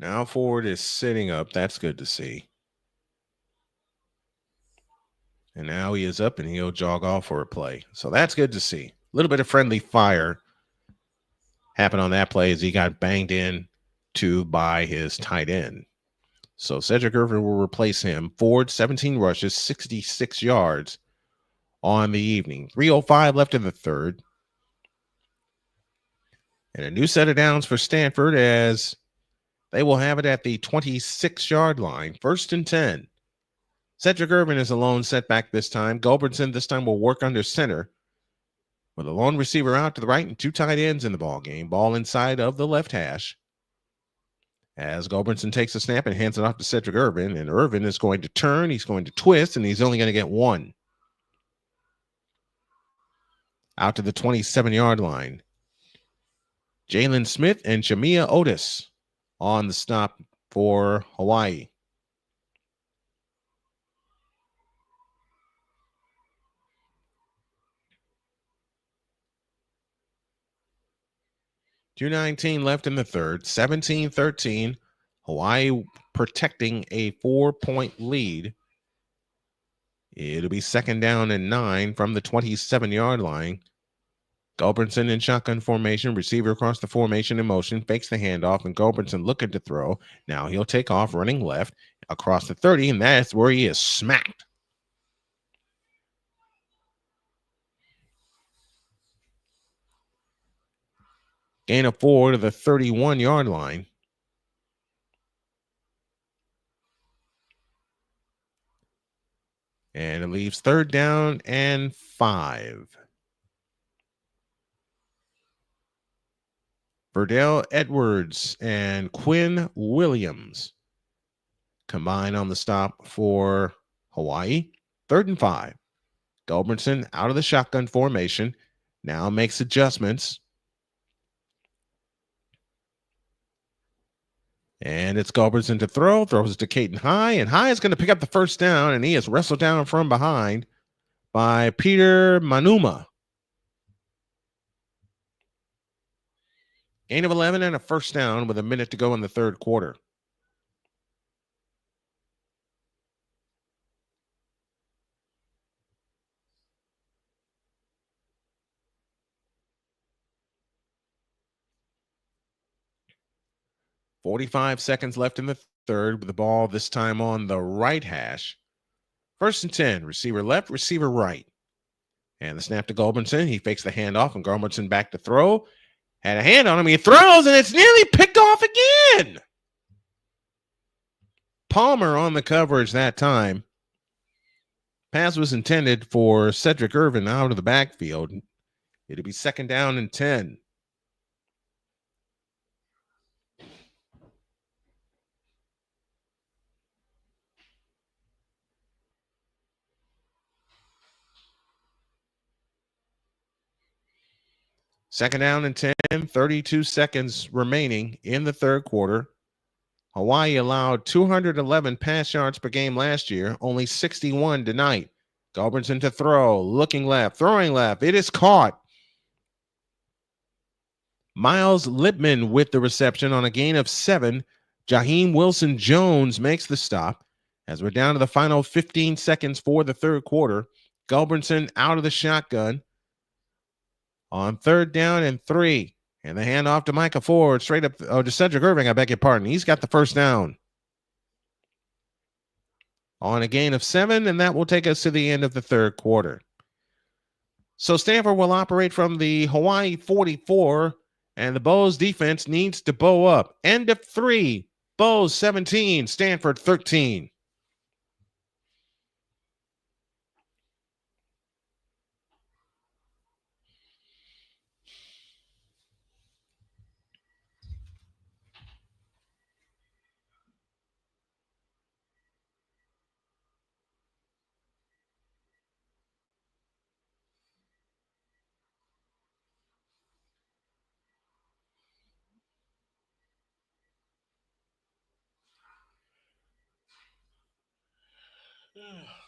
Now Ford is sitting up. That's good to see. And now he is up and he'll jog off for a play. So that's good to see. A little bit of friendly fire happened on that play as he got banged in to by his tight end. So Cedric Irvin will replace him. Ford, 17 rushes, 66 yards on the evening. 3:05 left in the third. And a new set of downs for Stanford as they will have it at the 26-yard line. 1st and 10. Cedric Irvin is a lone setback this time. Gulbranson this time will work under center with a lone receiver out to the right and 2 tight ends in the ball game. Ball inside of the left hash. As Gulbranson takes a snap and hands it off to Cedric Irvin, and Irvin is going to turn, he's going to twist, and he's only going to get 1. Out to the 27-yard line. Jalen Smith and Jamia Otis on the stop for Hawaii. .219 left in the third. 17-13. Hawaii protecting a 4-point lead. It'll be 2nd down and 9 from the 27-yard line. Gulbranson in shotgun formation, receiver across the formation in motion, fakes the handoff, and Gulbranson looking to throw. Now he'll take off running left across the 30, and that's where he is smacked. Gain of 4 to the 31-yard line. And it leaves 3rd down and 5. Verdell Edwards and Quinn Williams combine on the stop for Hawaii. 3rd and 5. Gulbranson out of the shotgun formation. Now makes adjustments. And it's Gulbranson to throw. Throws it to Caden High. And High is going to pick up the first down. And he is wrestled down from behind by Peter Manuma. Gain of 11 and a first down with a minute to go in the third quarter. 45 seconds left in the third with the ball this time on the right hash. 1st and 10, receiver left, receiver right. And the snap to Gulbranson. He fakes the handoff, and Gulbranson back to throw. Had a hand on him. He throws, and it's nearly picked off again. Palmer on the coverage that time. Pass was intended for Cedric Irvin out of the backfield. It'll be 2nd down and 10. Second down and 10, 32 seconds remaining in the third quarter. Hawaii allowed 211 pass yards per game last year, only 61 tonight. Gulbranson to throw, looking left, throwing left. It is caught. Miles Lipman with the reception on a gain of 7. Jaheim Wilson-Jones makes the stop. As we're down to the final 15 seconds for the third quarter, Gulbranson out of the shotgun on 3rd down and 3. And the handoff to Micah Ford, straight up, to Cedric Irving, I beg your pardon. He's got the first down on a gain of 7, and that will take us to the end of the third quarter. So Stanford will operate from the Hawaii 44, and the Bows defense needs to bow up. End of 3, Bows 17, Stanford 13.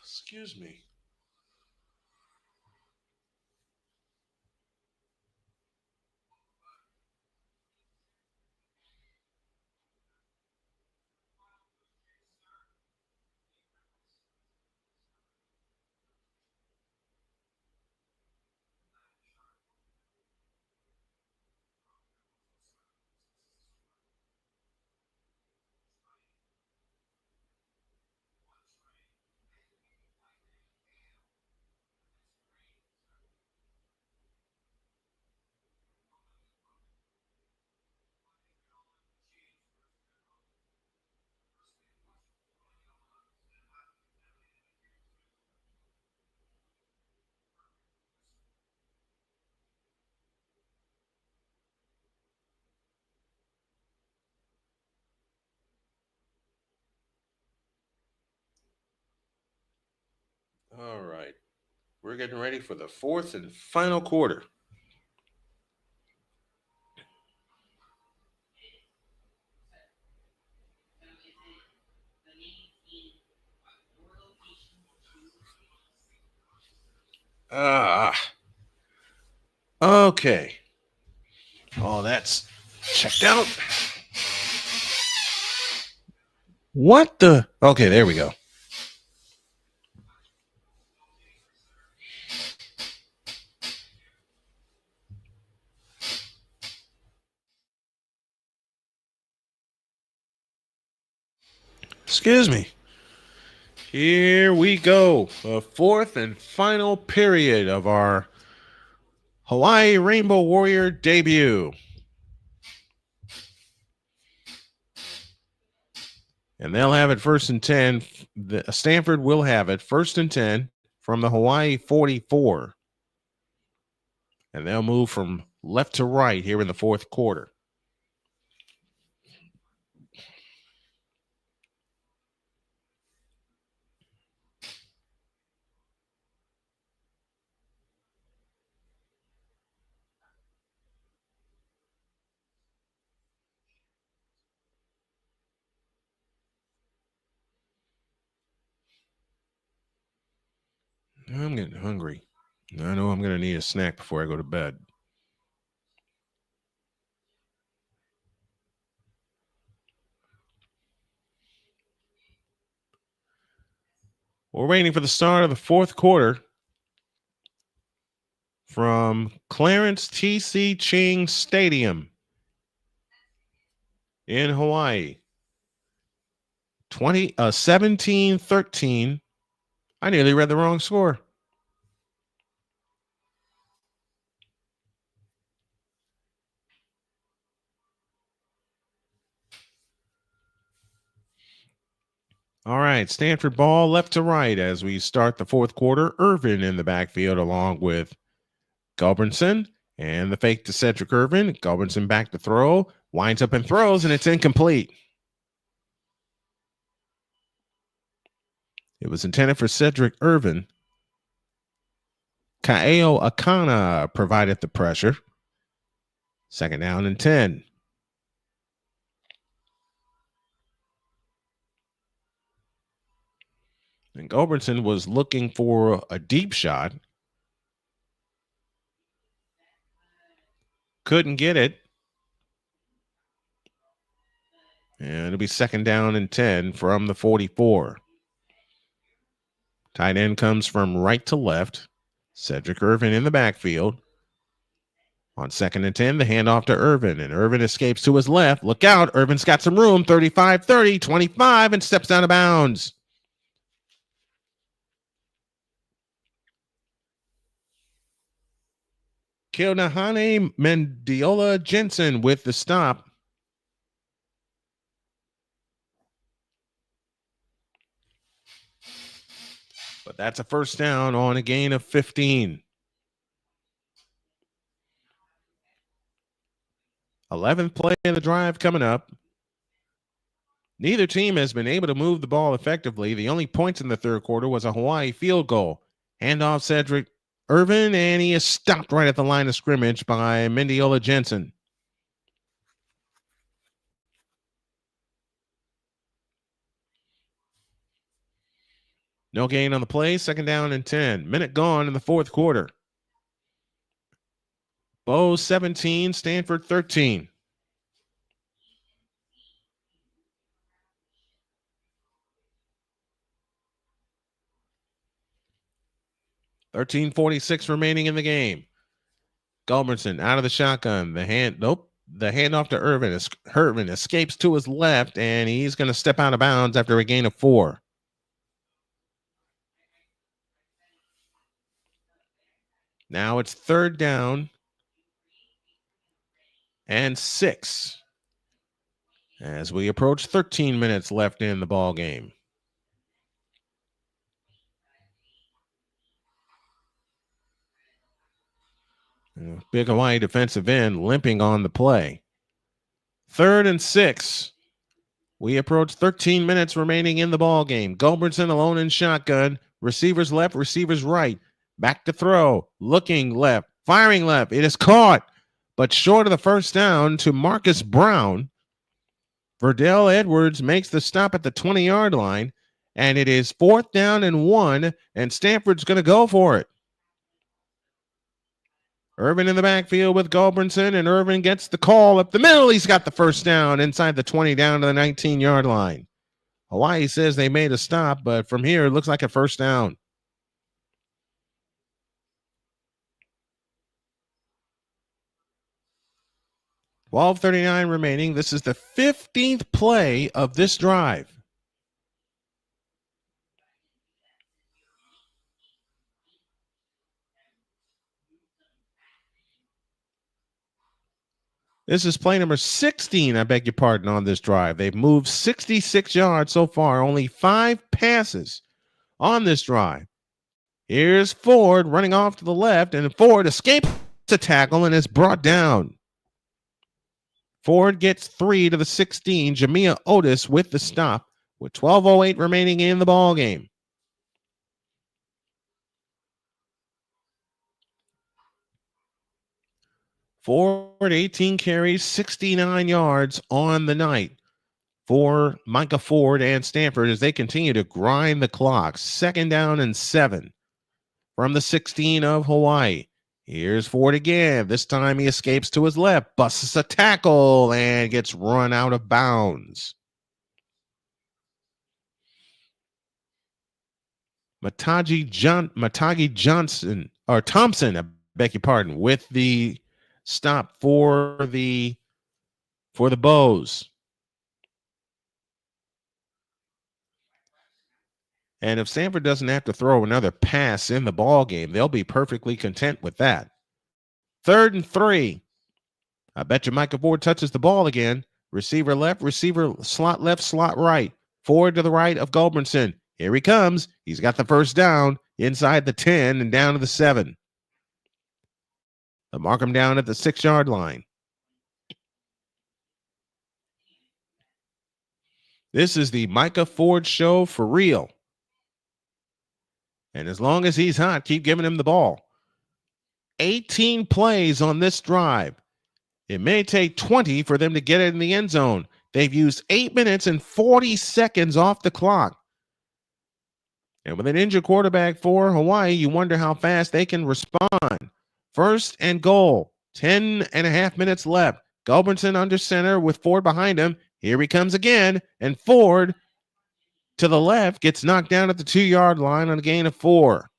Excuse me. All right. We're getting ready for the fourth and final quarter. Okay. Oh, that's checked out. What the? Okay, there we go. Excuse me. Here we go. The fourth and final period of our Hawaii Rainbow Warrior debut. And they'll have it 1st and 10. Stanford will have it 1st and 10 from the Hawaii 44. And they'll move from left to right here in the fourth quarter. I'm getting hungry. I know I'm going to need a snack before I go to bed. We're waiting for the start of the fourth quarter from Clarence TC Ching Stadium. in Hawaii. 17-13. I nearly read the wrong score. All right, Stanford ball left to right as we start the fourth quarter. Irvin in the backfield along with Gulbranson, and the fake to Cedric Irvin. Gulbranson back to throw, winds up and throws, and it's incomplete. It was intended for Cedric Irvin. Kaeo Akana provided the pressure. Second down and 10. And Gulbranson was looking for a deep shot. Couldn't get it. And it'll be second down and 10 from the 44. Tight end comes from right to left. Cedric Irvin in the backfield. On second and 10, the handoff to Irvin, and Irvin escapes to his left. Look out, Irvin's got some room, 35-30, 25, and steps out of bounds. Kilnahane Mendiola Jensen with the stop. But that's a first down on a gain of 15. 11th play of the drive coming up. Neither team has been able to move the ball effectively. The only points in the third quarter was a Hawaii field goal. Handoff Cedric Irvin, and he is stopped right at the line of scrimmage by Mendiola Jensen. No gain on the play, second down and 10. Minute gone in the fourth quarter. Bo 17, Stanford 13. $13:46 remaining in the game. Gulbranson out of the shotgun. The handoff to Irvin. Irvin escapes to his left, and he's going to step out of bounds after a gain of 4. Now it's third down and 6 as we approach 13 minutes left in the ball game. Big Hawaii defensive end limping on the play. 3rd and 6. We approach 13 minutes remaining in the ball game. Gulbranson alone in shotgun. Receivers left, receivers right. Back to throw. Looking left. Firing left. It is caught, but short of the first down to Marcus Brown. Verdell Edwards makes the stop at the 20-yard line, and it is 4th down and 1, and Stanford's going to go for it. Irvin in the backfield with Gulbranson, and Irvin gets the call up the middle. He's got the first down inside the 20 down to the 19-yard line. Hawaii says they made a stop, but from here, it looks like a first down. $12:39 remaining. This is the 15th play of this drive. This is play number 16, I beg your pardon, on this drive. They've moved 66 yards so far, only 5 passes on this drive. Here's Ford running off to the left, and Ford escapes a tackle and is brought down. Ford gets 3 to the 16. Jamia Otis with the stop with 12:08 remaining in the ball game. Ford 18 carries, 69 yards on the night for Micah Ford and Stanford as they continue to grind the clock. 2nd down and 7 from the 16 of Hawaii. Here's Ford again. This time he escapes to his left, busts a tackle, and gets run out of bounds. Matagi Thompson, I beg your pardon, with the stop for the Bows. And if Stanford doesn't have to throw another pass in the ball game, they'll be perfectly content with that. 3rd and 3. I bet you Micah Ford touches the ball again. Receiver left, receiver slot left, slot right. Ford to the right of Gulbranson. Here he comes. He's got the first down inside the 10 and down to the 7. They'll mark him down at the 6-yard line. This is the Micah Ford show for real. And as long as he's hot, keep giving him the ball. 18 plays on this drive. It may take 20 for them to get it in the end zone. They've used 8 minutes and 40 seconds off the clock. And with an injured quarterback for Hawaii, you wonder how fast they can respond. 1st and goal. 10.5 minutes left. Gulbranson under center with Ford behind him. Here he comes again. And Ford to the left gets knocked down at the 2-yard line on a gain of 4.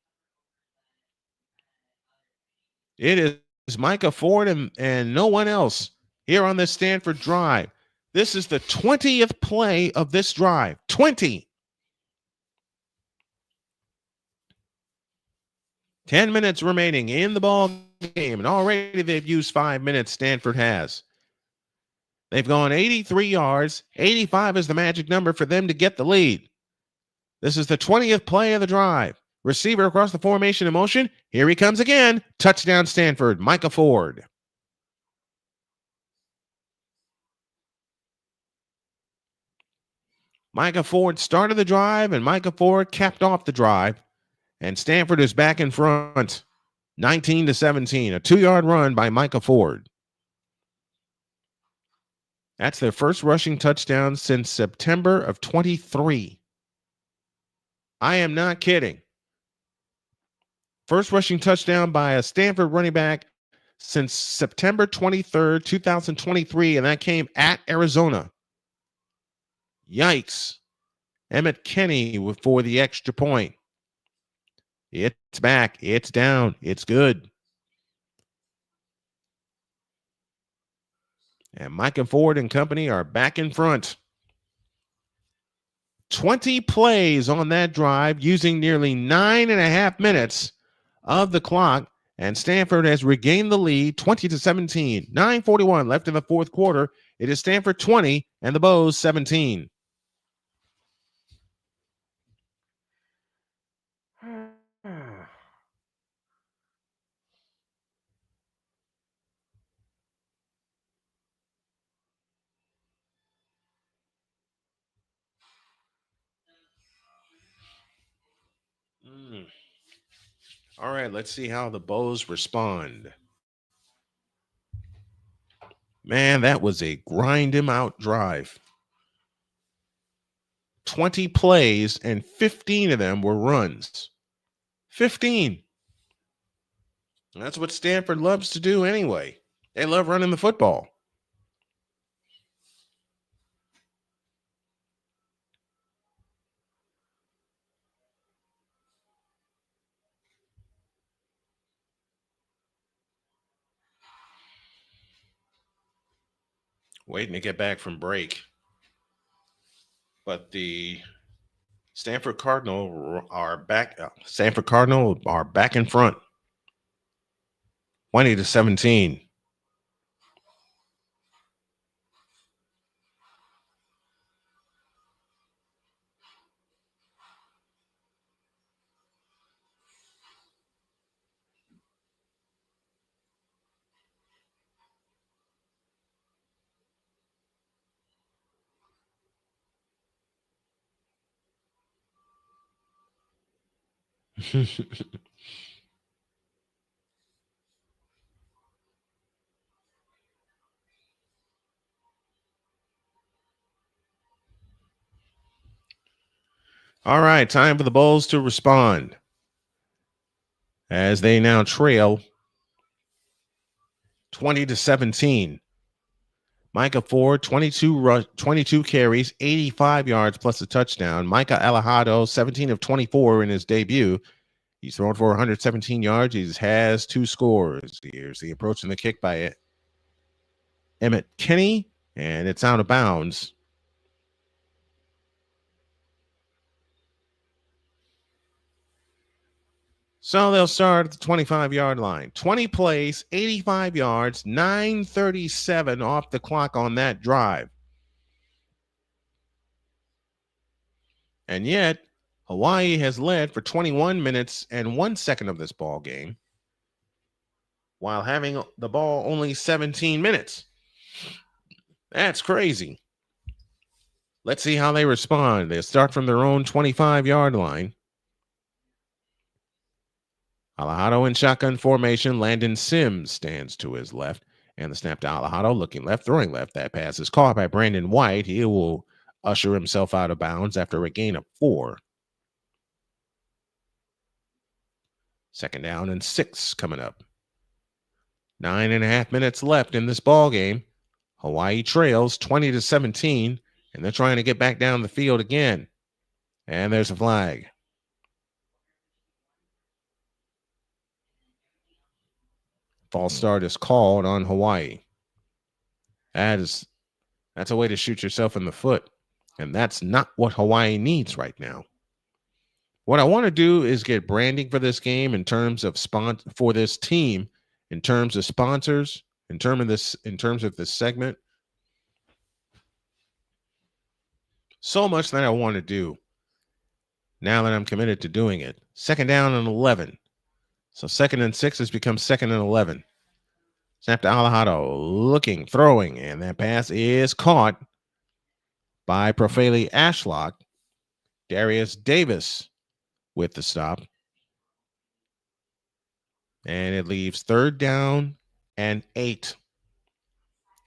It is Micah Ford and no one else here on this Stanford drive. This is the 20th play of this drive. 20. 10 minutes remaining in the ball game, and already they've used 5 minutes. Stanford has. They've gone 83 yards. 85 is the magic number for them to get the lead. This is the 20th play of the drive. Receiver across the formation in motion. Here he comes again. Touchdown Stanford. Micah Ford. Micah Ford started the drive, and Micah Ford capped off the drive. And Stanford is back in front. 19-17. A 2-yard run by Micah Ford. That's their first rushing touchdown since September of 23. I am not kidding. First rushing touchdown by a Stanford running back since September 23rd, 2023, and that came at Arizona. Yikes. Emmett Kenny for the extra point. It's back. It's down. It's good. And Micah Ford and company are back in front. 20 plays on that drive using nearly 9.5 minutes of the clock, and Stanford has regained the lead 20-17. 9:41 left in the 4th quarter. It is Stanford 20 and the Bows 17. All right, let's see how the Bows respond. Man, that was a grind him out drive. 20 plays and 15 of them were runs. 15. That's what Stanford loves to do anyway. They love running the football. Waiting to get back from break. But the Stanford Cardinal are back. Stanford Cardinal are back in front. 20-17. All right, time for the Bulls to respond as they now trail 20-17. Micah Ford, 22 carries, 85 yards plus a touchdown. Micah Alejado, 17 of 24 in his debut. He's thrown for 117 yards. He has 2 scores. Here's the approach and the kick by Emmett Kenny, and it's out of bounds. So they'll start at the 25-yard line. 20 plays, 85 yards, 9:37 off the clock on that drive. And yet, Hawaii has led for 21 minutes and 1 second of this ball game, while having the ball only 17 minutes. That's crazy. Let's see how they respond. They start from their own 25-yard line. Alejado in shotgun formation. Landon Sims stands to his left. And the snap to Alejado, looking left, throwing left. That pass is caught by Brandon White. He will usher himself out of bounds after a gain of 4. 2nd down and 6 coming up. 9.5 minutes left in this ball game. Hawaii trails 20-17, and they're trying to get back down the field again. And there's a flag. False start is called on Hawaii. That's a way to shoot yourself in the foot, and that's not what Hawaii needs right now. What I want to do is get branding for this game in terms of for this team, in terms of sponsors, in terms of this segment. So much that I want to do now that I'm committed to doing it. 2nd down and 11. So 2nd and 6 has become 2nd and 11. Snap to Alejado, looking, throwing, and that pass is caught by Profeli Ashlock. Darius Davis with the stop. And it leaves 3rd down and 8.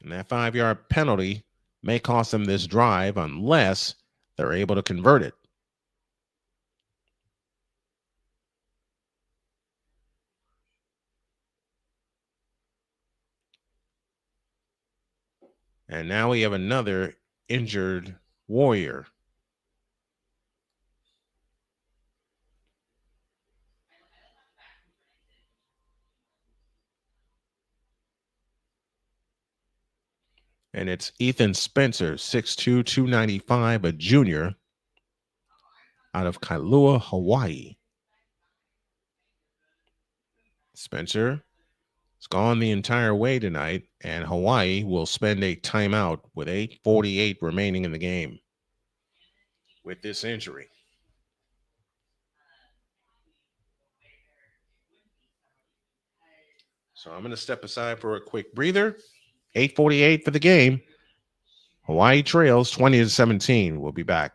And that 5-yard penalty may cost them this drive unless they're able to convert it. And now we have another injured Warrior. And it's Ethan Spencer, 6'2", 295, a junior out of Kailua, Hawaii. Spencer has gone the entire way tonight, and Hawaii will spend a timeout with 8:48 remaining in the game with this injury. So I'm going to step aside for a quick breather. 8:48 for the game. Hawaii trails 20-17. We'll be back.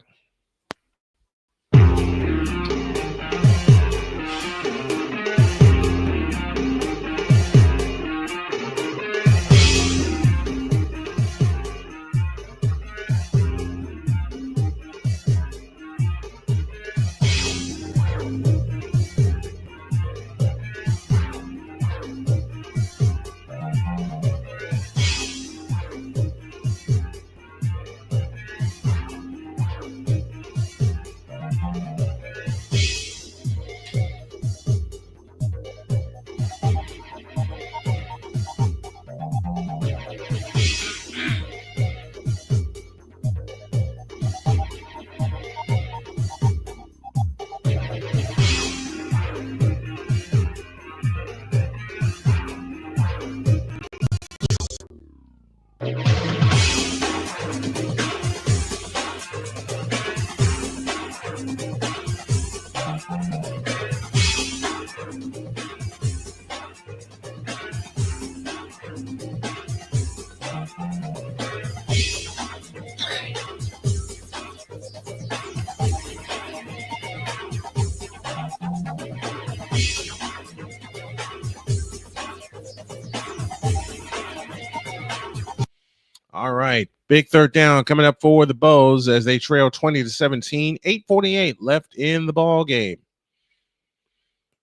All right. Big 3rd down coming up for the Bows as they trail 20-17. 8:48 left in the ball game.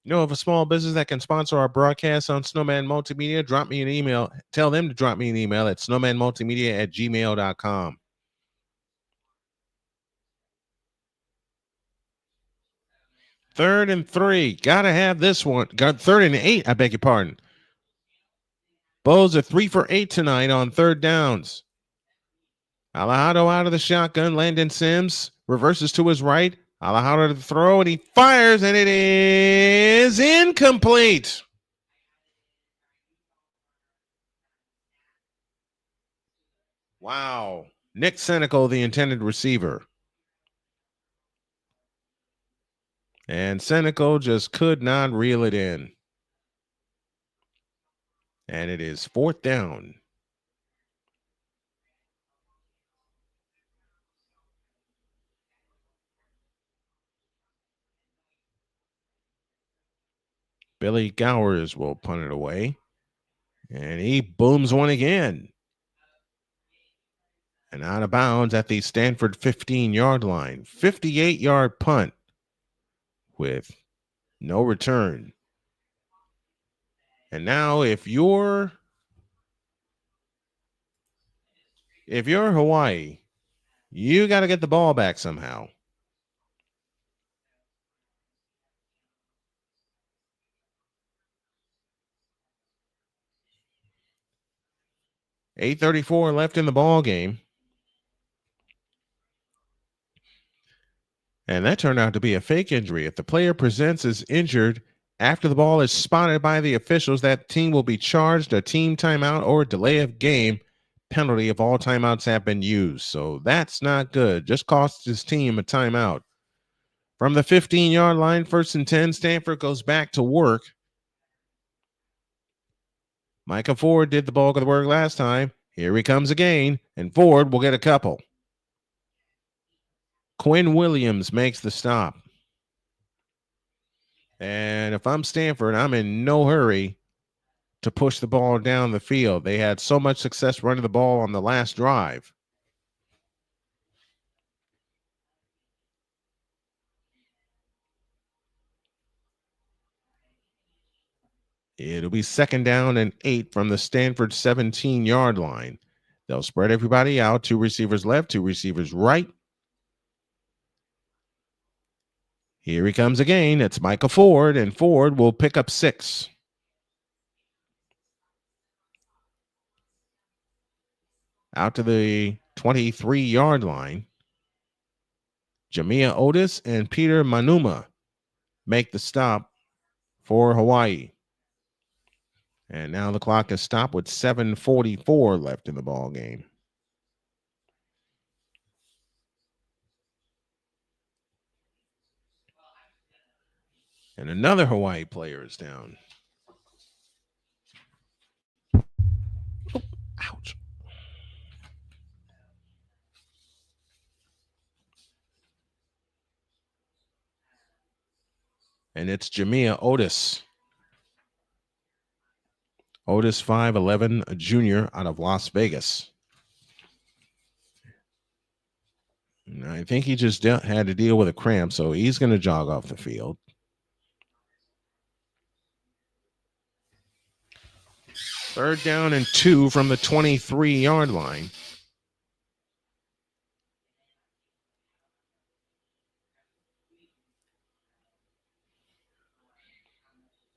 You know of a small business that can sponsor our broadcast on Snowman Multimedia? Drop me an email. Tell them to drop me an email at snowmanmultimedia@gmail.com. Third and 3. Gotta have this one. Got 3rd and 8. I beg your pardon. Bows are 3 for 8 tonight on 3rd downs. Alejado out of the shotgun. Landon Sims reverses to his right. Alejandro to throw, and he fires, and it is incomplete. Wow. Nick Senecal, the intended receiver. And Senecal just could not reel it in. And it is 4th down. Billy Gowers will punt it away. And he booms one again. And out of bounds at the Stanford 15-yard line. 58-yard punt with no return. And now if you're Hawaii, you got to get the ball back somehow. .834 left in the ball game. And that turned out to be a fake injury. If the player presents as injured after the ball is spotted by the officials, that team will be charged a team timeout or delay of game penalty if all timeouts have been used. So that's not good. Just cost his team a timeout. From the 15-yard line, 1st and 10, Stanford goes back to work. Micah Ford did the bulk of the work last time. Here he comes again, and Ford will get a couple. Quinn Williams makes the stop. And if I'm Stanford, I'm in no hurry to push the ball down the field. They had so much success running the ball on the last drive. It'll be 2nd down and 8 from the Stanford 17-yard line. They'll spread everybody out. 2 receivers left, 2 receivers right. Here he comes again. It's Micah Ford, and Ford will pick up 6. Out to the 23-yard line. Jamia Otis and Peter Manuma make the stop for Hawaii. And now the clock is stopped with 7:44 left in the ball game. And another Hawaii player is down. Oh, ouch. And it's Jamia Otis. Otis, 5'11", a junior out of Las Vegas. And I think he just had to deal with a cramp, so he's going to jog off the field. 3rd down and 2 from the 23-yard line.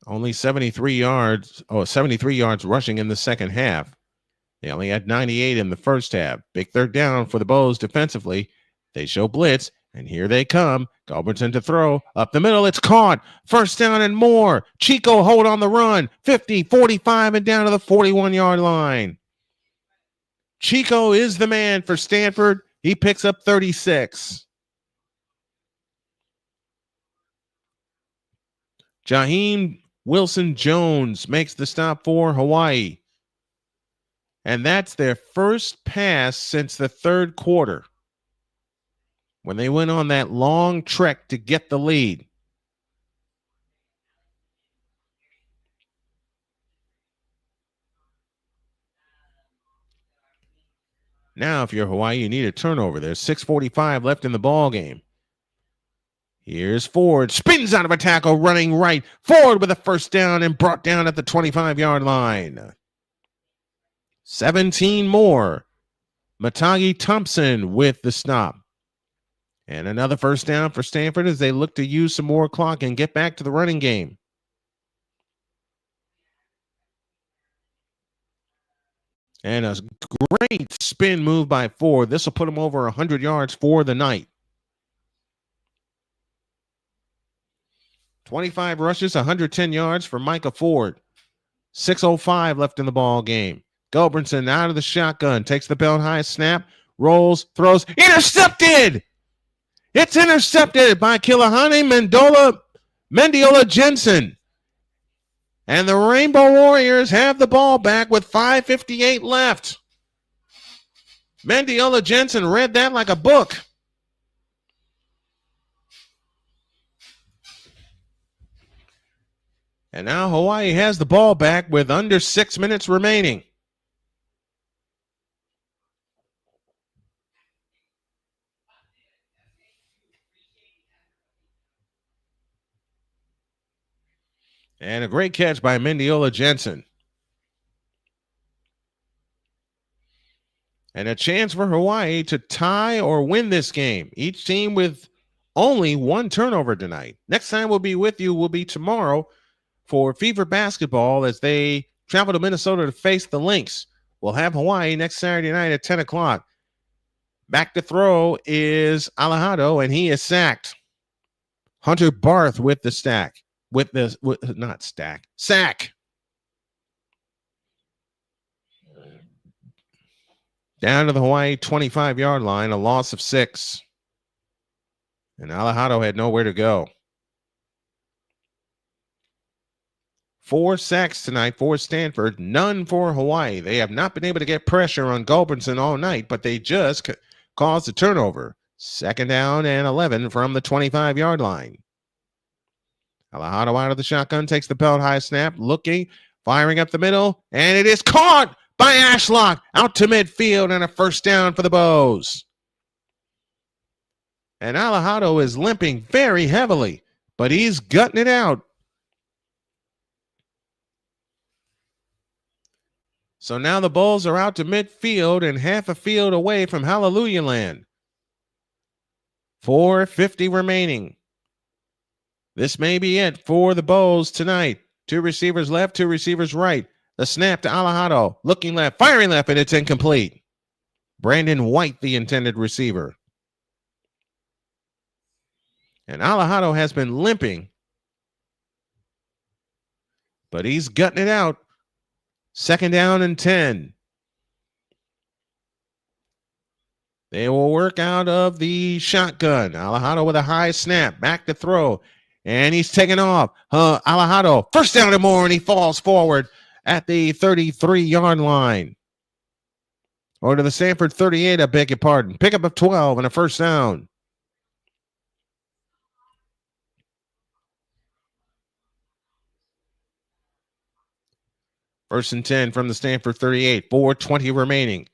Only 73 yards rushing in the second half. They only had 98 in the first half. Big 3rd down for the Bows defensively. They show blitz, and here they come. Galberton to throw. Up the middle, it's caught. 1st down and more. Chico hold on the run. 50, 45, and down to the 41-yard line. Chico is the man for Stanford. He picks up 36. Jaheim Wilson-Jones makes the stop for Hawaii. And that's their first pass since the 3rd quarter, when they went on that long trek to get the lead. Now, if you're Hawaii, you need a turnover. There's 6:45 left in the ball game. Here's Ford. Spins out of a tackle, running right. Ford with a 1st down and brought down at the 25-yard line. 17 more. Matagi Thompson with the stop. And another 1st down for Stanford as they look to use some more clock and get back to the running game. And a great spin move by Ford. This will put him over 100 yards for the night. 25 rushes, 110 yards for Micah Ford. 6:05 left in the ball game. Gulbranson out of the shotgun, takes the belt high snap, rolls, throws, intercepted! It's intercepted by Kilahani Mendiola Jensen. And the Rainbow Warriors have the ball back with 5:58 left. Mendiola Jensen read that like a book. And now Hawaii has the ball back with under 6 minutes remaining. And a great catch by Mendiola Jensen. And a chance for Hawaii to tie or win this game. Each team with only one turnover tonight. Next time we'll be with you will be tomorrow for Fever Basketball as they travel to Minnesota to face the Lynx. We'll have Hawaii next Saturday night at 10 o'clock. Back to throw is Alejado, and he is sacked. Hunter Barth with the sack. Sack. Down to the Hawaii 25-yard line, a loss of 6. And Alejado had nowhere to go. 4 sacks tonight for Stanford, none for Hawaii. They have not been able to get pressure on Gulbranson all night, but they just caused a turnover. 2nd down and 11 from the 25-yard line. Alejado out of the shotgun, takes the belt high snap, looking, firing up the middle, and it is caught by Ashlock out to midfield and a 1st down for the Bows. And Alejado is limping very heavily, but he's gutting it out. So now the Bulls are out to midfield and half a field away from Hallelujah Land. 4:50 remaining. This may be it for the Bulls tonight. 2 receivers left, 2 receivers right. The snap to Alejado, looking left, firing left, and it's incomplete. Brandon White, the intended receiver. And Alejado has been limping, but he's gutting it out. 2nd down and 10. They will work out of the shotgun. Alejado with a high snap, back to throw. And he's taken off. Alejado, 1st down and more, and he falls forward at the 33-yard line. Or to the Stanford 38, I beg your pardon. Pickup of 12 and a 1st down. First and 10 from the Stanford 38. 4:20 remaining.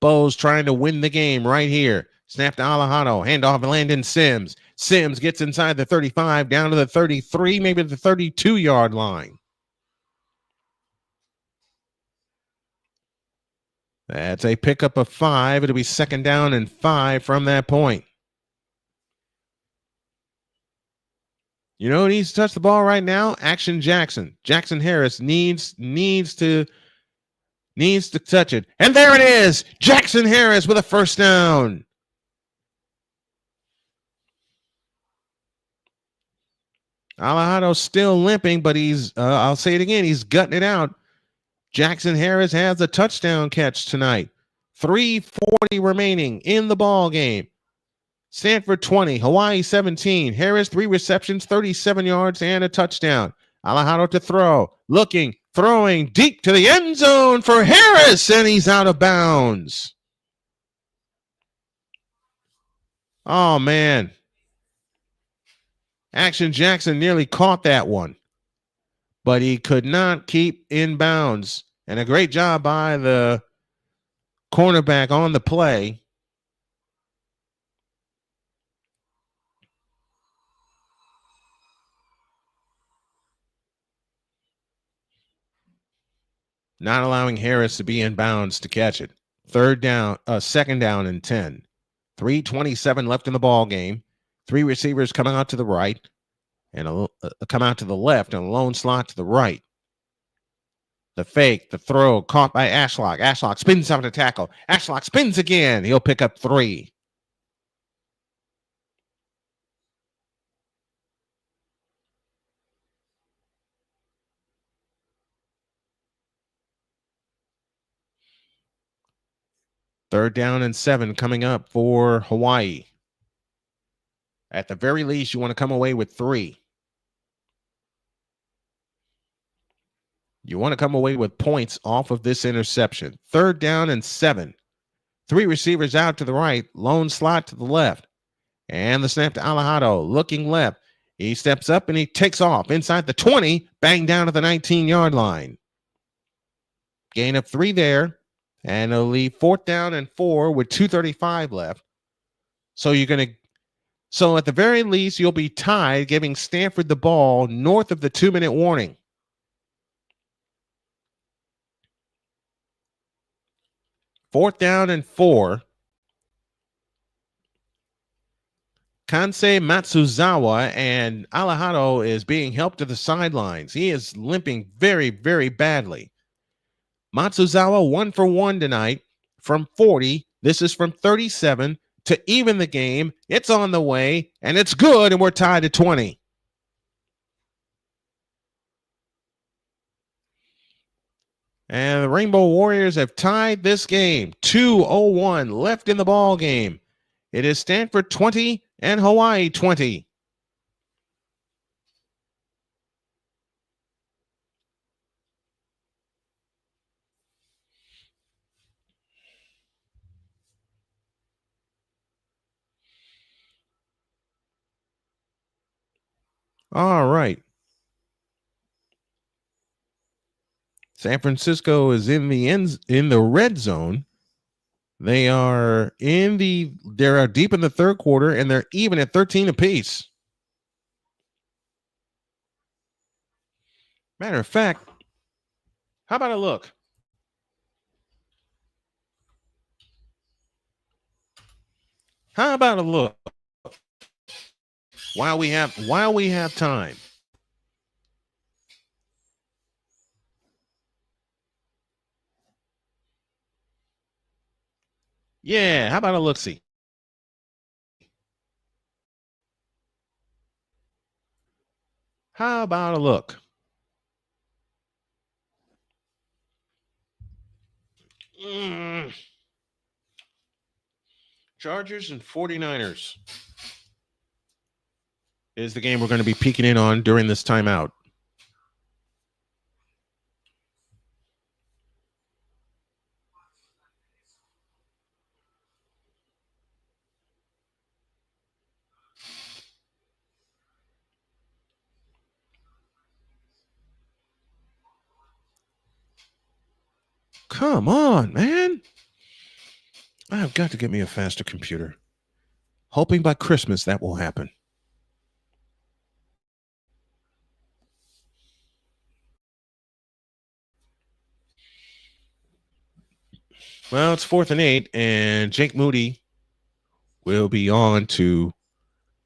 Bows trying to win the game right here. Snap to Alejado. Handoff to Landon Sims. Sims gets inside the 35, down to the 33, maybe the 32-yard line. That's a pickup of 5. It'll be 2nd down and 5 from that point. You know who needs to touch the ball right now? Action Jackson. Jackson Harris needs to touch it. And there it is. Jackson Harris with a 1st down. Alejado still limping, but I'll say it again, he's gutting it out. Jackson Harris has a touchdown catch tonight. 3:40 remaining in the ball game. Stanford 20, Hawaii 17. Harris, 3 receptions, 37 yards, and a touchdown. Alejado to throw. Looking, throwing deep to the end zone for Harris, and he's out of bounds. Oh, man. Action Jackson nearly caught that one, but he could not keep in bounds. And a great job by the cornerback on the play. Not allowing Harris to be in bounds to catch it. 2nd down and 10. 3:27 left in the ball game. 3 receivers coming out to the right and come out to the left and a lone slot to the right. The fake, the throw, caught by Ashlock. Ashlock spins out to tackle. Ashlock spins again. He'll pick up 3. 3rd down and 7 coming up for Hawaii. At the very least, you want to come away with 3. You want to come away with points off of this interception. 3rd down and 7. 3 receivers out to the right, lone slot to the left. And the snap to Alejado, looking left. He steps up and he takes off inside the 20, bang down to the 19-yard line. Gain of 3 there, and it'll leave 4th down and 4 with 2:35 left. So at the very least, you'll be tied, giving Stanford the ball north of the 2-minute warning. Fourth down and 4. Kansei Matsuzawa, and Alejado is being helped to the sidelines. He is limping very, very badly. Matsuzawa 1 for 1 tonight from 40. This is from 37 to even the game. It's on the way, and it's good, and we're tied at 20. And the Rainbow Warriors have tied this game. 2:01 left in the ball game. It is Stanford 20 and Hawaii 20. All right. San Francisco is in the red zone. They are deep in the 3rd quarter, and they're even at 13 apiece. Matter of fact, how about a look? How about a look? While we have time. Yeah, how about a look-see? How about a look? Chargers and 49ers is the game we're going to be peeking in on during this timeout. Come on, man. I've got to get me a faster computer. Hoping by Christmas that will happen. Well, it's 4th and 8, and Jake Moody will be on to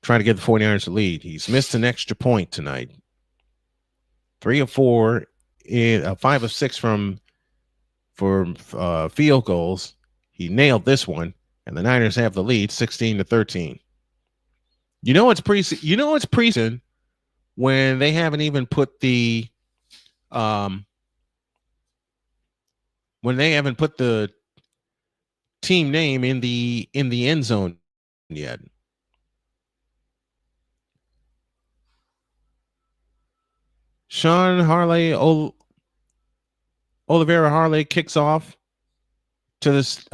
try to get the 49ers to lead. He's missed an extra point tonight. 3 of 4, 5 of 6 for field goals. He nailed this one, and the Niners have the lead 16-13. You know it's preseason when they haven't even put the team name in the end zone yet. Sean Harley Oliveira Harley kicks off to this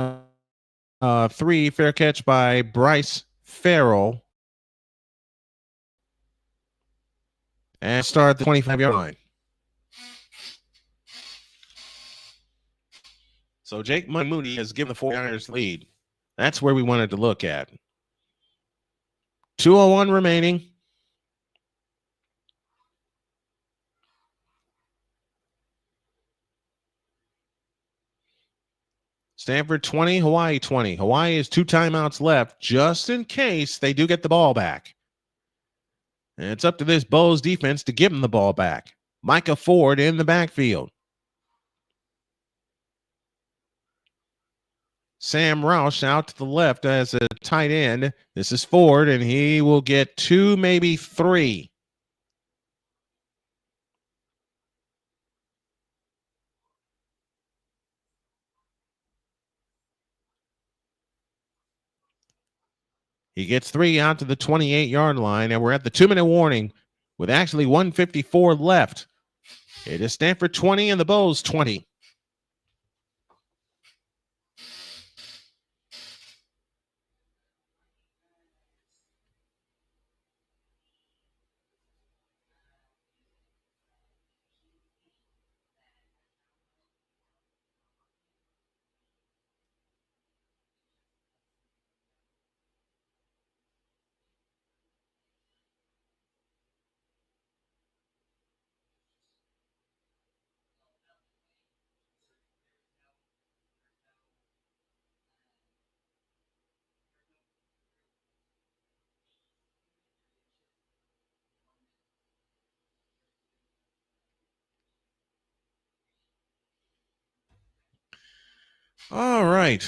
3 fair catch by Bryce Farrell. And start the 25-yard line. So Jake Moody has given the 49ers lead. That's where we wanted to look at. 2:01 remaining. Stanford 20, Hawaii 20. Hawaii has 2 timeouts left just in case they do get the ball back. And it's up to this Bows defense to give them the ball back. Micah Ford in the backfield. Sam Roush out to the left as a tight end. This is Ford, and he will get 2, maybe 3. He gets 3 out to the 28-yard line, and we're at the 2-minute warning with actually 1:54 left. It is Stanford 20 and the Bows 20. All right.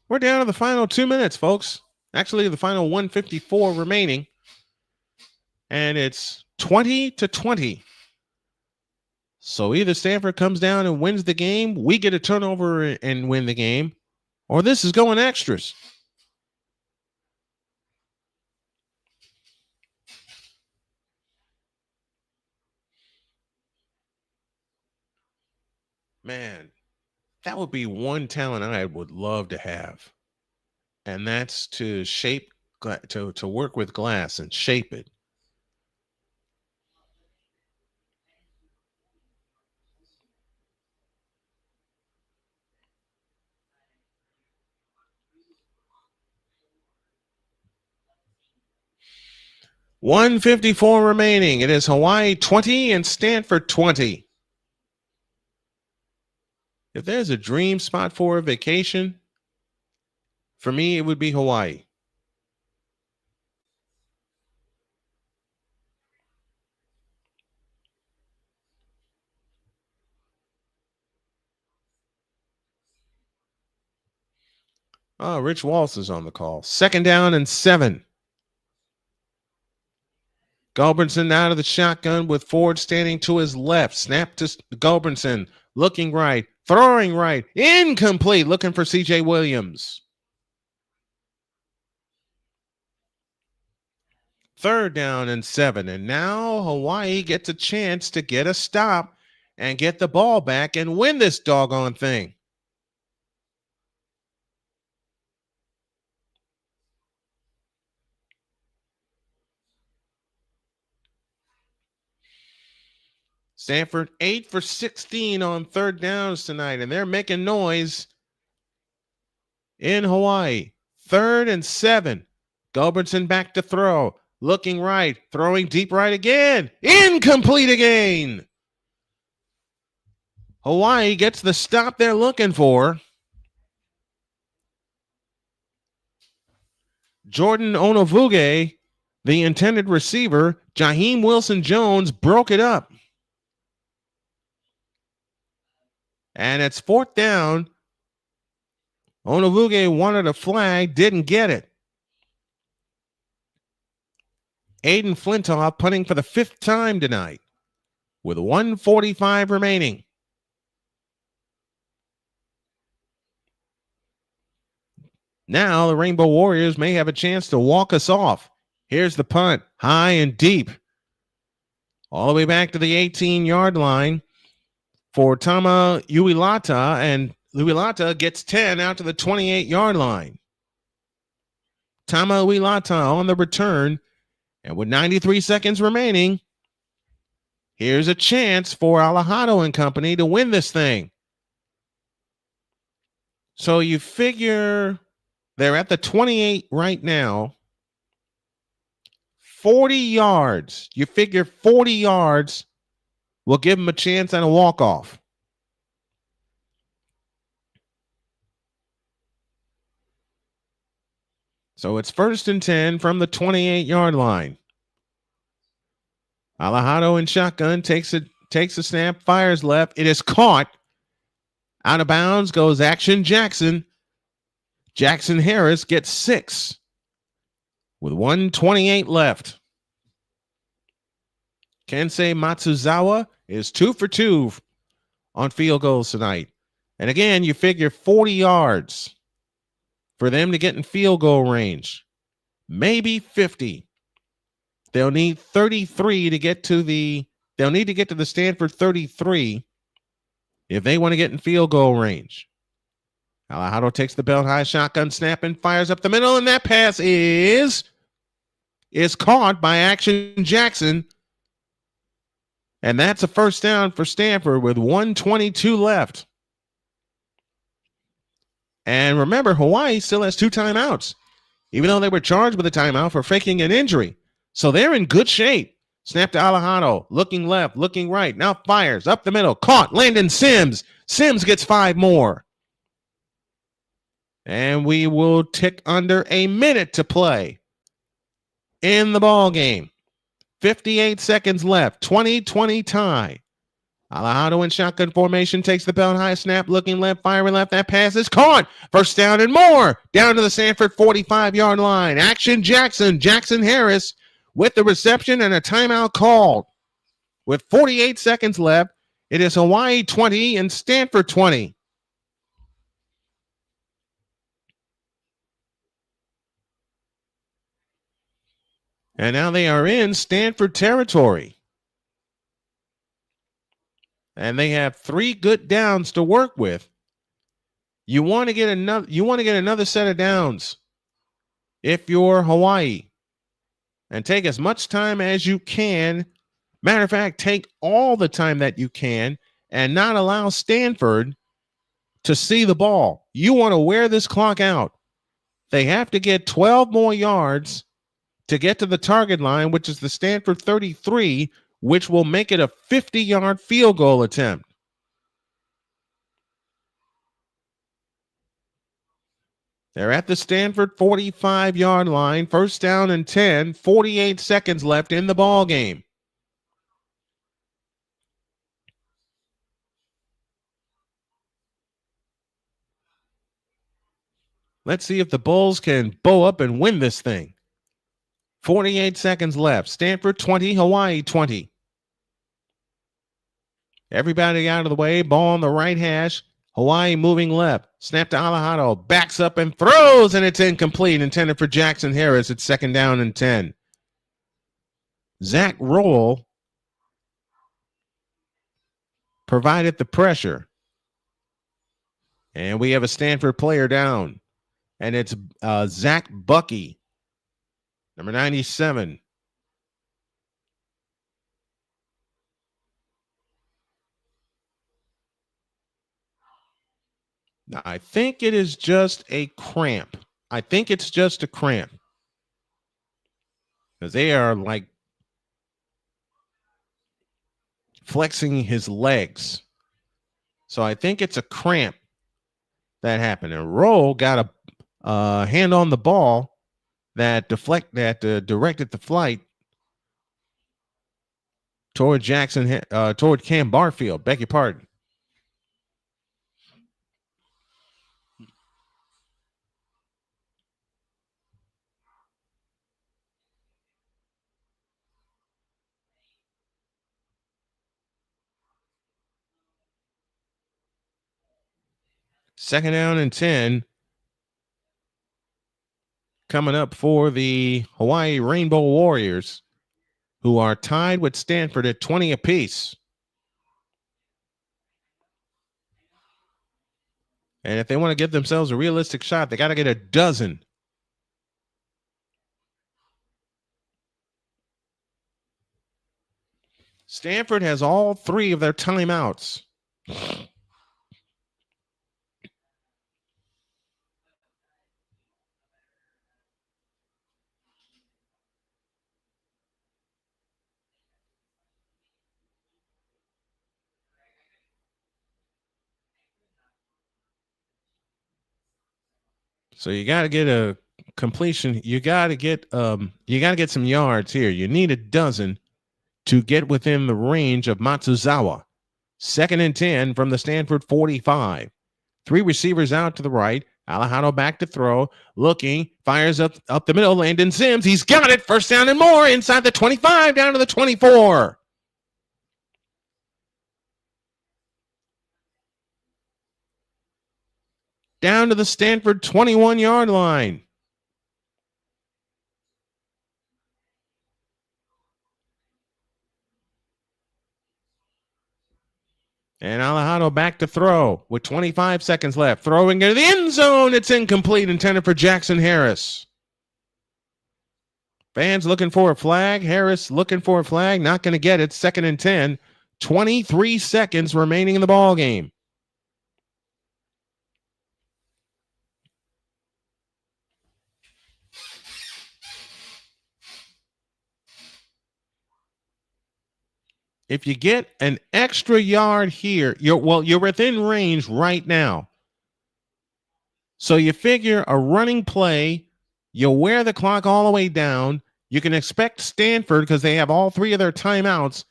We're down to the final 2 minutes, folks. Actually, the final 1:54 remaining. And it's 20-20. So either Stanford comes down and wins the game, we get a turnover and win the game, or this is going extras. Man, that would be one talent I would love to have. And that's to shape, to work with glass and shape it. $154 remaining. It is Hawaii 20 and Stanford 20. If there's a dream spot for a vacation, for me, it would be Hawaii. Oh, Rich Waltz is on the call. 2nd down and 7. Gulbranson out of the shotgun with Ford standing to his left. Snap to Gulbranson. Looking right. Throwing right. Incomplete. Looking for C.J. Williams. 3rd down and 7. And now Hawaii gets a chance to get a stop and get the ball back and win this doggone thing. Stanford 8 for 16 on 3rd downs tonight, and they're making noise in Hawaii. 3rd and 7. Gulbranson back to throw. Looking right. Throwing deep right again. Incomplete again. Hawaii gets the stop they're looking for. Jordan Onovuge, the intended receiver, Jaheim Wilson-Jones, broke it up. And it's 4th down. Onovuge wanted a flag, didn't get it. Aiden Flintoff punting for the 5th time tonight with 1:45 remaining. Now the Rainbow Warriors may have a chance to walk us off. Here's the punt, high and deep. All the way back to the 18-yard line for Tama Uilata, and Uilata gets 10 out to the 28-yard line. Tama Uilata on the return, and with 93 seconds remaining, here's a chance for Alejado and company to win this thing. So you figure they're at the 28 right now. 40 yards. You figure 40 yards will give them a chance at a walk-off. So it's 1st and 10 from the 28-yard line. Alejado in shotgun takes a snap, fires left. It is caught. Out of bounds goes Action Jackson. Jackson Harris gets 6 with 1:28 left. Kensei Matsuzawa is 2 for 2 on field goals tonight. And again, you figure 40 yards for them to get in field goal range. maybe 50. They'll need 33 to get to they'll need to get to the Stanford 33 if they want to get in field goal range. Alejandro takes the belt high shotgun snap and fires up the middle, and that pass is caught by Action Jackson. And that's a first down for Stanford with 1:22 left. And remember, Hawaii still has 2 timeouts, even though they were charged with a timeout for faking an injury. So they're in good shape. Snap to Alejandro, looking left, looking right, now fires up the middle, caught, Landon Sims. Sims gets 5 more. And we will tick under a minute to play in the ball game. 58 seconds left, 20-20 tie. Alejandro in shotgun formation takes the belt high snap, looking left, firing left. That pass is caught. First down and more. Down to the Stanford 45-yard line. Action Jackson, Jackson Harris with the reception and a timeout called. With 48 seconds left, it is Hawaii 20 and Stanford 20. And now they are in Stanford territory. And they have 3 good downs to work with. You want to get another set of downs if you're Hawaii. And take as much time as you can. Matter of fact, take all the time that you can and not allow Stanford to see the ball. You want to wear this clock out. They have to get 12 more yards to get to the target line, which is the Stanford 33, which will make it a 50-yard field goal attempt. They're at the Stanford 45-yard line. First down and 10. 48 seconds left in the ball game. Let's see if the Bulls can bow up and win this thing. 48 seconds left. Stanford 20, Hawaii 20. Everybody out of the way. Ball on the right hash. Hawaii moving left. Snap to Alejandro. Backs up and throws, and it's incomplete. Intended for Jackson Harris. It's second down and 10. Zach Roll provided the pressure. And we have a Stanford player down. And it's Zach Bucky, number 97. Now, I think it is just a cramp. I think it's just a cramp. Because they are like flexing his legs. So I think it's a cramp that happened. And Roll got a hand on the ball that directed the flight toward toward Cam Barfield. Beg your pardon. Second down and 10. Coming up for the Hawaii Rainbow Warriors, who are tied with Stanford at 20 apiece. And if they want to give themselves a realistic shot, they got to get a dozen. Stanford has all 3 of their timeouts. So you got to get a completion. You got to get some yards here. You need a dozen to get within the range of Matsuzawa. Second and 10 from the Stanford 45. 3 receivers out to the right. Alejandro back to throw. Looking. Fires up the middle. Landon Sims. He's got it. First down and more. Inside the 25. Down to the 24. Down to the Stanford 21-yard line. And Alejandro back to throw with 25 seconds left. Throwing into the end zone. It's incomplete, intended for Jackson Harris. Fans looking for a flag. Harris looking for a flag. Not going to get it. 2nd and 10. 23 seconds remaining in the ball game. If you get an extra yard here, you're within range right now. So you figure a running play, you wear the clock all the way down. You can expect Stanford, because they have all 3 of their timeouts,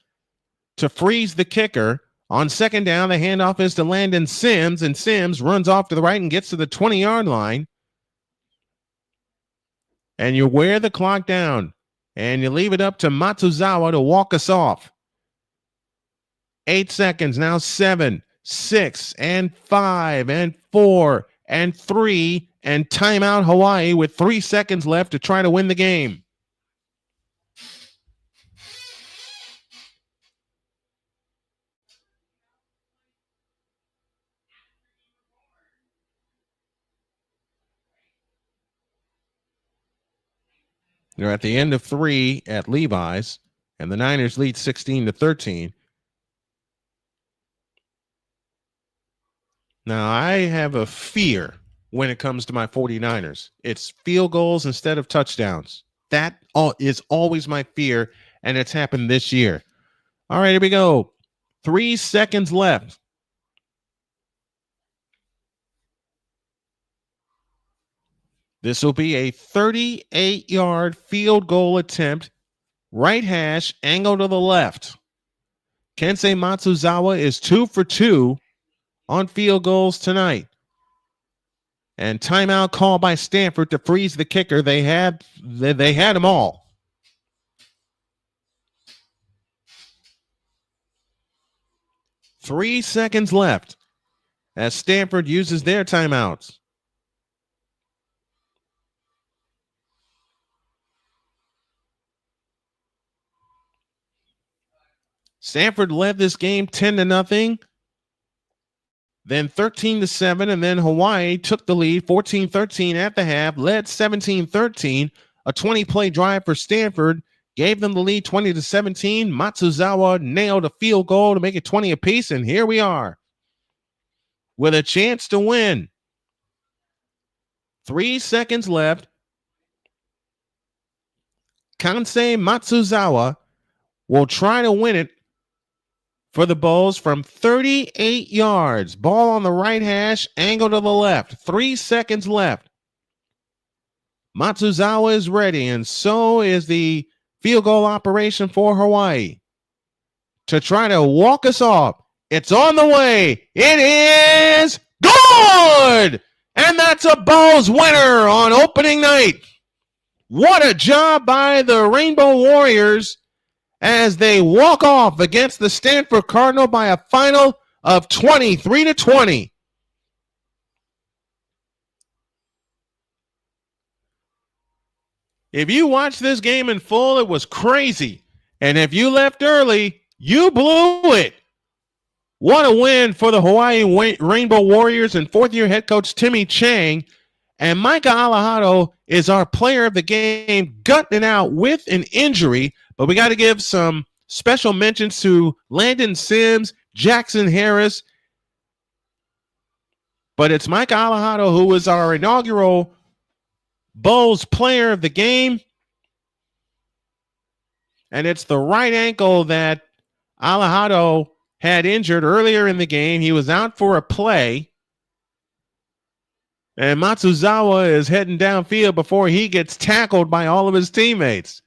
to freeze the kicker. On 2nd down, the handoff is to Landon Sims, and Sims runs off to the right and gets to the 20-yard line. And you wear the clock down, and you leave it up to Matsuzawa to walk us off. 8 seconds, now 7, 6, and 5, and 4, and 3, and timeout Hawaii with 3 seconds left to try to win the game. They're at the end of 3 at Levi's, and the Niners lead 16-13. Now, I have a fear when it comes to my 49ers. It's field goals instead of touchdowns. That is always my fear, and it's happened this year. All right, here we go. 3 seconds left. This will be a 38-yard field goal attempt. Right hash, angle to the left. Kensei Matsuzawa is 2 for 2 on field goals tonight. And timeout call by Stanford to freeze the kicker. They had them all. Three seconds left as Stanford uses their timeouts. Stanford led this game 10-0, then 13-7, and then Hawaii took the lead 14-13 at the half, led 17-13. A 20-play drive for Stanford gave them the lead 20-17. Matsuzawa nailed a field goal to make it 20 apiece, and here we are with a chance to win. 3 seconds left. Kensei Matsuzawa will try to win it for the Bulls from 38 yards. Ball on the right hash, angle to the left. 3 seconds left. Matsuzawa is ready, and so is the field goal operation for Hawaii to try to walk us off. It's on the way. It is good! And that's a Bulls winner on opening night. What a job by the Rainbow Warriors as they walk off against the Stanford Cardinal by a final of 23-20. If you watched this game in full, it was crazy. And if you left early, you blew it. What a win for the Hawaii Rainbow Warriors and fourth-year head coach Timmy Chang. And Micah Alejandro is our player of the game, gutting out with an injury. But we got to give some special mentions to Landon Sims, Jackson Harris. But it's Micah Alejandro who was our inaugural Bulls player of the game. And it's the right ankle that Alejandro had injured earlier in the game. He was out for a play. And Matsuzawa is heading downfield before he gets tackled by all of his teammates.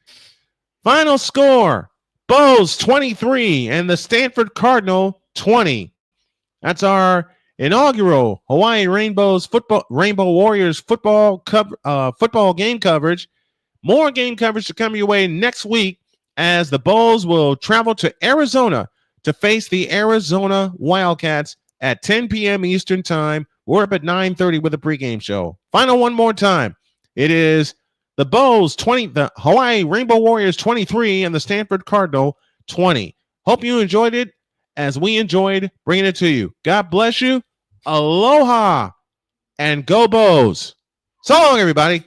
Final score, Bulls 23 and the Stanford Cardinal 20. That's our inaugural Hawaii Rainbow Warriors football game coverage. More game coverage to come your way next week as the Bulls will travel to Arizona to face the Arizona Wildcats at 10 p.m. Eastern Time. We're up at 9:30 with a pregame show. Final one more time. It is the Bulls 20, the Hawaii Rainbow Warriors 23, and the Stanford Cardinal 20. Hope you enjoyed it as we enjoyed bringing it to you. God bless you. Aloha and go Bows. So long, everybody.